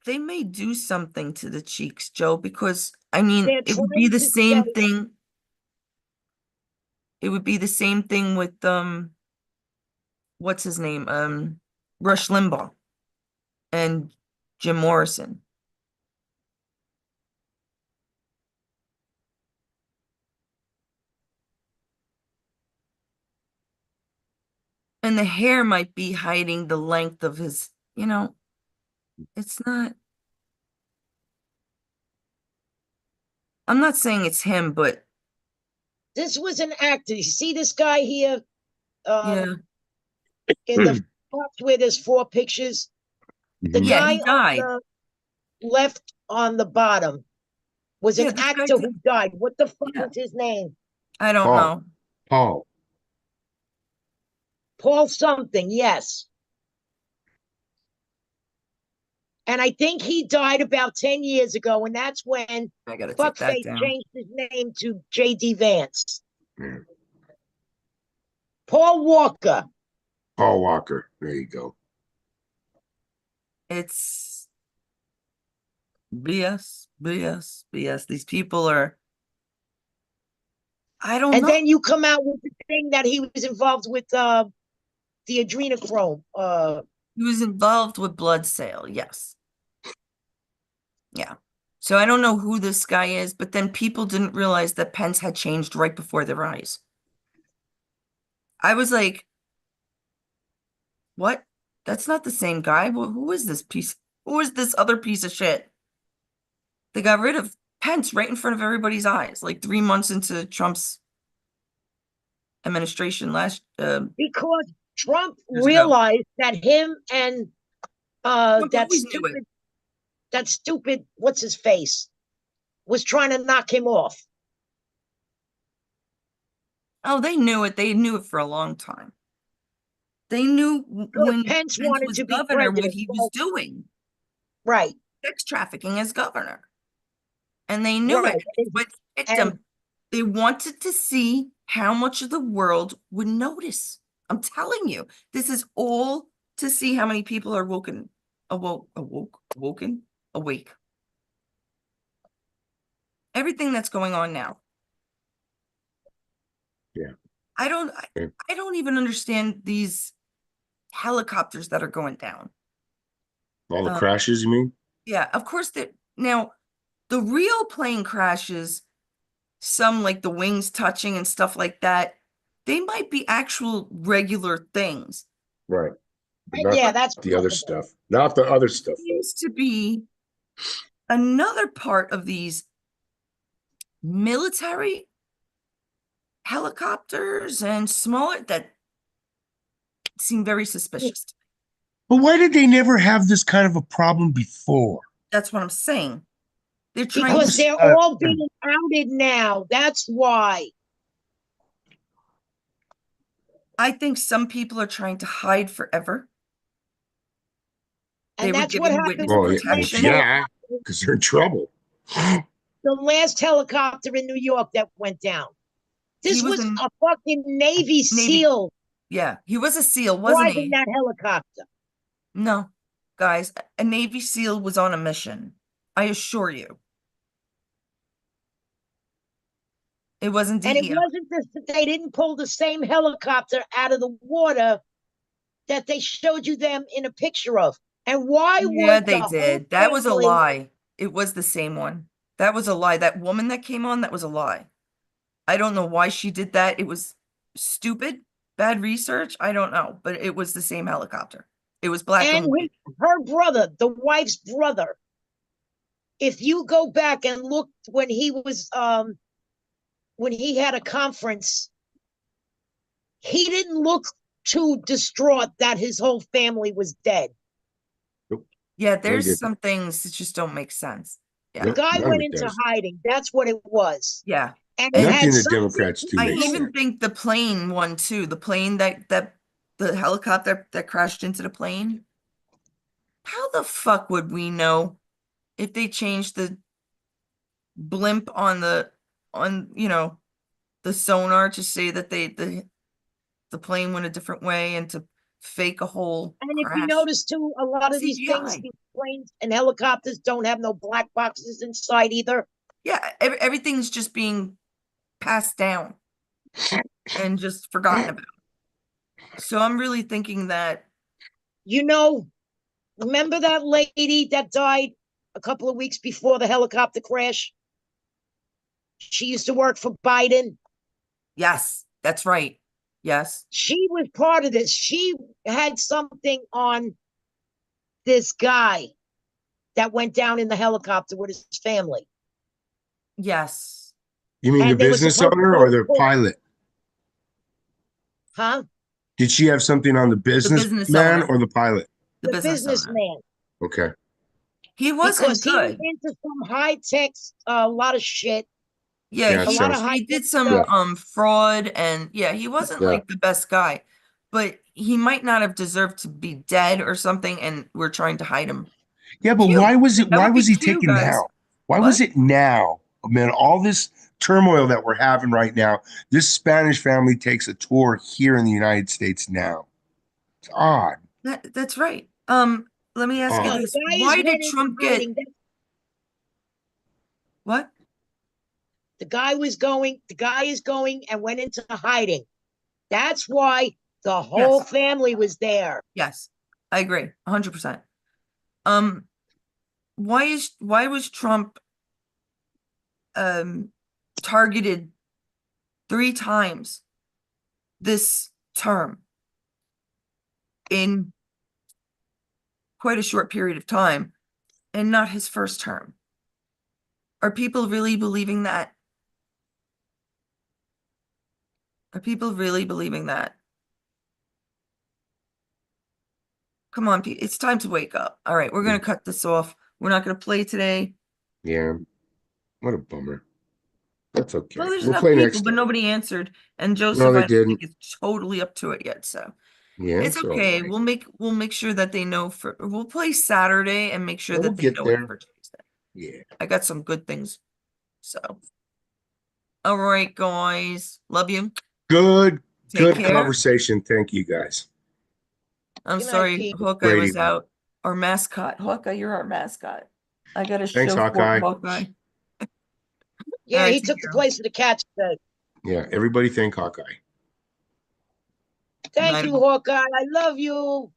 They may do something to the cheeks, Joe, because I mean, They're it would be trying the to same say thing. It would be the same thing with what's his name? Rush Limbaugh and Jim Morrison. And the hair might be hiding the length of his, it's not, I'm not saying it's him, but this was an actor. You see this guy here yeah. in the box where there's 4 pictures? The Yeah, guy he on died. the left on the bottom was Yeah, an this guy actor did. who died. What the fuck Yeah, was his name? I don't Paul. know. Paul. Paul something, yes. And I think he died about 10 years ago, and that's when I gotta take that Fuckface down. changed his name to J.D. Vance. Yeah. Paul Walker. Paul Walker. There you go. It's BS, BS, BS. These people are, I don't And know. then you come out with the thing that he was involved with the adrenochrome. He was involved with blood sale, yes. Yeah. So I don't know who this guy is, but then people didn't realize that Pence had changed right before their eyes. I was like, what? That's not the same guy. Well, who is this piece? Who is this other piece of shit? They got rid of Pence right in front of everybody's eyes, like 3 months into Trump's administration last Because Trump years ago. realized that him and Trump always knew it. that stupid, what's his face, was trying to knock him off. Oh, they knew it. They knew it for a long time. They knew Because when Pence Pence wanted was to be governor what president. he was So, doing, right, sex trafficking as governor. And they knew it. right. It's what picked And them. They wanted to see how much of the world would notice. I'm telling you, this is all to see how many people are awoken, awake. Everything that's going on now. Yeah. I don't Yeah. I don't even understand these helicopters that are going down. All the Um, crashes, you mean? Yeah, of course that now the real plane crashes, some like the wings touching and stuff like that, they might be actual regular things. Right. But not Yeah, that's the other possible. stuff. Not the other stuff, though. Seems to be another part of these military helicopters and smaller that seem very suspicious. But why did they never have this kind of a problem before? That's what I'm saying. They're trying Because to, they're all being outed now. That's why. I think some people are trying to hide forever. They And were that's what given happened witness with Oh, this last protection. yeah, because they're in trouble. the last helicopter in New York that went down. He This was was in a fucking Navy Navy. SEAL Yeah, he was a SEAL, wasn't driving he? that helicopter. No, guys, a Navy SEAL was on a mission. I assure you. It wasn't And it DEO. wasn't that they didn't pull the same helicopter out of the water that they showed you them in a picture of. And why Yeah, would the they whole did. That was a family? lie. It was the same one. That was a lie. That woman that came on, that was a lie. I don't know why she did that. It was stupid, bad research. I don't know, but it was the same helicopter. It was black and And white. her brother, the wife's brother, if you go back and look when he had a conference, he didn't look too distraught that his whole family was dead. Yeah, No, he there's didn't. some things that just don't make sense. The Yeah. Nope, guy none of went it into does. hiding. That's what it was. Yeah. And it And had Nothing the something Democrats do to I makes do. even sense. think the plane one too, the plane that the helicopter that crashed into the plane. How the fuck would we know if they changed the blimp on the sonar to say that the plane went a different way and to fake a whole And if you crash? notice too, a lot of these things, CGI. these planes and helicopters don't have no black boxes inside either. Yeah, everything's just being passed down and just forgotten about. So I'm really thinking that You know, remember that lady that died a couple of weeks before the helicopter crash? She used to work for Biden. yes, that's right. Yes. She was part of this. She had something on this guy that went down in the helicopter with his family. Yes. You mean the And they were business supposed to owner go or to the court. pilot? Huh? Did she have something on the The business businessman owner, or the pilot? the The business owner. businessman. Okay. He wasn't Because he was good. into some high tech, a lot of shit, Yeah, Yeah, it a lot of sounds. high he tech did some stuff. fraud and yeah, he wasn't Yeah. like the best guy, but he might not have deserved to be dead or something, and we're trying to hide him. Yeah, but Q. why was it? That Why would be was he Q, taken guys. now? Why What? was it now? I mean, all this turmoil that we're having right now. This Spanish family takes a tour here in the United States now. It's odd. That's right. Let me ask you No, Odd. the this. guy is Why did went into Trump get hiding. what? The guy is going and went into hiding. That's why the whole Yes. family was there. Yes. I agree. 100%. Um, why was Trump targeted 3 times this term in quite a short period of time and not his first term? Are people really believing that? Are people really believing that? Come on, it's time to wake up. All right, we're going to cut this off. We're not going to play today. Yeah. What a bummer. That's okay. Well, there's We'll enough play people, next but time. nobody answered. And No, Joseph, they I don't think didn't. is totally up to it yet. So Yeah, it's it's all okay. right. We'll make sure that they know we'll play Saturday and make sure Yeah, we'll that they get know it there. for Tuesday. Yeah. I got some good things. So, all right, guys. Love you. Good, Take good care. conversation. Thank you guys. Good I'm night, sorry, Pete. Hawkeye Great was evening. out. Our mascot. Hawkeye, you're our mascot. I got a Thanks, show for Hawkeye. Hawkeye. All Yeah, right, he take took the care. place of the cat today. Yeah, everybody thank Hawkeye. Thank Night. you, Hawkeye. I love you.